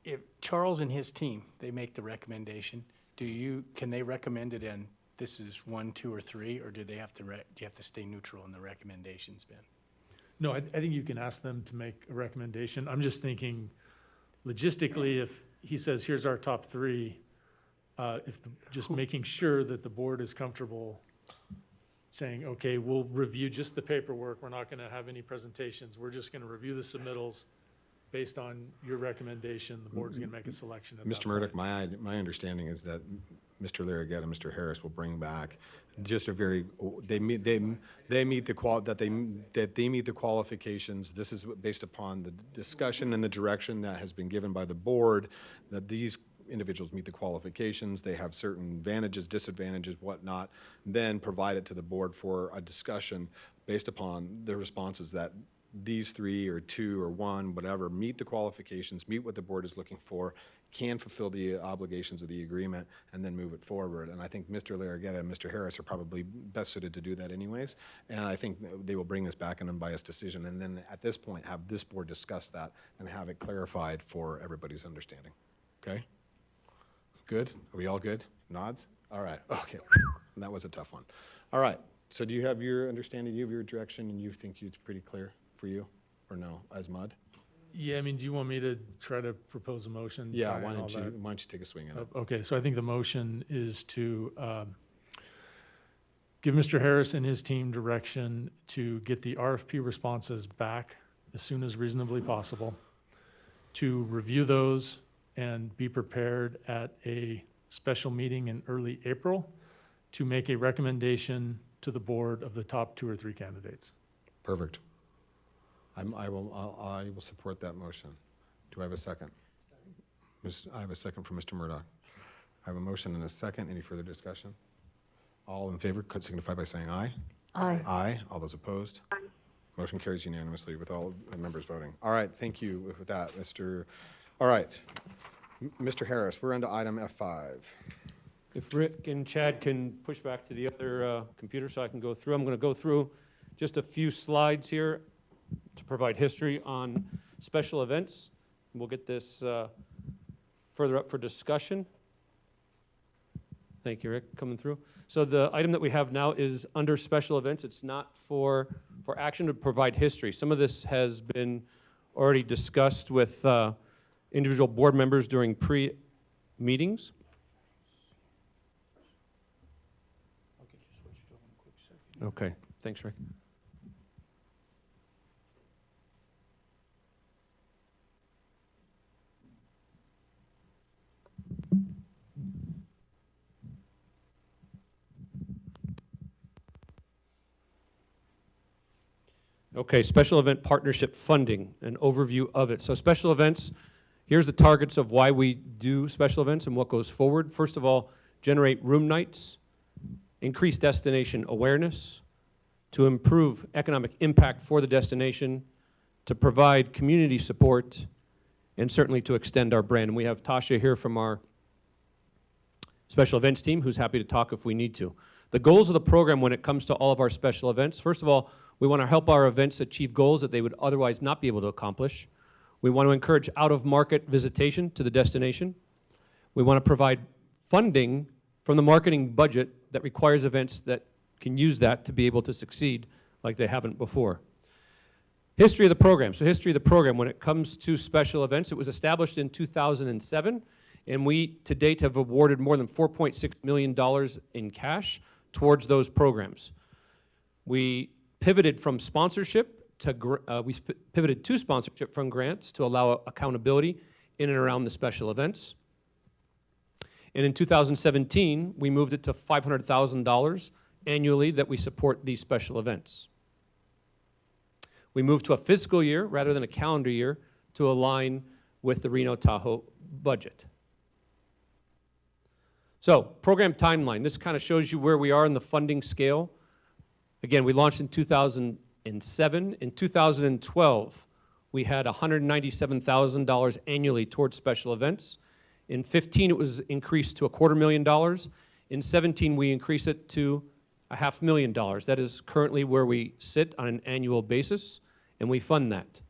if Charles and his team, they make the recommendation, can they recommend it and this is 1, 2, or 3, or do they have to, do you have to stay neutral in the recommendations, Ben? No, I think you can ask them to make a recommendation. I'm just thinking logistically, if he says, here's our top 3, just making sure that the board is comfortable saying, okay, we'll review just the paperwork. We're not going to have any presentations. We're just going to review the submittals based on your recommendation. The board's going to make a selection at that Mr. Murdoch, point. my understanding is that Mr. Larragette and Mr. Harris will bring back just a very, they meet the qualifications. This is based upon the discussion and the direction that has been given by the board, that these individuals meet the qualifications, they have certain advantages, disadvantages, whatnot, then provide it to the board for a discussion based upon the responses that these 3 or 2 or 1, whatever, meet the qualifications, meet what the board is looking for, can fulfill the obligations of the agreement, and then move it forward. And I think Mr. Larragette and Mr. Harris are probably best suited to do that anyways. And I think they will bring this back an unbiased decision, and then at this point, have this board discuss that and have it clarified for everybody's understanding. Okay? Good? Are we all good? Nods? All right. Okay. That was a tough one. All right. So do you have your understanding, you have your direction, and you think it's pretty clear for you, or no, as MUD? Yeah, I mean, do you want me to try to propose a motion? Yeah, tying why all don't that? you take a swing at it? Okay, so I think the motion is to give Mr. Harris and his team direction to get the RFP responses back as soon as reasonably possible, to review those and be prepared at a special meeting in early April to make a recommendation to the board of the top 2 or 3 candidates. Perfect. I will support that motion. Do I have a second? I have a second from Mr. Murdoch. I have a motion and a second. Any further discussion? All in favor could signify by saying aye. Aye. Aye. All those opposed? Motion carries unanimously with all the members voting. All right, thank you with that, Mr. All right. Mr. Harris, we're on to item F5. If Rick and Chad can push back to the other computer so I can go through, I'm going to go through just a few slides here to provide history on special events. We'll get this further up for discussion. Thank you, Rick, coming through. So the item that we have now is under special events. It's not for action to provide history. Some of this has been already discussed with individual board members during pre-meetings. Okay, thanks, Rick. Okay, special event partnership funding, an overview of it. So special events, here's the targets of why we do special events and what goes forward. First of all, generate room nights, increase destination awareness, to improve economic impact for the destination, to provide community support, and certainly to extend our brand. And we have Tasha here from our special events team who's happy to talk if we need to. The goals of the program when it comes to all of our special events, first of all, we want to help our events achieve goals that they would otherwise not be able to accomplish. We want to encourage out-of-market visitation to the destination. We want to provide funding from the marketing budget that requires events that can use that to be able to succeed like they haven't before. History of the program. So history of the program, when it comes to special events, it was established in 2007, and we, to date, have awarded more than $4.6 million in cash towards those programs. We pivoted from sponsorship to, pivoted to sponsorship from grants to allow accountability in and around the special events. And in 2017, we moved it to $500,000 annually that we support these special events. We moved to a fiscal year rather than a calendar year to align with the Reno Tahoe budget. So, program timeline. This kind of shows you where we are in the funding scale. Again, we launched in 2007. In 2012, we had $197,000 annually towards special events. In 15, it was increased to $250,000. In 17, we increased it to $500,000. That is currently where we sit on an annual basis, and we fund that.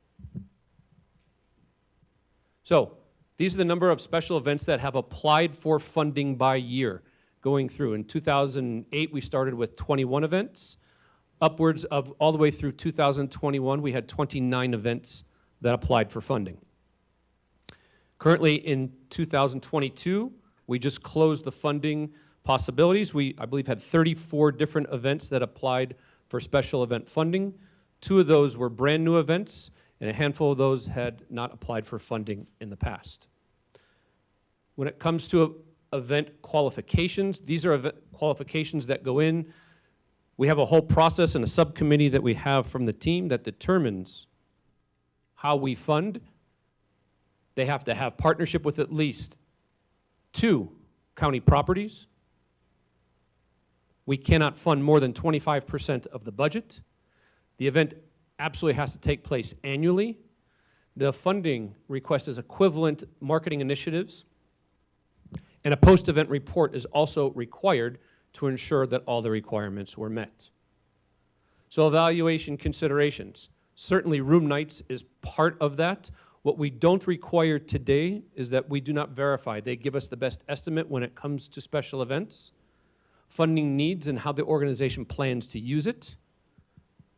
So, These are the number of special events that have applied for funding by year going through. In 2008, we started with 21 events. Upwards of all the way through 2021, we had 29 events that applied for funding. Currently in 2022, we just closed the funding possibilities. We, I believe, had 34 different events that applied for special event funding. 2 of those were brand new events, and a handful of those had not applied for funding in the past. When it comes to event qualifications, these are event qualifications that go in. We have a whole process and a subcommittee that we have from the team that determines how we fund. They have to have partnership with at least 2 county properties. We cannot fund more than 25% of the budget. The event absolutely has to take place annually. The funding request is equivalent marketing initiatives. And a post-event report is also required to ensure that all the requirements were met. So evaluation considerations. Certainly room nights is part of that. What we don't require today is that we do not verify. They give us the best estimate when it comes to special events, funding needs and how the organization plans to use it,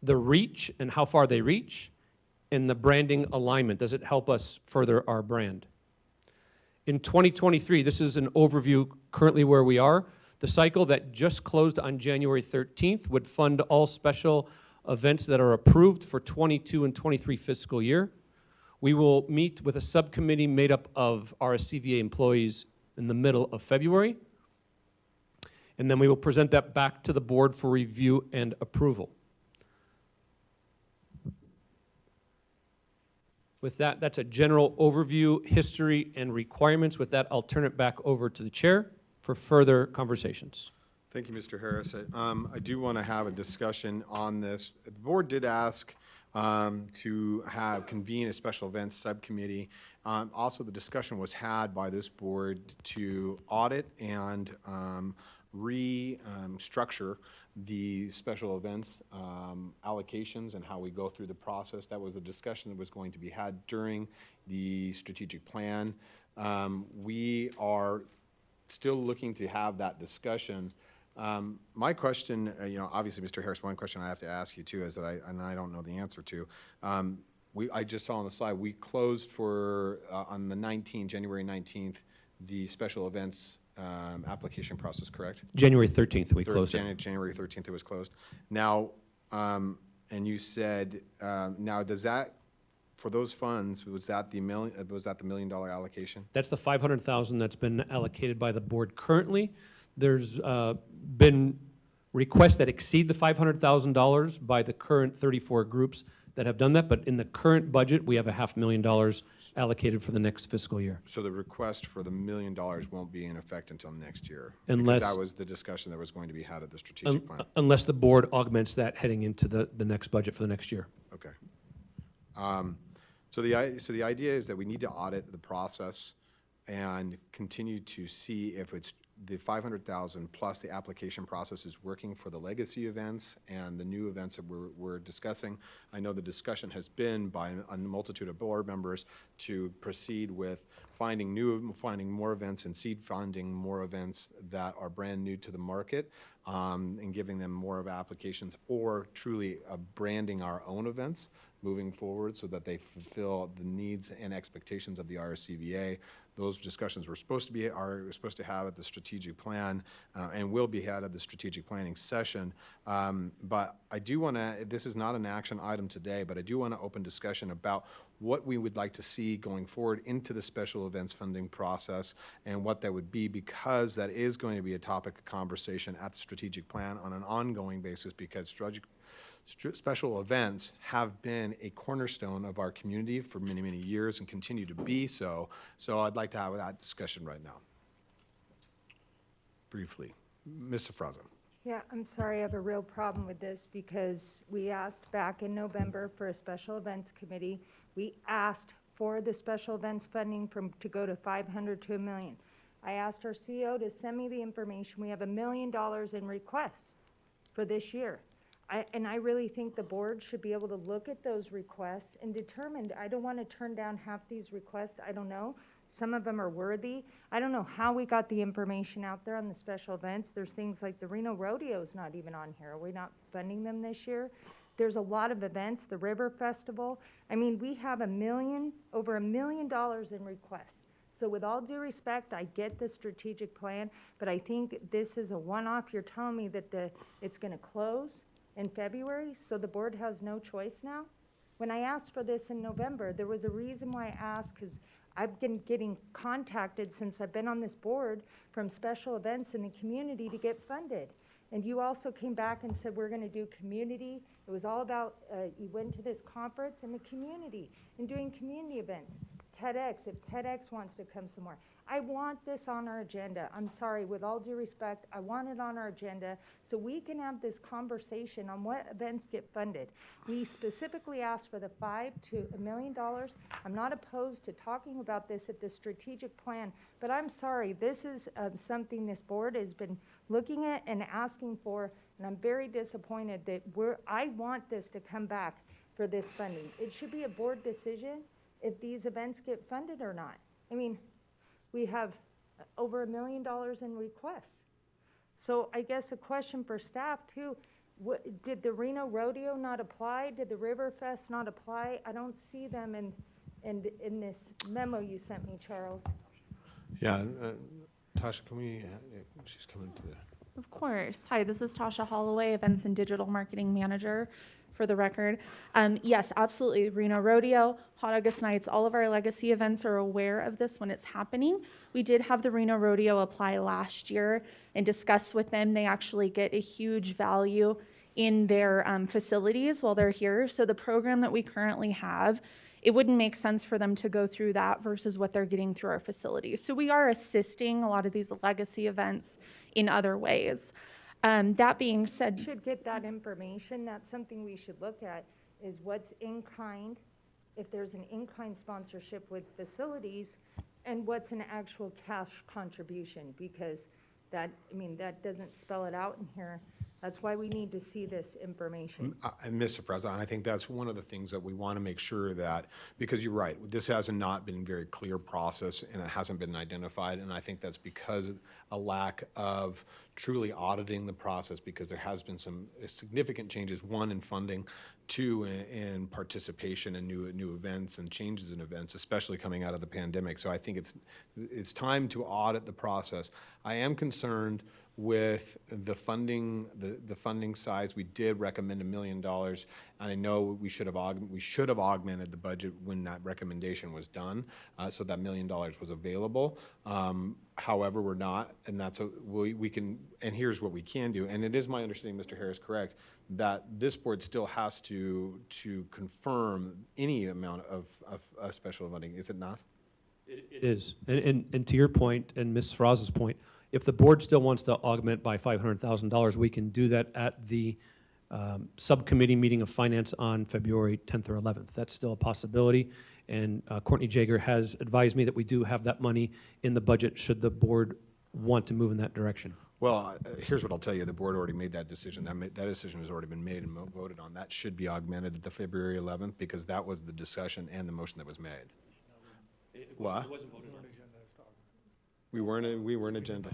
the reach and how far they reach, and the branding alignment. Does it help us further our brand? In 2023, this is an overview currently where we are. The cycle that just closed on January 13th would fund all special events that are approved for 22 and 23 fiscal year. We will meet with a subcommittee made up of RSCVA employees in the middle of February. And then we will present that back to the board for review and approval. With that, that's a general overview, history, and requirements. With that, I'll turn it back over to the chair for further conversations. Thank you, Mr. Harris. I do want to have a discussion on this. The board did ask to convene a special events subcommittee. Also, the discussion was had by this board to audit and restructure the special events allocations and how we go through the process. That was a discussion that was going to be had during the strategic plan. We are still looking to have that discussion. My question, obviously, Mr. Harris, one question I have to ask you too is that I don't know the answer to. I just saw on the slide, we closed for, on the January 19th, the special events application process, correct? January 13th, we closed it. January 13th, it was closed. Now, and you said, now does that, for those funds, was that the $1 million allocation? That's the $500,000 that's been allocated by the board currently. There's been requests that exceed the $500,000 by the current 34 groups that have done that, but in the current budget, we have a $500,000 allocated for the next fiscal year. So the request for the $1 million won't be in effect until next year? Unless- Because that was the discussion that was going to be had at the strategic plan? Unless the board augments that heading into the next budget for the next year. Okay. So the idea is that we need to audit the process and continue to see if it's the 500,000 plus the application process is working for the legacy events and the new events that we're discussing. I know the discussion has been by a multitude of board members to proceed with finding more events and seed funding more events that are brand new to the market, and giving them more of applications, or truly branding our own events moving forward so that they fulfill the needs and expectations of the RSCVA. Those discussions are supposed to have at the strategic plan, and will be had at the strategic planning session. But I do want to, this is not an action item today, but I do want to open discussion about what we would like to see going forward into the special events funding process and what that would be, because that is going to be a topic of conversation at the strategic plan on an ongoing basis, because special events have been a cornerstone of our community for many, many years and continue to be so. So I'd like to have that discussion right now. Briefly. Ms. Safraza. Yeah, I'm sorry, I have a real problem with this because we asked back in November for a special events committee. We asked for the special events funding to go to 500 to $1 million. I asked our CEO to send me the information. We have $1 million in requests for this year. I really think the board should be able to look at those requests and determine, I don't want to turn down half these requests, I don't know. Some of them are worthy. I don't know how we got the information out there on the special events. There's things like the Reno Rodeo is not even on here. Are we not funding them this year? There's a lot of events, the River Festival. I mean, we have over $1 million in requests. So with all due respect, I get the strategic plan, but I think this is a one-off. You're telling me that it's gonna close in February, so the board has no choice now? When I asked for this in November, there was a reason why I asked, because I've been getting contacted since I've been on this board from special events in the community to get funded. And you also came back and said, we're gonna do community. It was all about, you went to this conference in the community and doing community events. TEDx, if TEDx wants to come somewhere. I want this on our agenda. I'm sorry, with all due respect, I want it on our agenda so we can have this conversation on what events get funded. We specifically asked for the $5 to $1 million. I'm not opposed to talking about this at the strategic plan, but I'm sorry, this is something this board has been looking at and asking for, and I'm very disappointed that I want this to come back for this funding. It should be a board decision if these events get funded or not. I mean, we have over $1 million in requests. So I guess a question for staff too, did the Reno Rodeo not apply? Did the River Fest not apply? I don't see them in this memo you sent me, Charles. Yeah, Tasha, can we, she's coming to the. Of course. Hi, this is Tasha Holloway, Events and Digital Marketing Manager, for the record. Yes, absolutely. Reno Rodeo, Hot August Nights, all of our legacy events are aware of this when it's happening. We did have the Reno Rodeo apply last year and discuss with them. They actually get a huge value in their facilities while they're here. So the program that we currently have, it wouldn't make sense for them to go through that versus what they're getting through our facilities. So we are assisting a lot of these legacy events in other ways. That being said, Should get that information. That's something we should look at, is what's in kind, if there's an in-kind sponsorship with facilities, and what's an actual cash contribution, because that doesn't spell it out in here. That's why we need to see this information. And Mr. Frezza, I think that's one of the things that we want to make sure that, because you're right, this has not been a very clear process and it hasn't been identified. And I think that's because of a lack of truly auditing the process, because there has been some significant changes, one in funding, two in participation in new events and changes in events, especially coming out of the pandemic. So I think it's time to audit the process. I am concerned with the funding, the funding size. We did recommend $1 million, and I know we should have augmented the budget when that recommendation was done, so that $1 million was available. However, we're not, and we can. And here's what we can do. And it is my understanding, Mr. Harris, correct, that this board still has to confirm any amount of special funding. Is it not? It is. And to your point, and Ms. Fraz's point, if the board still wants to augment by $500,000, we can do that at the subcommittee meeting of finance on February 10th or 11th. That's still a possibility. And Courtney Jaeger has advised me that we do have that money in the budget should the board want to move in that direction. Well, here's what I'll tell you. The board already made that decision. That decision has already been made and voted on. That should be augmented at the February 11th, because that was the discussion and the motion that was made. What? We weren't agenda.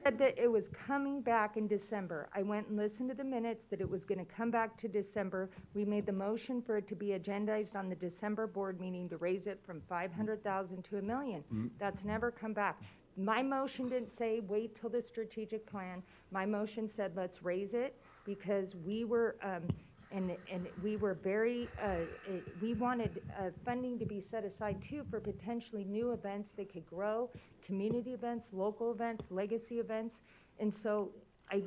Said that it was coming back in December. I went and listened to the minutes that it was going to come back to December. We made the motion for it to be agendized on the December board meeting to raise it from $500,000 to $1 million. That's never come back. My motion didn't say wait till the strategic plan. My motion said let's raise it, because we were and we were very, we wanted funding to be set aside too for potentially new events that could grow, community events, local events, legacy events. And so I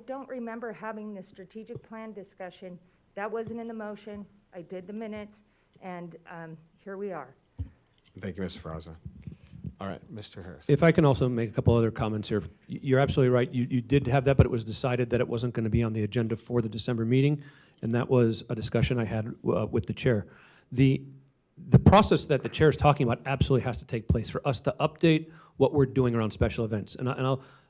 don't remember having the strategic plan discussion. That wasn't in the motion. I did the minutes, and here we are. Thank you, Mr. Fraza. All right, Mr. Harris. If I can also make a couple other comments here. You're absolutely right. You did have that, but it was decided that it wasn't going to be on the agenda for the December meeting, and that was a discussion I had with the chair. The process that the chair is talking about absolutely has to take place for us to update what we're doing around special events. And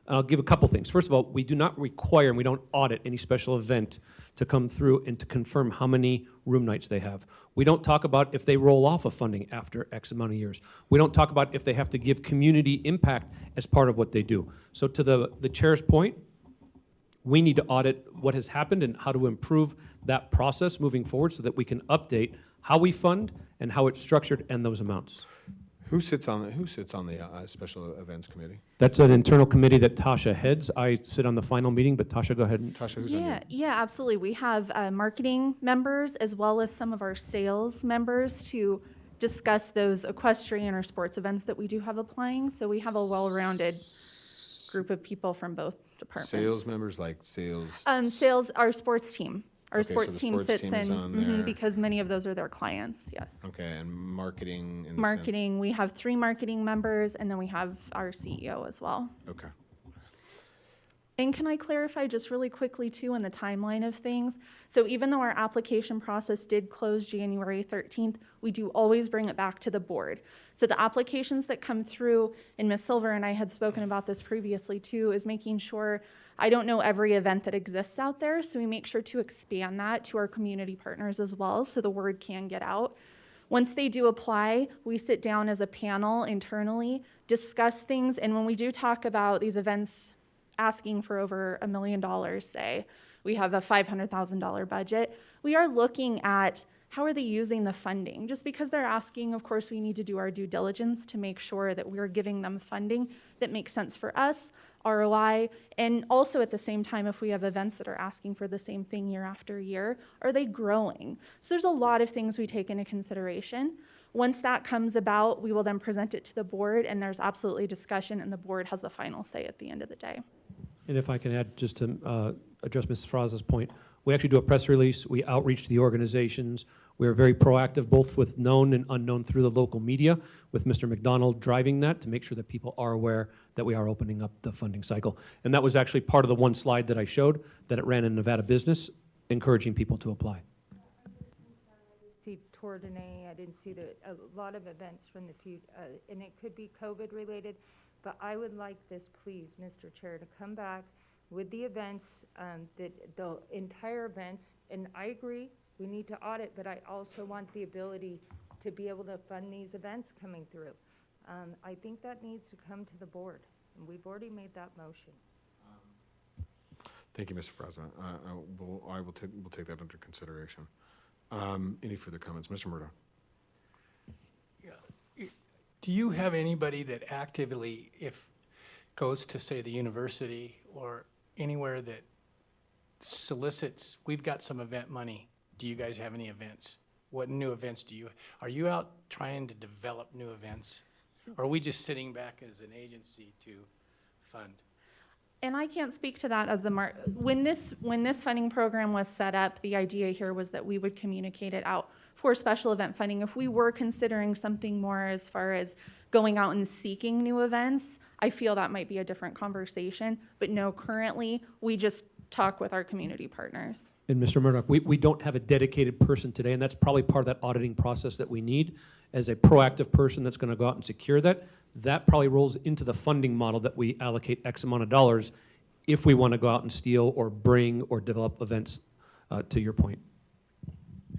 I'll give a couple things. First of all, we do not require and we don't audit any special event to come through and to confirm how many room nights they have. We don't talk about if they roll off of funding after X amount of years. We don't talk about if they have to give community impact as part of what they do. So to the chair's point, we need to audit what has happened and how to improve that process moving forward so that we can update how we fund and how it's structured and those amounts. Who sits on the special events committee? That's an internal committee that Tasha heads. I sit on the final meeting, but Tasha, go ahead. Tasha, who's on your? Yeah, absolutely. We have marketing members as well as some of our sales members to discuss those equestrian or sports events that we do have applying. So we have a well-rounded group of people from both departments. Sales members, like sales? Sales, our sports team. Our Okay, so sports the team sports sits team is in, on there. because many of those are their clients, yes. Okay, and marketing in the sense? Marketing, we have 3 marketing members, and then we have our CEO as well. Okay. And can I clarify just really quickly too in the timeline of things? So even though our application process did close January 13th, we do always bring it back to the board. So the applications that come through, and Ms. Silver and I had spoken about this previously too, is making sure, I don't know every event that exists out there, so we make sure to expand that to our community partners as well so the word can get out. Once they do apply, we sit down as a panel internally, discuss things, and when we do talk about these events asking for over $1 million, say, we have a $500,000 budget, we are looking at how are they using the funding. Just because they're asking, of course, we need to do our due diligence to make sure that we're giving them funding that makes sense for us, ROI, and also at the same time, if we have events that are asking for the same thing year after year, are they growing? So there's a lot of things we take into consideration. Once that comes about, we will then present it to the board, and there's absolutely discussion, and the board has the final say at the end of the day. And if I can add, just to address Ms. Fraz's point, we actually do a press release, we outreach to the organizations, we are very proactive, both with known and unknown through the local media, with Mr. McDonald driving that to make sure that people are aware that we are opening up the funding cycle. And that was actually part of the one slide that I showed, that it ran in Nevada Business, encouraging people to apply. See Tour de Nez, I didn't see a lot of events from the future, and it could be COVID related, but I would like this, please, Mr. Chair, to come back with the events, the entire events, and I agree, we need to audit, but I also want the ability to be able to fund these events coming through. I think that needs to come to the board, and we've already made that motion. Thank you, Mr. President. We'll take that under consideration. Any further comments? Mr. Murdoch? Do you have anybody that actively, if goes to, say, the university or anywhere that solicits, we've got some event money, do you guys have any events? What new events are you out trying to develop new events? Or are we just sitting back as an agency to fund? And I can't speak to that as when this funding program was set up, the idea here was that we would communicate it out for special event funding. If we were considering something more as far as going out and seeking new events, I feel that might be a different conversation. But no, currently, we just talk with our community partners. And Mr. Murdoch, we don't have a dedicated person today, and that's probably part of that auditing process that we need as a proactive person that's going to go out and secure that. That probably rolls into the funding model that we allocate X amount of dollars if we want to go out and steal or bring or develop events, to your point.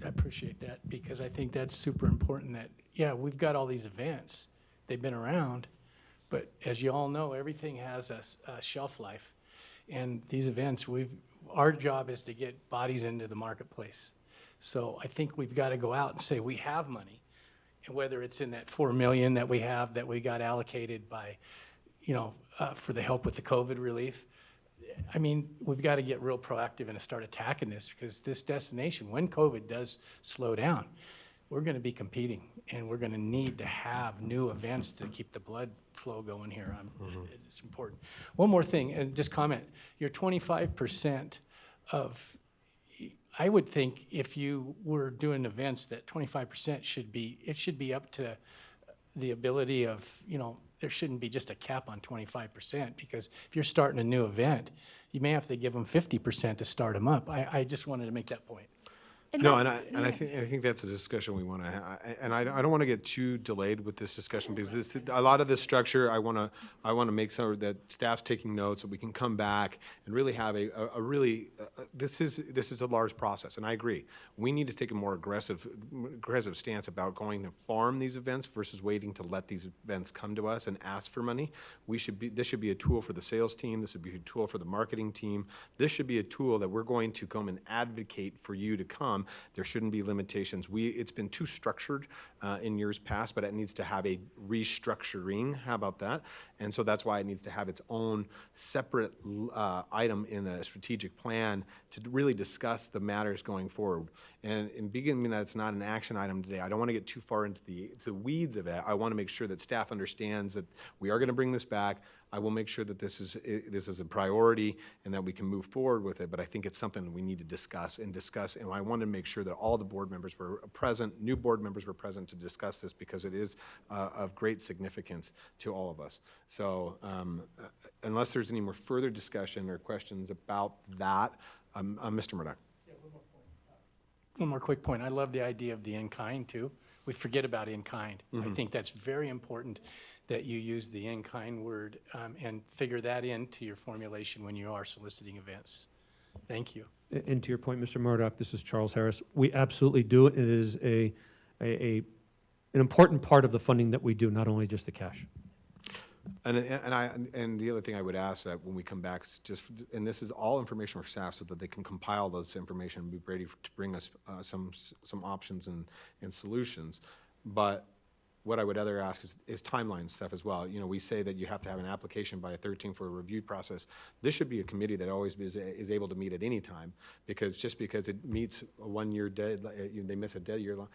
I appreciate that, because I think that's super important that, yeah, we've got all these events. They've been around, but as you all know, everything has a shelf life. And these events, our job is to get bodies into the marketplace. So I think we've got to go out and say we have money, and whether it's in that $4 million that we got allocated by, for the help with the COVID relief. I mean, we've got to get real proactive and start attacking this, because this destination, when COVID does slow down, we're going to be competing, and we're going to need to have new events to keep the blood flow going here. It's important. One more thing, and just comment, your 25% of, I would think if you were doing events, that 25% should be up to the ability of, there shouldn't be just a cap on 25%, because if you're starting a new event, you may have to give them 50% to start them up. I just wanted to make that point. No, that's- and I think that's a discussion we want to have. And I don't want to get too delayed with this discussion because a lot of this structure, I want to make sure that staff's taking notes, so we can come back and really have this is a large process. And I agree. We need to take a more aggressive stance about going to farm these events versus waiting to let these events come to us and ask for money. This should be a tool for the sales team. This would be a tool for the marketing team. This should be a tool that we're going to come and advocate for you to come. There shouldn't be limitations. It's been too structured in years past, but it needs to have a restructuring. How about that? And so that's why it needs to have its own separate item in the strategic plan to really discuss the matters going forward. And in beginning, that's not an action item today. I don't want to get too far into the weeds of it. I want to make sure that staff understands that we are going to bring this back. I will make sure that this is a priority and that we can move forward with it, but I think it's something we need to discuss, and I want to make sure that all the board members were present, new board members were present to discuss this because it is of great significance to all of us. So unless there's any more further discussion or questions about that, Mr. Murdoch. One more quick point. I love the idea of the in-kind too. We forget about in-kind. I think that's very important that you use the in-kind word and figure that into your formulation when you are soliciting events. Thank you. And to your point, Mr. Murdoch, this is Charles Harris. We absolutely do it. It is an important part of the funding that we do, not only just the cash. And the other thing I would ask that when we come back, and this is all information for staff so that they can compile this information and be ready to bring us some options and solutions. But what I would other ask is timeline stuff as well. You know, we say that you have to have an application by a 13 for a review process. This should be a committee that always is able to meet at any time, because just because it meets a 1 year they miss a dead year long,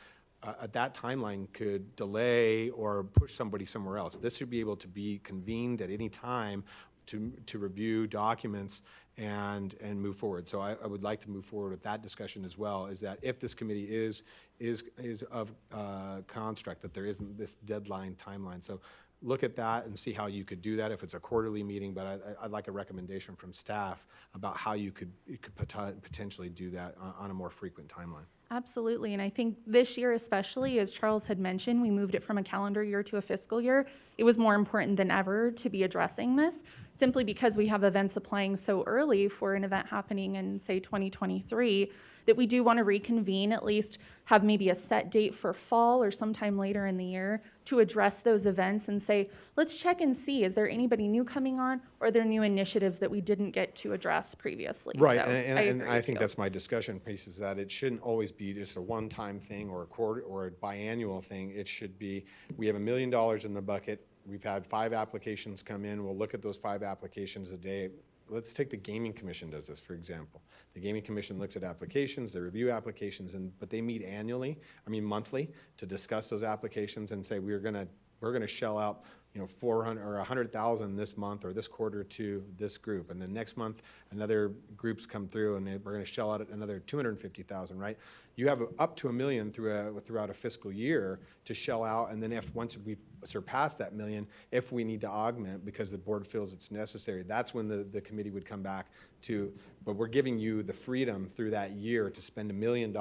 that timeline could delay or push somebody somewhere else. This should be able to be convened at any time to review documents and move forward. So I would like to move forward with that discussion as well, is that if this committee is of construct, that there isn't this deadline timeline. So look at that and see how you could do that if it's a quarterly meeting, but I'd like a recommendation from staff about how you could potentially do that on a more frequent timeline. Absolutely, and I think this year especially, as Charles had mentioned, we moved it from a calendar year to a fiscal year. It was more important than ever to be addressing this, simply because we have events applying so early for an event happening in, say, 2023, that we do want to reconvene, at least have maybe a set date for fall or sometime later in the year to address those events and say, let's check and see, is there anybody new coming on, or are there new initiatives that we didn't get to address previously? Right, So, and agree I with think you. that's my discussion piece, is that it shouldn't always be just a one-time thing or a quarter or a biannual thing. It should be, we have $1 million in the bucket. We've had 5 applications come in. We'll look at those 5 applications a day. Let's take the Gaming Commission does this, for example. The Gaming Commission looks at applications, they review applications, but they meet monthly, to discuss those applications and say, we're gonna shell out, $400 or $100,000 this month or this quarter to this group, and then next month another groups come through and we're going to shell out another $250,000. Right? You have up to $1 million throughout a fiscal year to shell out, and then once we've surpassed that $1 million, if we need to augment because the board feels it's necessary, that's when the committee would come back to. But we're giving you the freedom through that year to spend $1 million.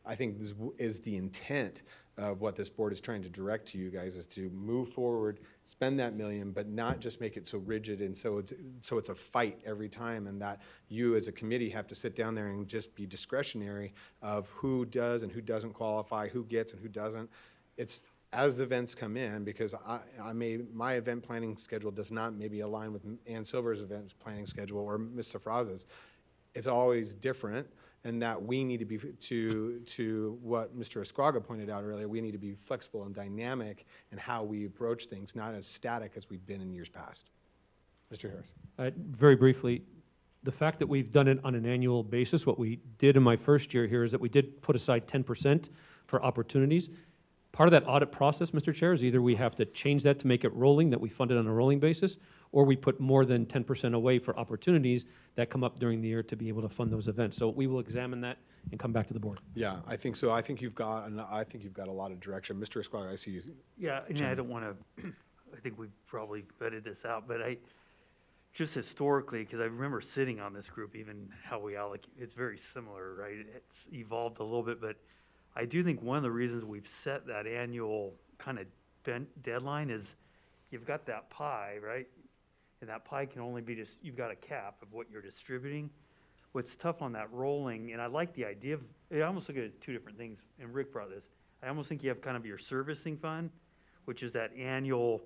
I think this is the intent of what this board is trying to direct to you guys, is to move forward, spend that $1 million, but not just make it so rigid and so it's a fight every time, and that you as a committee have to sit down there and just be discretionary of who does and who doesn't qualify, who gets and who doesn't. It's as events come in, because my event planning schedule does not maybe align with Ann Silver's event planning schedule or Ms. Safraza's. It's always different. And that we need to be, to what Mr. Esquaga pointed out earlier, we need to be flexible and dynamic in how we approach things, not as static as we've been in years past. Mr. Harris. Very briefly, the fact that we've done it on an annual basis, what we did in my first year here is that we did put aside 10% for opportunities. Part of that audit process, Mr. Chair, is either we have to change that to make it rolling, that we fund it on a rolling basis, or we put more than 10% away for opportunities that come up during the year to be able to fund those events. So we will examine that and come back to the board. Yeah, I think so. I think you've got a lot of direction. Mr. Esquaga, I see you. Yeah, and I don't want to, I think we've probably vetted this out, but just historically, because I remember sitting on this group, even how we allocate, it's very similar, right? It's evolved a little bit, but I do think one of the reasons we've set that annual kind of deadline is you've got that pie, right? And that pie can only be just, you've got a cap of what you're distributing. What's tough on that rolling, and I like the idea of, I almost look at it two different things, and Rick brought this. I almost think you have kind of your servicing fund, which is that annual,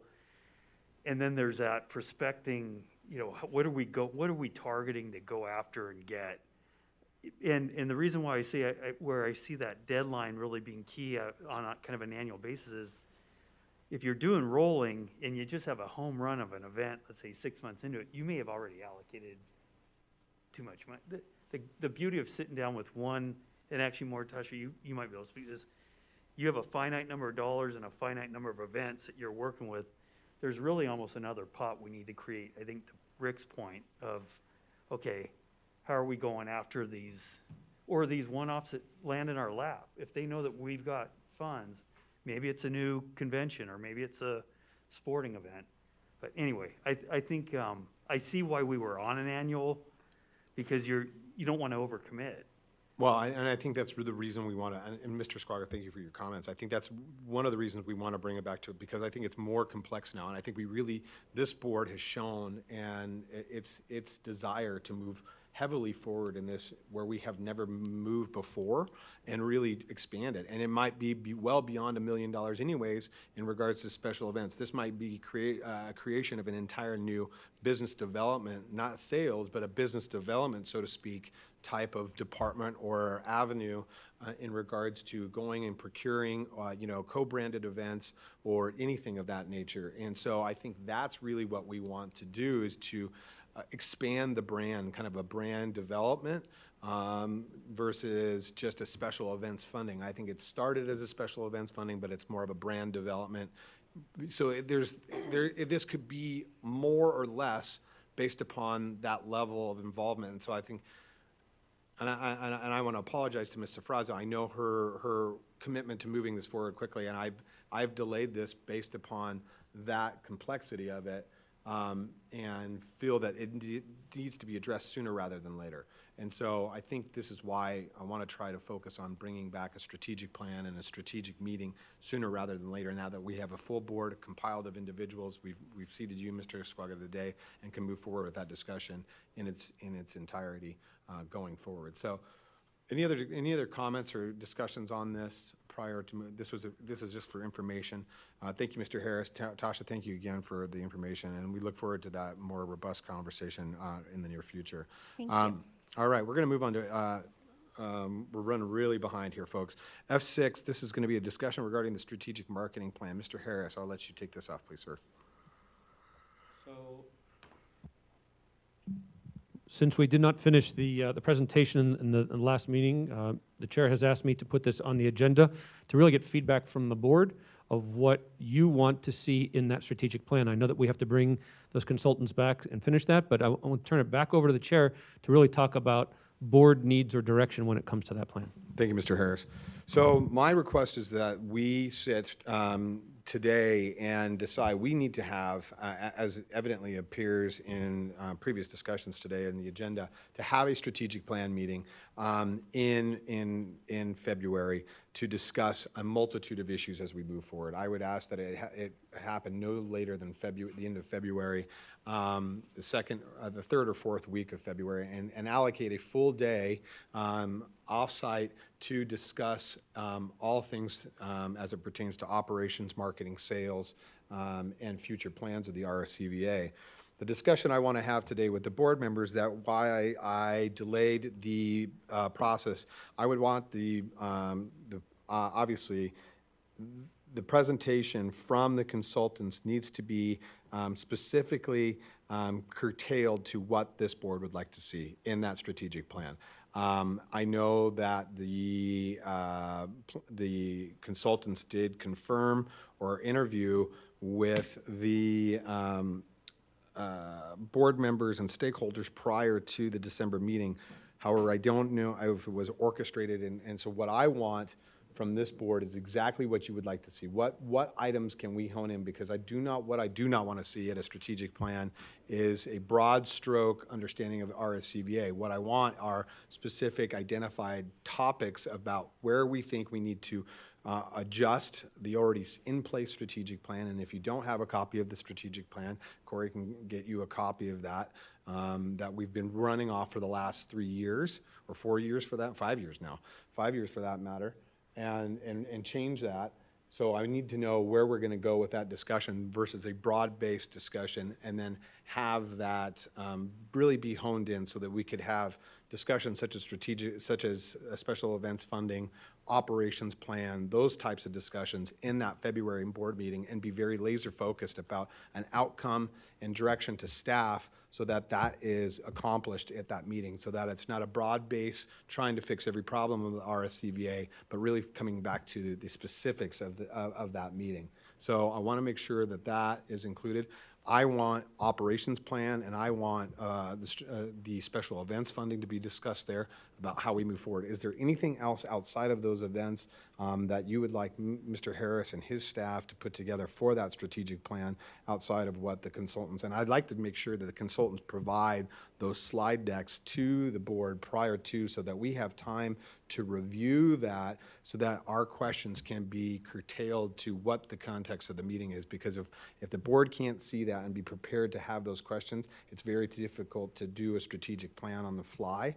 and then there's that prospecting, you know, what are we targeting to go after and get? And the reason why I say, where I see that deadline really being key on a kind of an annual basis is, if you're doing rolling and you just have a home run of an event, let's say 6 months into it, you may have already allocated too much money. The beauty of sitting down with one, and actually more, Tasha, you might be able to speak to this, you have a finite number of dollars and a finite number of events that you're working with. There's really almost another pot we need to create, I think, to Rick's point of, okay, how are we going after these, or these one-offs that land in our lap? If they know that we've got funds, maybe it's a new convention, or maybe it's a sporting event. But anyway, I think, I see why we were on an annual, because you don't want to overcommit. Well, and I think that's the reason we want to, and Mr. Squaga, thank you for your comments. I think that's one of the reasons we want to bring it back to it, because I think it's more complex now. And I think this board has shown and its desire to move heavily forward in this where we have never moved before and really expand it. And it might be well beyond $1 million anyways in regards to special events. This might be creation of an entire new business development, not sales, but a business development, so to speak, type of department or avenue in regards to going and procuring, co-branded events or anything of that nature. And so I think that's really what we want to do, is to expand the brand, kind of a brand development versus just a special events funding. I think it started as a special events funding, but it's more of a brand development. So this could be more or less based upon that level of involvement. And so I think, and I want to apologize to Ms. Safrazo. I know her commitment to moving this forward quickly, and I've delayed this based upon that complexity of it. And feel that it needs to be addressed sooner rather than later. And so I think this is why I want to try to focus on bringing back a strategic plan and a strategic meeting sooner rather than later. Now that we have a full board compiled of individuals, we've seated you, Mr. Squaga, today, and can move forward with that discussion in its entirety going forward. So any other comments or discussions on this prior to, this is just for information. Thank you, Mr. Harris. Tasha, thank you again for the information, and we look forward to that more robust conversation in the near future. Thank you. All right, we're going to move on to, we're running really behind here, folks. F6, this is going to be a discussion regarding the strategic marketing plan. Mr. Harris, I'll let you take this off, please, sir. Since we did not finish the presentation in the last meeting, the chair has asked me to put this on the agenda to really get feedback from the board of what you want to see in that strategic plan. I know that we have to bring those consultants back and finish that, but I want to turn it back over to the chair to really talk about board needs or direction when it comes to that plan. Thank you, Mr. Harris. So my request is that we sit today and decide we need to have, as evidently appears in previous discussions today in the agenda, to have a strategic plan meeting in February to discuss a multitude of issues as we move forward. I would ask that it happen no later than the end of February, the third or fourth week of February, and allocate a full day off-site to discuss all things as it pertains to operations, marketing, sales, and future plans of the RSCVA. The discussion I want to have today with the board members, that why I delayed the process, I would want obviously the presentation from the consultants needs to be specifically curtailed to what this board would like to see in that strategic plan. I know that the consultants did confirm or interview with the board members and stakeholders prior to the December meeting. However, I don't know if it was orchestrated, and so what I want from this board is exactly what you would like to see. What items can we hone in? Because what I do not want to see at a strategic plan is a broad stroke understanding of RSCVA. What I want are specific identified topics about where we think we need to adjust the already in place strategic plan. And if you don't have a copy of the strategic plan, Corey can get you a copy of that, that we've been running off for the last 3 years, or 4 years for that, 5 years now, 5 years for that matter, and change that. So I need to know where we're going to go with that discussion versus a broad-based discussion, and then have that really be honed in so that we could have discussions such as special events funding, operations plan, those types of discussions in that February board meeting, and be very laser focused about an outcome and direction to staff so that that is accomplished at that meeting, so that it's not a broad base trying to fix every problem of the RSCVA, but really coming back to the specifics of that meeting. So I want to make sure that that is included. I want operations plan, and I want the special events funding to be discussed there about how we move forward. Is there anything else outside of those events that you would like Mr. Harris and his staff to put together for that strategic plan outside of what the consultants, and I'd like to make sure that the consultants provide those slide decks to the board prior to, so that we have time to review that, so that our questions can be curtailed to what the context of the meeting is. Because if the board can't see that and be prepared to have those questions, it's very difficult to do a strategic plan on the fly.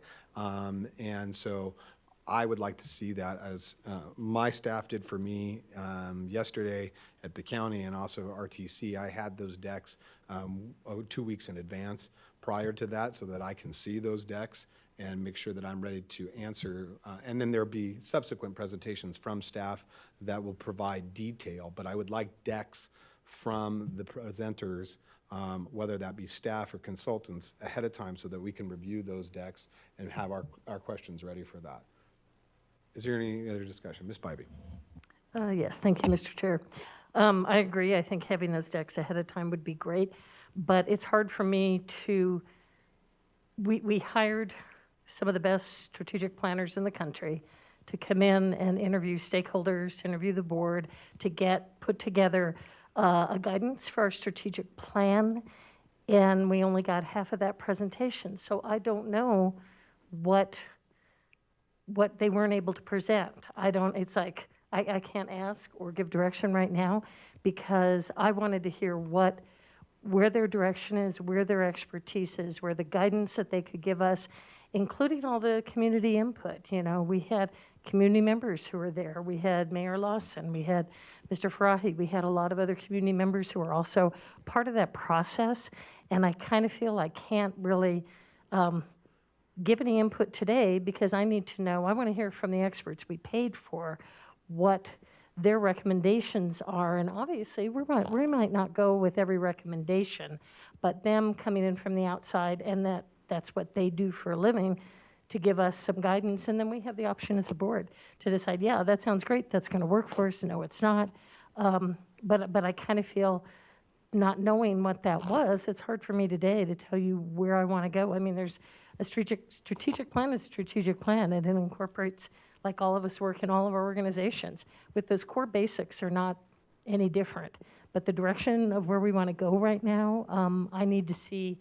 And so I would like to see that, as my staff did for me yesterday at the county and also RTC. I had those decks 2 weeks in advance prior to that, so that I can see those decks and make sure that I'm ready to answer. And then there'll be subsequent presentations from staff that will provide detail. But I would like decks from the presenters, whether that be staff or consultants, ahead of time, so that we can review those decks and have our questions ready for that. Is there any other discussion? Ms. Bybee? Yes, thank you, Mr. Chair. I agree. I think having those decks ahead of time would be great, but it's hard for me to, we hired some of the best strategic planners in the country to come in and interview stakeholders, interview the board, to put together a guidance for our strategic plan, and we only got half of that presentation. So I don't know what they weren't able to present. It's like, I can't ask or give direction right now, because I wanted to hear where their direction is, where their expertise is, where the guidance that they could give us, including all the community input. You know, we had community members who were there. We had Mayor Lawson, we had Mr. Farahi, we had a lot of other community members who are also part of that process. And I kind of feel I can't really give any input today, because I need to know, I want to hear from the experts we paid for what their recommendations are. And obviously, we might not go with every recommendation, but them coming in from the outside, and that's what they do for a living, to give us some guidance. And then we have the option as a board to decide, yeah, that sounds great, that's going to work for us. No, it's not. But I kind of feel, not knowing what that was, it's hard for me today to tell you where I want to go. I mean, there's a strategic plan is a strategic plan, and it incorporates, like all of us work in all of our organizations, with those core basics are not any different. But the direction of where we want to go right now, I need to see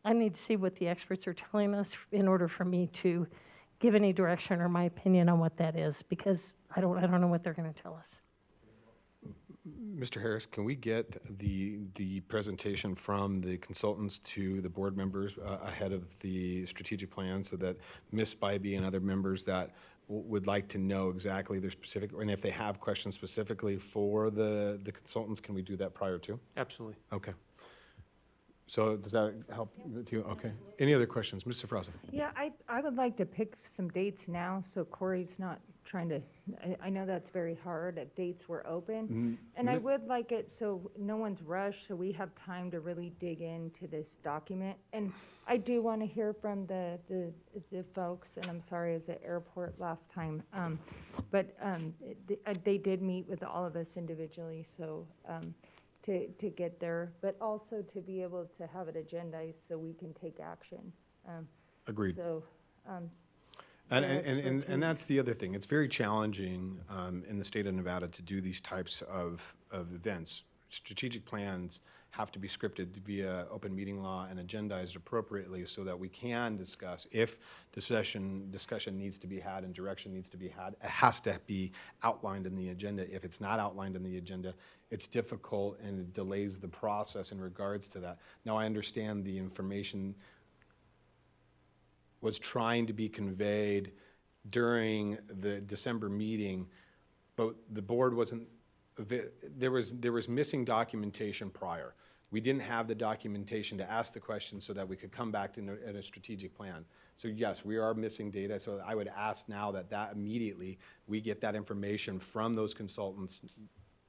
what the experts are telling us in order for me to give any direction or my opinion on what that is, because I don't know what they're going to tell us. Mr. Harris, can we get the presentation from the consultants to the board members ahead of the strategic plan, so that Ms. Bybee and other members that would like to know exactly their specific, and if they have questions specifically for the consultants, can we do that prior to? Absolutely. Okay. So does that help with you? Okay. Any other questions? Mr. Frost? Yeah, I would like to pick some dates now, so Corey's not trying to, I know that's very hard if dates were open. And I would like it so no one's rushed, so we have time to really dig into this document. And I do want to hear from the folks, and I'm sorry, it was at airport last time. But they did meet with all of us individually, so to get there, but also to be able to have it agendized so we can take action. Agreed. So, And that's the other thing. It's very challenging in the state of Nevada to do these types of events. Strategic plans have to be scripted via open meeting law and agendized appropriately so that we can discuss. If discussion needs to be had and direction needs to be had, it has to be outlined in the agenda. If it's not outlined in the agenda, it's difficult and it delays the process in regards to that. Now, I understand the information was trying to be conveyed during the December meeting, but the board wasn't, there was missing documentation prior. We didn't have the documentation to ask the question so that we could come back in a strategic plan. So yes, we are missing data, so I would ask now that immediately, we get that information from those consultants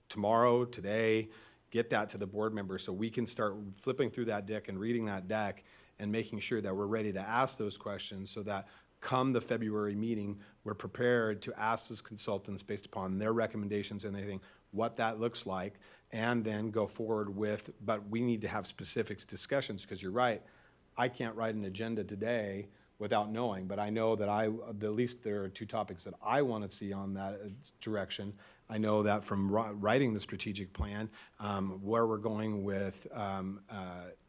tomorrow, today, get that to the board members so we can start flipping through that deck and reading that deck and making sure that we're ready to ask those questions so that come the February meeting, we're prepared to ask those consultants based upon their recommendations and everything, what that looks like, and then go forward with, but we need to have specifics discussions, because you're right, I can't write an agenda today without knowing, but I know that at least there are 2 topics that I want to see on that direction. I know that from writing the strategic plan, where we're going with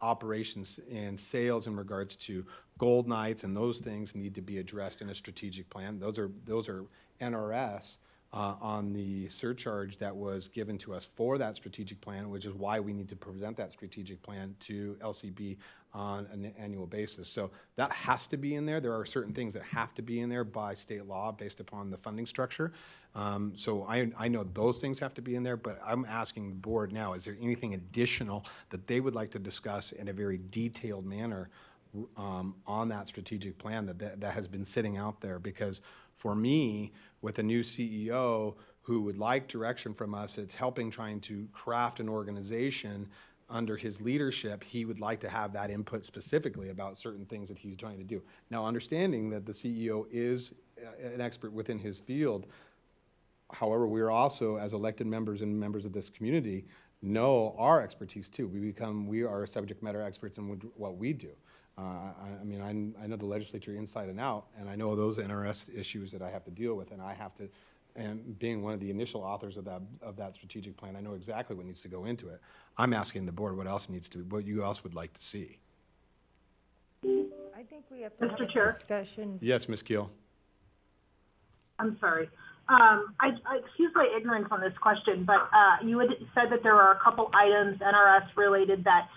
operations and sales in regards to gold nights and those things need to be addressed in a strategic plan. Those are NRS on the surcharge that was given to us for that strategic plan, which is why we need to present that strategic plan to LCB on an annual basis. So that has to be in there. There are certain things that have to be in there by state law based upon the funding structure. So I know those things have to be in there, but I'm asking the board now, is there anything additional that they would like to discuss in a very detailed manner on that strategic plan that has been sitting out there? Because for me, with a new CEO who would like direction from us, it's helping trying to craft an organization under his leadership. He would like to have that input specifically about certain things that he's trying to do. Now, understanding that the CEO is an expert within his field, however, we're also, as elected members and members of this community, know our expertise too. We are subject matter experts in what we do. I mean, I know the legislature inside and out, and I know those NRS issues that I have to deal with, and being one of the initial authors of that strategic plan, I know exactly what needs to go into it. I'm asking the board what you else would like to see. I think we have to have a discussion. Yes, Ms. Keel. I'm sorry. I excuse my ignorance on this question, but you had said that there are a couple items NRS related that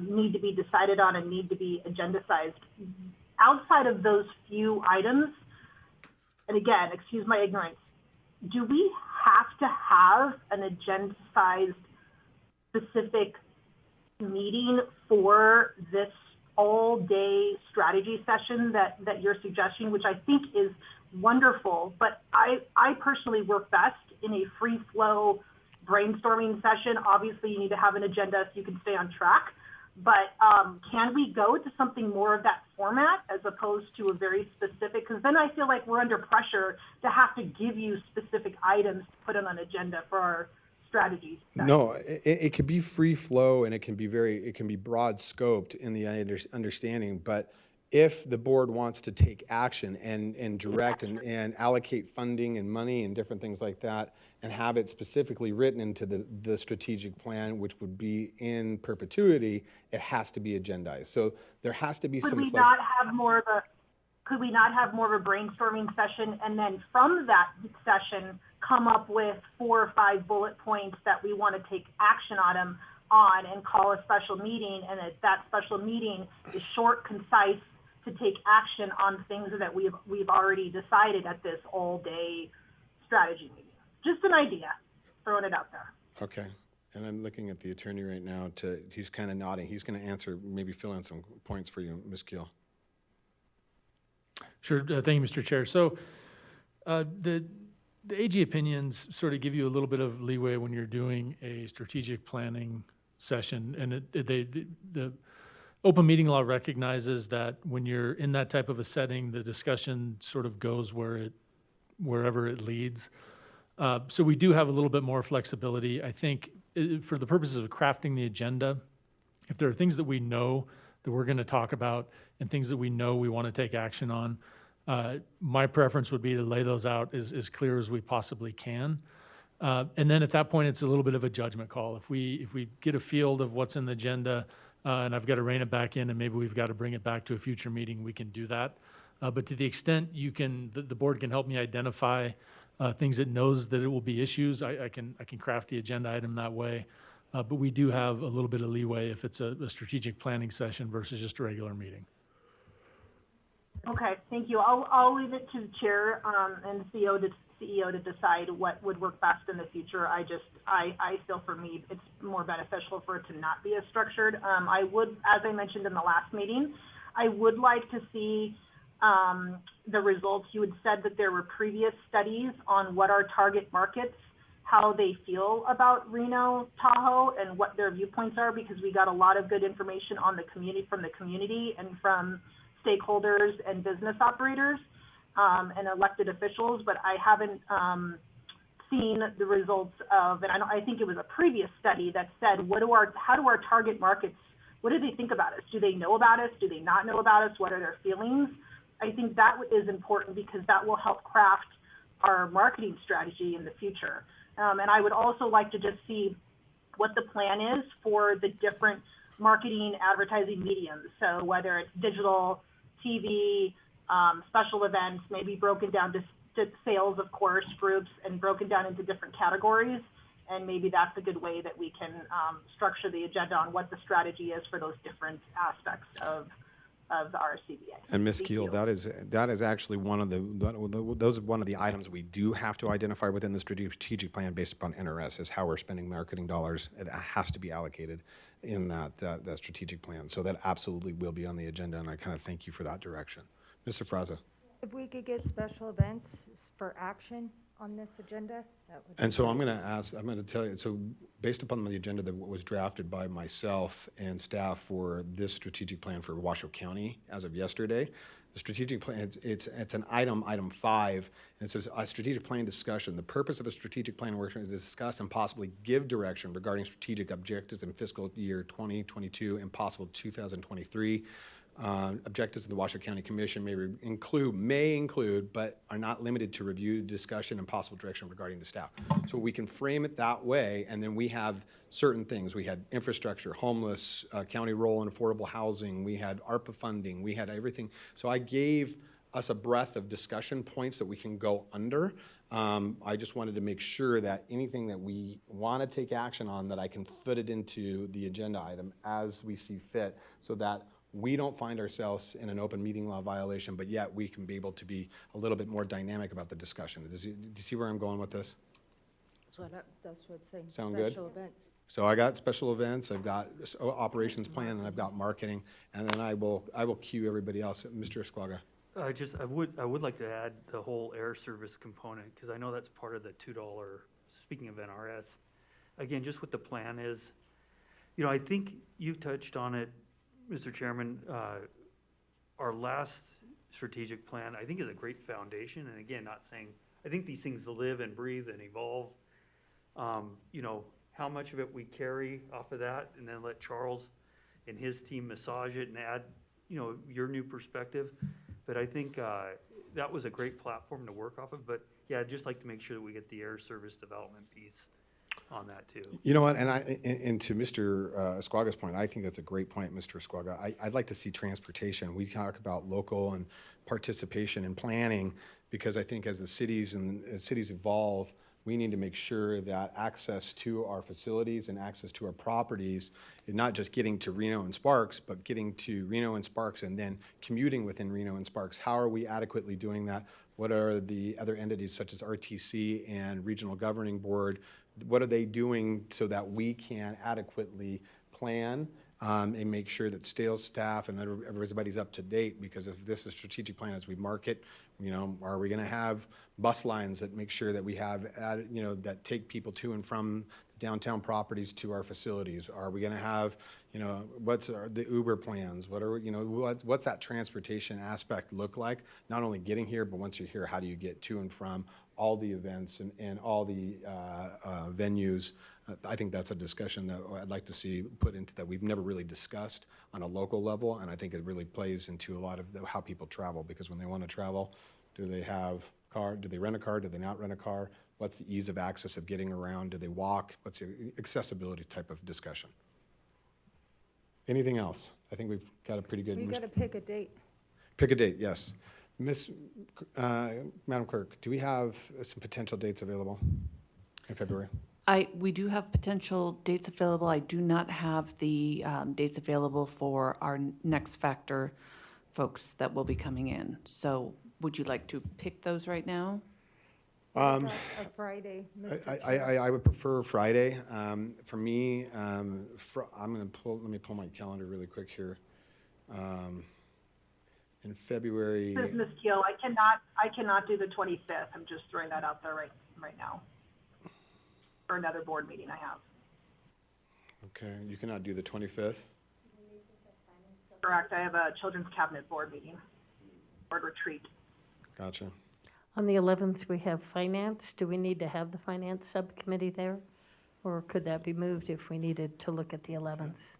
need to be decided on and need to be agendized. Outside of those few items, and again, excuse my ignorance, do we have to have an agendized specific meeting for this all-day strategy session that you're suggesting, which I think is wonderful, but I personally work best in a free-flow brainstorming session. Obviously, you need to have an agenda so you can stay on track, but can we go to something more of that format as opposed to a very specific, because then I feel like we're under pressure to have to give you specific items to put on an agenda for our strategies. No, it could be free flow and it can be broad scoped in the understanding, but if the board wants to take action and direct and allocate funding and money and different things like that and have it specifically written into the strategic plan, which would be in perpetuity, it has to be agendized. So there has to be Could we not have more of a brainstorming session, and then from that session come up with 4 or 5 bullet points that we want to take action on and call a special meeting, and that special meeting is short, concise, to take action on things that we've already decided at this all-day strategy meeting. Just an idea, throwing it out there. Okay, and I'm looking at the attorney right now. He's kind of nodding. He's going to answer, maybe fill in some points for you, Ms. Keel. Sure, thank you, Mr. Chair. So the AG opinions sort of give you a little bit of leeway when you're doing a strategic planning session, and the open meeting law recognizes that when you're in that type of a setting, the discussion sort of goes wherever it leads. So we do have a little bit more flexibility. I think for the purposes of crafting the agenda, if there are things that we know that we're going to talk about and things that we know we want to take action on, My preference would be to lay those out as clear as we possibly can. And then at that point, it's a little bit of a judgment call. If we get a field of what's in the agenda, and I've got to rein it back in, and maybe we've got to bring it back to a future meeting, we can do that. But to the extent the board can help me identify things it knows that it will be issues, I can craft the agenda item that way. But we do have a little bit of leeway if it's a strategic planning session versus just a regular meeting. Okay, thank you. I'll leave it to the chair and the CEO to decide what would work best in the future. I feel for me, it's more beneficial for it to not be as structured. I would, as I mentioned in the last meeting, I would like to see the results. You had said that there were previous studies on what our target markets, how they feel about Reno, Tahoe, and what their viewpoints are, because we got a lot of good information on the community, from the community and from stakeholders and business operators and elected officials, but I haven't seen the results of, and I think it was a previous study that said, how do our target markets, what do they think about us? Do they know about us? Do they not know about us? What are their feelings? I think that is important because that will help craft our marketing strategy in the future. And I would also like to just see what the plan is for the different marketing advertising mediums. So whether it's digital, TV, special events, maybe broken down to sales, of course, groups, and broken down into different categories. And maybe that's a good way that we can structure the agenda on what the strategy is for those different aspects of the RCBA. And Ms. Keel, that is actually one of the items we do have to identify within the strategic plan based upon NRS, is how we're spending marketing dollars. It has to be allocated in that strategic plan. So that absolutely will be on the agenda, and I kind of thank you for that direction. Mr. Fraza. If we could get special events for action on this agenda, that would be And so great. I'm going to tell you, so based upon the agenda that was drafted by myself and staff for this strategic plan for Washoe County as of yesterday, the strategic plan, it's an item 5, and it says a strategic plan discussion. The purpose of a strategic plan workshop is to discuss and possibly give direction regarding strategic objectives in fiscal year 2022 and possible 2023. Objectives of the Washoe County Commission may include, but are not limited to review, discussion, and possible direction regarding the staff. So we can frame it that way, and then we have certain things. We had infrastructure, homeless, county role in affordable housing. We had ARPA funding. We had everything. So I gave us a breadth of discussion points that we can go under. I just wanted to make sure that anything that we want to take action on, that I can fit it into the agenda item as we see fit, so that we don't find ourselves in an open meeting law violation, but yet we can be able to be a little bit more dynamic about the discussion. Do you see where I'm going with this? That's what it's saying. Sound good? Special events. So I got special events, I've got operations plan, and I've got marketing, and then I will cue everybody else. Mr. Esquaga. I would like to add the whole air service component, because I know that's part of the $2, speaking of NRS. Again, just what the plan is, I think you touched on it, Mr. Chairman. Our last strategic plan, I think, is a great foundation. And again, not saying, I think these things live and breathe and evolve. How much of it we carry off of that, and then let Charles and his team massage it and add, your new perspective. But I think that was a great platform to work off of. But yeah, I'd just like to make sure that we get the air service development piece on that too. You know what, and to Mr. Esquaga's point, I think that's a great point, Mr. Esquaga. I'd like to see transportation. We talk about local and participation and planning, because I think as the cities evolve, we need to make sure that access to our facilities and access to our properties is not just getting to Reno and Sparks, but getting to Reno and Sparks and then commuting within Reno and Sparks. How are we adequately doing that? What are the other entities such as RTC and Regional Governing Board? What are they doing so that we can adequately plan and make sure that sales staff and everybody's up to date? Because if this is a strategic plan as we market, are we going to have bus lines that make sure that we have, that take people to and from downtown properties to our facilities? Are we going to have, what's the Uber plans? What's that transportation aspect look like? Not only getting here, but once you're here, how do you get to and from all the events and all the venues I think that's a discussion that I'd like to see put into that we've never really discussed on a local level, and I think it really plays into a lot of how people travel, because when they want to travel, do they have car? Do they rent a car? Do they not rent a car? What's the ease of access of getting around? Do they walk? What's the accessibility type of discussion? Anything else? I think we've got a pretty good. We got to pick a date. Pick a date, yes. Madam Clerk, do we have some potential dates available in February? We do have potential dates available. I do not have the dates available for our next factor folks that will be coming in. So would you like to pick those right now? A Friday, Mr. Chair. I would prefer Friday. For me, I'm going to let me pull my calendar really quick here. In February. This is Ms. Keel. I cannot do the 25th. I'm just throwing that out there right now. For another board meeting I have. Okay, you cannot do the 25th? Correct. I have a Children's Cabinet board meeting, board retreat. Gotcha. On the 11th, we have finance. Do we need to have the finance subcommittee there? Or could that be moved if we needed to look at the 11th?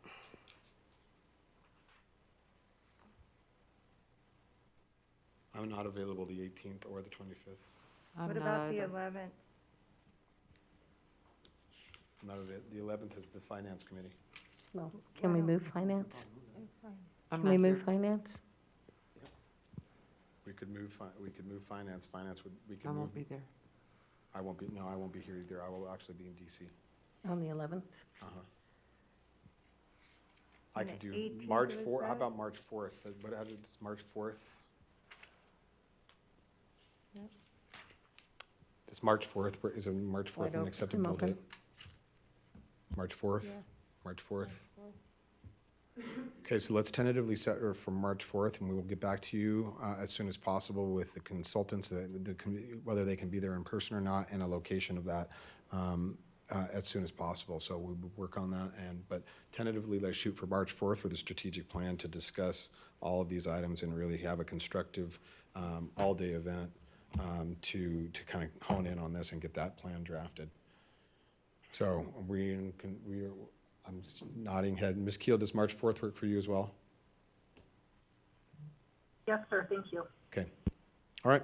I'm not available the 18th or the 25th. What about the 11th? The 11th is the Finance Committee. Well, can we move finance? I'm Can we not move here. finance? We could move Finance. Finance would, we could I move. won't be there. I won't be here either. I will actually be in DC. On the 11th? I And could the do 18th March was 4th. How bad? about March 4th? How does March 4th? Yep. Is March 4th, is it March 4th Wide an open. acceptable I'm open. date? March 4th? Yeah. March 4th? Okay, so let's tentatively set her for March 4th, and we will get back to you as soon as possible with the consultants, whether they can be there in person or not, and a location of that as soon as possible. So we will work on that, but tentatively, let's shoot for March 4th for the strategic plan to discuss all of these items and really have a constructive all-day event to kind of hone in on this and get that plan drafted. So I'm nodding head. Ms. Keel, does March 4th work for you as well? Yes, sir. Thank you. Okay. All right.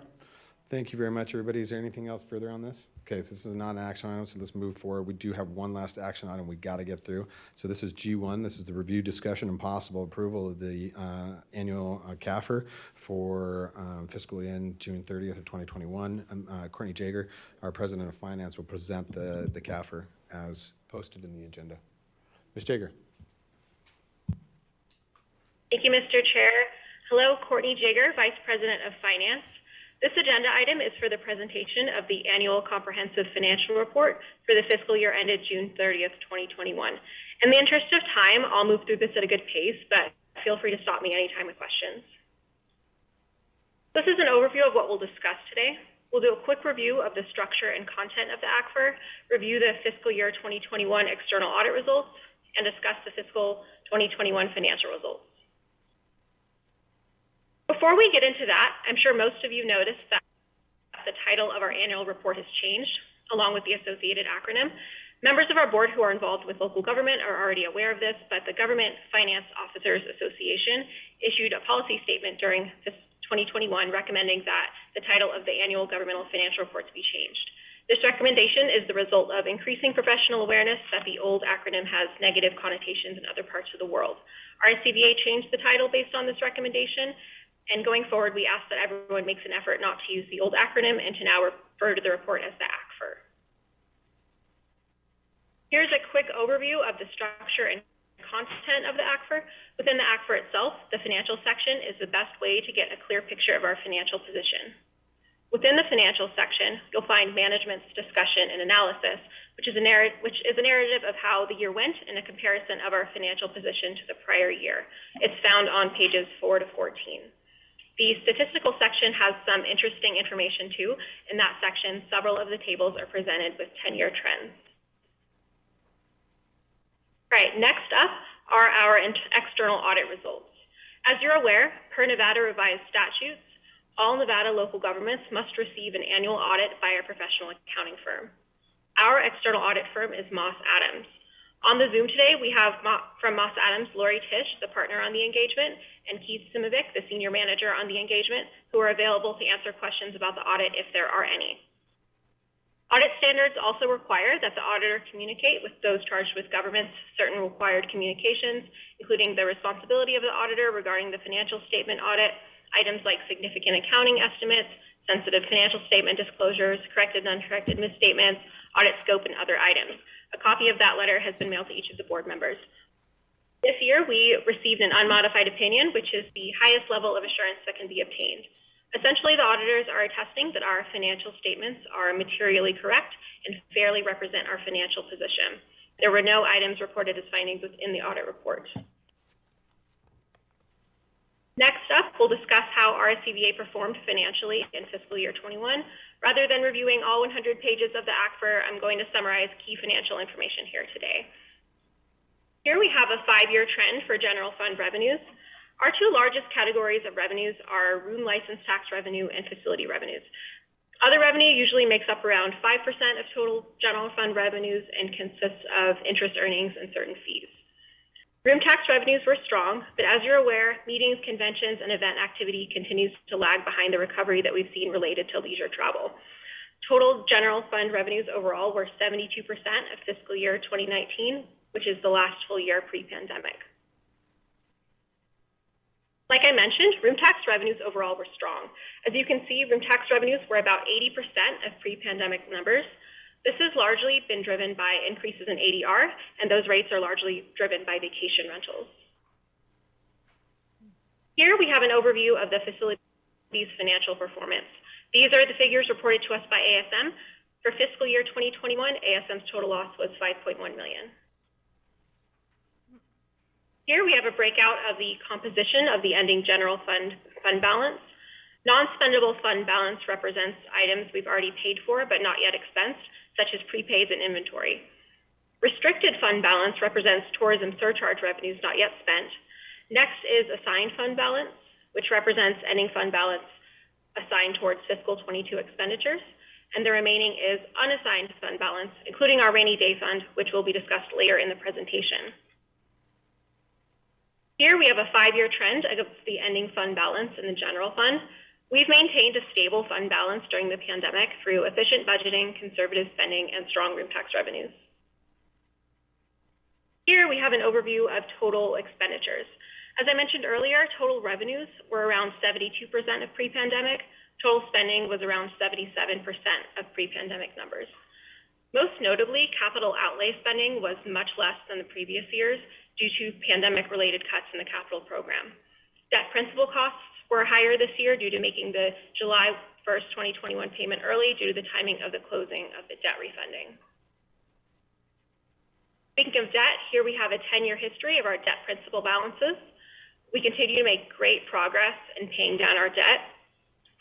Thank you very much, everybody. Is there anything else further on this? Okay, so this is a non-action item, so let's move forward. We do have one last action item we got to get through. So this is G1. This is the review, discussion, and possible approval of the annual CAFR for fiscal end June 30th of 2021. Courtney Jager, our President of Finance, will present the CAFR as posted in the agenda. Ms. Jager. Thank you, Mr. Chair. Hello, Courtney Jager, Vice President of Finance. This agenda item is for the presentation of the annual comprehensive financial report for the fiscal year ended June 30th, 2021. In the interest of time, I'll move through this at a good pace, but feel free to stop me anytime with questions. This is an overview of what we'll discuss today. We'll do a quick review of the structure and content of the ACFR, review the fiscal year 2021 external audit results, and discuss the fiscal 2021 financial results. Before we get into that, I'm sure most of you noticed that the title of our annual report has changed, along with the associated acronym. Members of our board who are involved with local government are already aware of this, but the Government Finance Officers Association issued a policy statement during this 2021 recommending that the title of the annual governmental financial report be changed. This recommendation is the result of increasing professional awareness that the old acronym has negative connotations in other parts of the world. Our SCBA changed the title based on this recommendation, and going forward, we ask that everyone makes an effort not to use the old acronym and to now refer to the report as the ACFR. Here's a quick overview of the structure and content of the ACFR. Within the ACFR itself, the financial section is the best way to get a clear picture of our financial position. Within the financial section, you'll find management's discussion and analysis, which is a narrative of how the year went and a comparison of our financial position to the prior year. It's found on pages 4 to 14. The statistical section has some interesting information too. In that section, several of the tables are presented with 10-year trends. Right, next up are our external audit results. As you're aware, per Nevada revised statutes, all Nevada local governments must receive an annual audit by a professional accounting firm. Our external audit firm is Moss Adams. On the Zoom today, we have from Moss Adams, Lori Tisch, the partner on the engagement, and Keith Simovic, the senior manager on the engagement, who are available to answer questions about the audit if there are any. Audit standards also require that the auditor communicate with those charged with government's certain required communications, including the responsibility of the auditor regarding the financial statement audit, items like significant accounting estimates, sensitive financial statement disclosures, corrected and uncorrected misstatements, audit scope, and other items. A copy of that letter has been mailed to each of the board members. This year, we received an unmodified opinion, which is the highest level of assurance that can be obtained. Essentially, the auditors are attesting that our financial statements are materially correct and fairly represent our financial position. There were no items reported as findings within the audit report. Next up, we'll discuss how RSCVA performed financially in fiscal year 21. Rather than reviewing all 100 pages of the ACFR, I'm going to summarize key financial information here today. Here we have a 5-year trend for general fund revenues. Our two largest categories of revenues are room license tax revenue and facility revenues. Other revenue usually makes up around 5% of total general fund revenues and consists of interest earnings and certain fees. Room tax revenues were strong, but as you're aware, meetings, conventions, and event activity continues to lag behind the recovery that we've seen related to leisure travel. Total general fund revenues overall were 72% of fiscal year 2019, which is the last full year pre-pandemic. Like I mentioned, room tax revenues overall were strong. As you can see, room tax revenues were about 80% of pre-pandemic numbers. This has largely been driven by increases in ADR, and those rates are largely driven by vacation rentals. Here we have an overview of the facility's financial performance. These are the figures reported to us by ASM. For fiscal year 2021, ASM's total loss was $5.1 million. Here we have a breakout of the composition of the ending general fund balance. Non-spendable fund balance represents items we've already paid for but not yet expensed, such as prepaids and inventory. Restricted fund balance represents tourism surcharge revenues not yet spent. Next is assigned fund balance, which represents ending fund balance assigned towards fiscal 22 expenditures. And the remaining is unassigned fund balance, including our rainy day fund, which will be discussed later in the presentation. Here we have a 5-year trend of the ending fund balance in the general fund. We've maintained a stable fund balance during the pandemic through efficient budgeting, conservative spending, and strong room tax revenues. Here we have an overview of total expenditures. As I mentioned earlier, total revenues were around 72% of pre-pandemic. Total spending was around 77% of pre-pandemic numbers. Most notably, capital outlay spending was much less than the previous years due to pandemic-related cuts in the capital program. Debt principal costs were higher this year due to making the July 1st, 2021 payment early due to the timing of the closing of the debt refunding. Speaking of debt, here we have a 10-year history of our debt principal balances. We continue to make great progress in paying down our debt.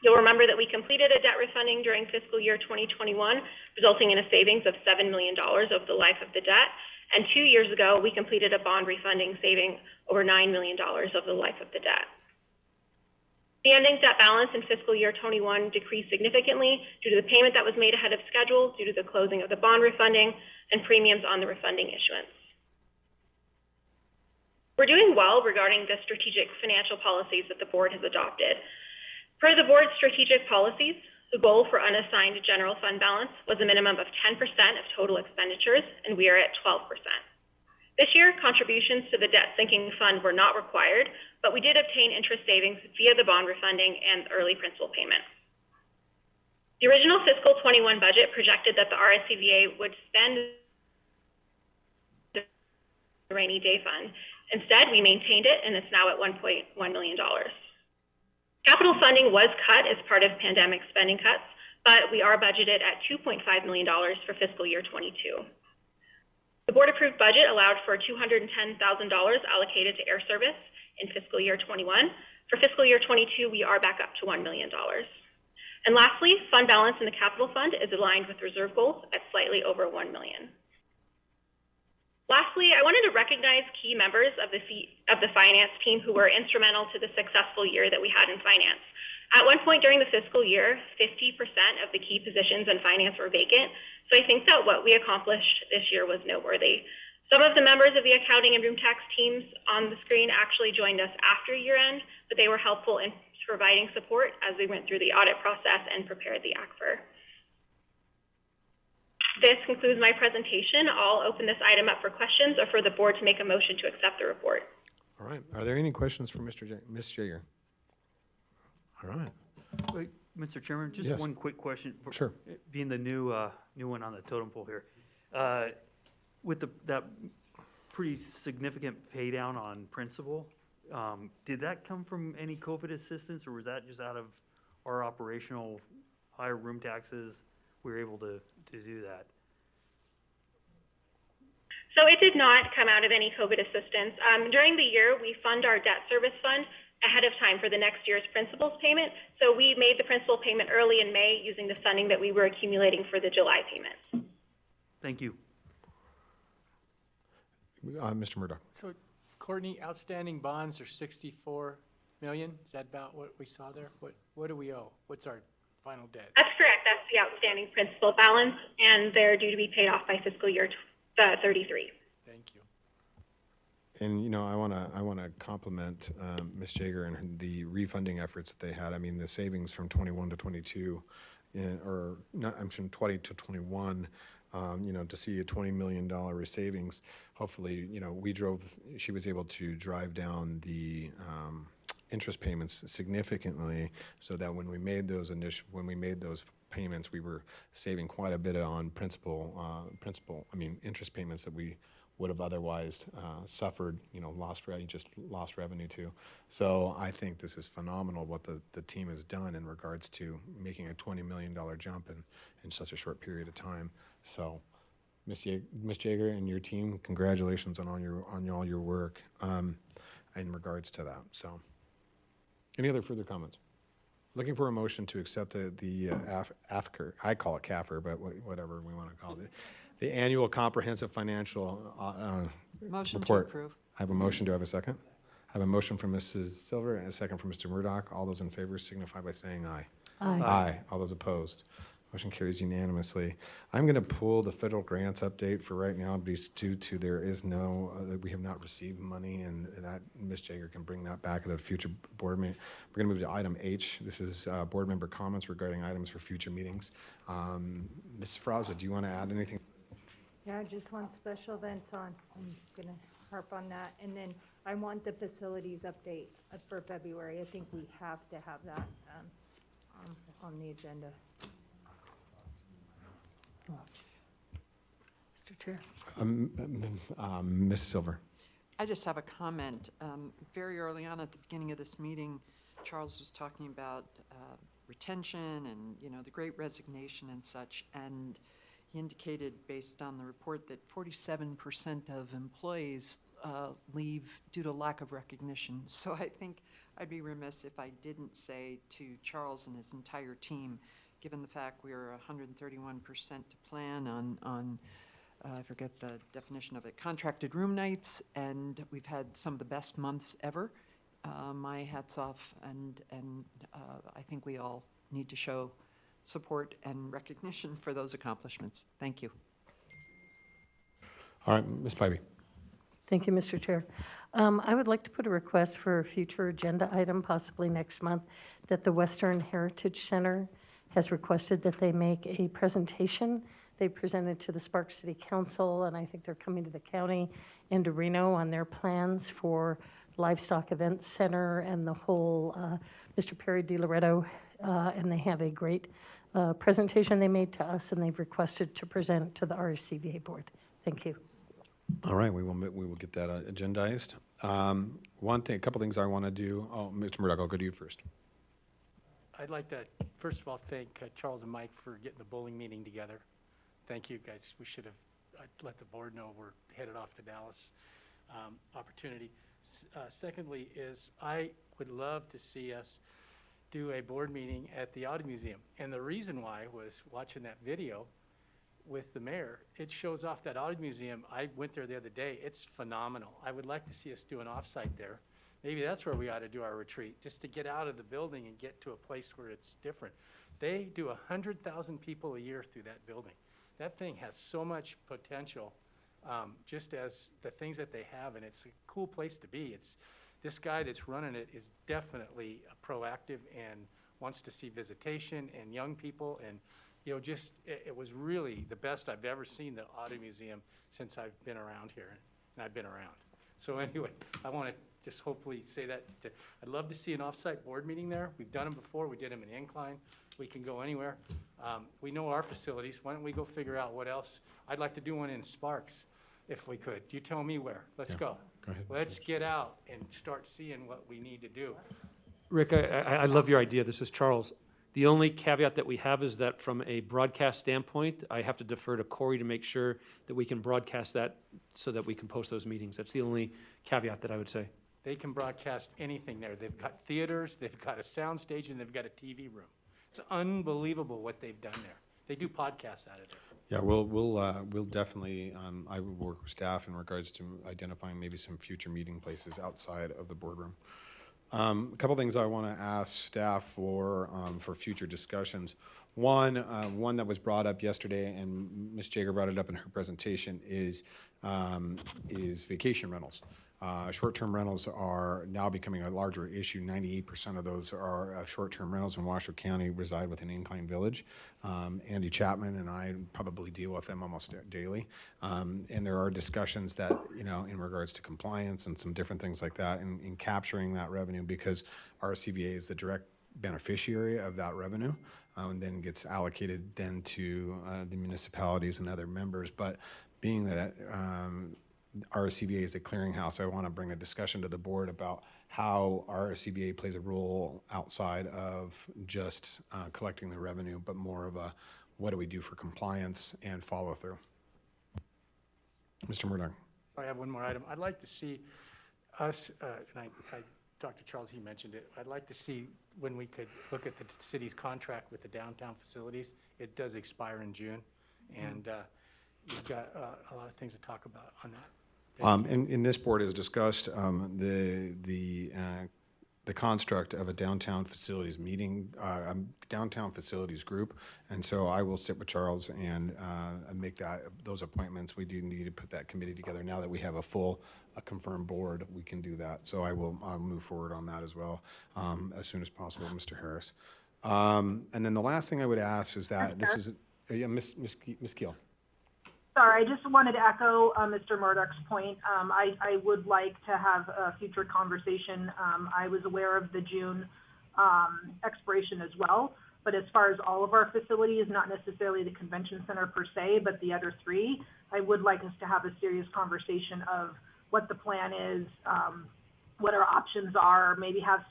You'll remember that we completed a debt refunding during fiscal year 2021, resulting in a savings of $7 million over the life of the debt. And 2 years ago, we completed a bond refunding saving over $9 million over the life of the debt. The ending debt balance in fiscal year 21 decreased significantly due to the payment that was made ahead of schedule due to the closing of the bond refunding and premiums on the refunding issuance. We're doing well regarding the strategic financial policies that the board has adopted. Per the board's strategic policies, the goal for unassigned general fund balance was a minimum of 10% of total expenditures, and we are at 12%. This year, contributions to the debt sinking fund were not required, but we did obtain interest savings via the bond refunding and early principal payment. The original fiscal 21 budget projected that the RSCVA would spend the rainy day fund. Instead, we maintained it, and it's now at $1.1 million. Capital funding was cut as part of pandemic spending cuts, but we are budgeted at $2.5 million for fiscal year 22. The board-approved budget allowed for $210,000 allocated to air service in fiscal year 21. For fiscal year 22, we are back up to $1 million. And lastly, fund balance in the capital fund is aligned with reserve goals at slightly over $1 million. Lastly, I wanted to recognize key members of the finance team who were instrumental to the successful year that we had in finance. At one point during the fiscal year, 50% of the key positions in finance were vacant, so I think that what we accomplished this year was noteworthy. Some of the members of the accounting and room tax teams on the screen actually joined us after year end, but they were helpful in providing support as we went through the audit process and prepared the ACFR. This concludes my presentation. I'll open this item up for questions or for the board to make a motion to accept the report. All right. Are there any questions for Ms. Jaeger? All right. Wait, Mr. Chairman, just Yes. one quick question. Sure. Being the new one on the totem pole here. With that pretty significant pay down on principal, did that come from any COVID assistance, or was that just out of our operational higher room taxes? We were able to do that? So it did not come out of any COVID assistance. During the year, we fund our debt service fund ahead of time for the next year's principal's payment. So we made the principal payment early in May using the funding that we were accumulating for the July payment. Thank you. Mr. Murdoch. So Courtney, outstanding bonds are 64 million? Is that about what we saw there? What do we owe? What's our final debt? That's correct. That's the outstanding principal balance, and they're due to be paid off by fiscal year 33. Thank you. And, you know, I want to compliment Ms. Jaeger and the refunding efforts that they had. I mean, the savings from 21 to 22, or not, I'm saying 20 to 21, you know, to see a $20 million savings. Hopefully, you know, she was able to drive down the interest payments significantly, so that when we made those payments, we were saving quite a bit on interest payments that we would have otherwise suffered, you know, lost revenue to. So I think this is phenomenal what the team has done in regards to making a $20 million jump in such a short period of time. So Ms. Jaeger and your team, congratulations on all your work in regards to that. So any other further comments? Looking for a motion to accept the AFCR, I call it CAFR, but whatever we want to call it, the Annual Comprehensive Financial Motion to Report. approve. I have a motion. Do I have a second? I have a motion from Mrs. Silver and a second from Mr. Murdoch. All those in favor signify by saying aye. Aye. Aye. All those opposed. Motion carries unanimously. I'm going to pull the federal grants update for right now, because due to we have not received money, and that Ms. Jaeger can bring that back at a future board meeting. We're going to move to item H. This is board member comments regarding items for future meetings. Ms. Fraza, do you want to add anything? Yeah, just want special events on. I'm going to harp on that. And then I want the facilities update for February. I think we have to have that on the agenda. Mr. Chair. Ms. Silver. I just have a comment. Very early on at the beginning of this meeting, Charles was talking about retention and, you know, the great resignation and such, and he indicated, based on the report, that 47% of employees leave due to lack of recognition. So I think I'd be remiss if I didn't say to Charles and his entire team, given the fact we are 131% to plan on I forget the definition of it, contracted room nights, and we've had some of the best months ever. My hat's off, and I think we all need to show support and recognition for those accomplishments. Thank you. All right, Ms. Pivey. Thank you, Mr. Chair. I would like to put a request for a future agenda item, possibly next month, that the Western Heritage Center has requested that they make a presentation. They presented to the Sparks City Council, and I think they're coming to the county and to Reno on their plans for Livestock Events Center and the whole Mr. Perry DiLoretto, and they have a great presentation they made to us, and they've requested to present to the RCVA board. Thank you. All right, we will get that agendized. A couple things I want to do. Oh, Mr. Murdoch, I'll go to you first. I'd like to, first of all, thank Charles and Mike for getting the bowling meeting together. Thank you, guys. We should have let the board know we're headed off to Dallas. Opportunity. Secondly is I would love to see us do a board meeting at the Auto Museum. And the reason why was watching that video with the mayor. It shows off that Auto Museum. I went there the other day. It's phenomenal. I would like to see us do an offsite there Maybe that's where we ought to do our retreat, just to get out of the building and get to a place where it's different. They do 100,000 people a year through that building. That thing has so much potential, just as the things that they have, and it's a cool place to be. This guy that's running it is definitely proactive and wants to see visitation and young people, and it was really the best I've ever seen the Auto Museum since I've been around here, and I've been around. So anyway, I want to just hopefully say that. I'd love to see an off-site board meeting there. We've done them before. We did them in Incline. We can go anywhere. We know our facilities. Why don't we go figure out what else? I'd like to do one in Sparks if we could. You tell me where. Let's go. Go ahead. Let's get out and start seeing what we need to do. Rick, I love your idea. This is Charles. The only caveat that we have is that from a broadcast standpoint, I have to defer to Corey to make sure that we can broadcast that so that we can post those meetings. That's the only caveat that I would say. They can broadcast anything there. They've got theaters, they've got a sound stage, and they've got a TV room. It's unbelievable what they've done there. They do podcasts out of there. Yeah, we'll definitely, I will work with staff in regards to identifying maybe some future meeting places outside of the boardroom. A couple things I want to ask staff for future discussions. One that was brought up yesterday, and Ms. Jager brought it up in her presentation, is vacation rentals. Short-term rentals are now becoming a larger issue. 98% of those are short-term rentals in Washoe County reside within Incline Village. Andy Chapman and I probably deal with them almost daily. And there are discussions that, in regards to compliance and some different things like that in capturing that revenue, because RCVA is the direct beneficiary of that revenue, and then gets allocated then to the municipalities and other members. But being that RCVA is a clearinghouse, I want to bring a discussion to the board about how RCVA plays a role outside of just collecting the revenue, but more of a what do we do for compliance and follow through. Mr. Murdoch. I have one more item. I'd like to see us, and I talked to Charles, he mentioned it. I'd like to see when we could look at the city's contract with the downtown facilities. It does expire in June, and we've got a lot of things to talk about on that. And this board has discussed the construct of a downtown facilities meeting, downtown facilities group, and so I will sit with Charles and make those appointments. We do need to put that committee together. Now that we have a confirmed board, we can do that. So I'll move forward on that as well as soon as possible, Mr. Harris. And then the last thing I would ask is that this is, Ms. Keel. Sorry, I just wanted to echo Mr. Murdoch's point. I would like to have a future conversation. I was aware of the June expiration as well, but as far as all of our facilities, not necessarily the convention center per se, but the other three, I would like us to have a serious conversation of what the plan is, what our options are, maybe have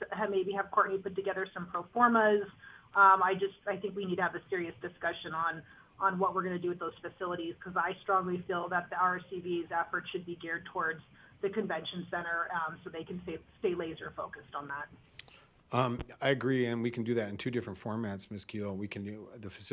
Courtney put together some pro formas. I think we need to have a serious discussion on what we're going to do with those facilities, because I strongly feel that the RCV's effort should be geared towards the convention center, so they can stay laser focused on that. I agree, and we can do that in two different formats, Ms. Keel. We can do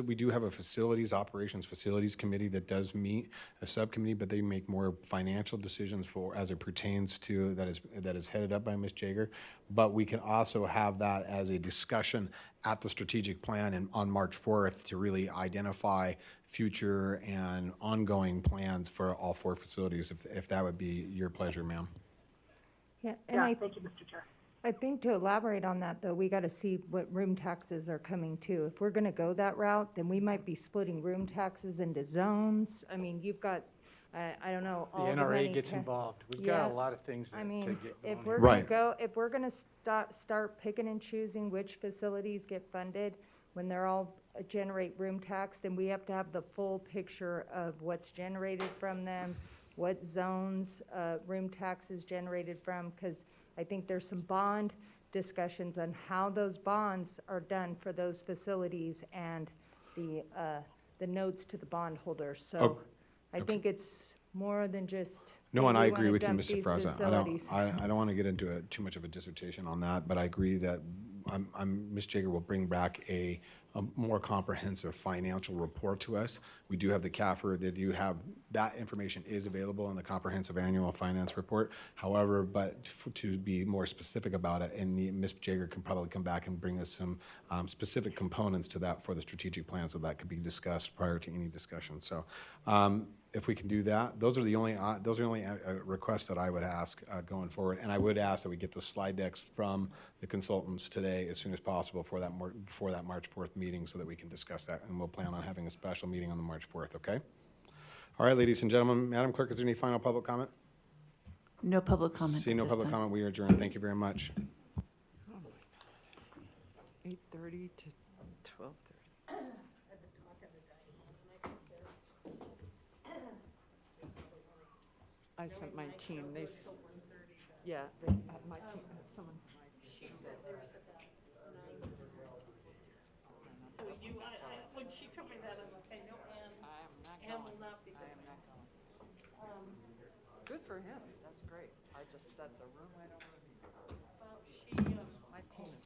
we do have a operations facilities committee that does meet, a subcommittee, but they make more financial decisions as it pertains to that is headed up by Ms. Jager. But we can also have that as a discussion at the strategic plan and on March 4th to really identify future and ongoing plans for all four facilities, if that would be your pleasure, ma'am. Yeah, and Thank you, Mr. Chair. I think to elaborate on that, though, we got to see what room taxes are coming too. If we're going to go that route, then we might be splitting room taxes into zones. I mean, you've got, I don't know, The all the NRA money gets to- involved. We've got Yeah. a lot of things to I get mean, going. if here. we're Right. going to if we're going to start picking and choosing which facilities get funded when they're all generate room tax, then we have to have the full picture of what's generated from them, what zones room tax is generated from, because I think there's some bond discussions on how those bonds are done for those facilities and the notes to the bondholders. So I think it's more than just. No, and hey, I we agree wanna with you, dump Mr. these Fraza. facilities. I don't want to get into too much of a dissertation on that, but I agree that Ms. Jager will bring back a a more comprehensive financial report to us. We do have the CAFR, that information is available in the comprehensive annual finance report. However, to be more specific about it, and Ms. Jager can probably come back and bring us some specific components to that for the strategic plan, so that could be discussed prior to any discussion. So if we can do that, those are the only requests that I would ask going forward. And I would ask that we get the slide decks from the consultants today as soon as possible before that March 4th meeting, so that we can discuss that. And we'll plan on having a special meeting on the March 4th, okay? All right, ladies and gentlemen, Madam Clerk, is there any final public comment? No public comment. See no at this public time. comment, we are adjourned. Thank you very much. 8:30 to 12:30. I sent my team, yeah, my team, someone. She said there's about 9. So when she told me that, I'm like, I know Ann will not be there. I am not going. Good for him, that's great. That's a room I don't want to be. Well, my team is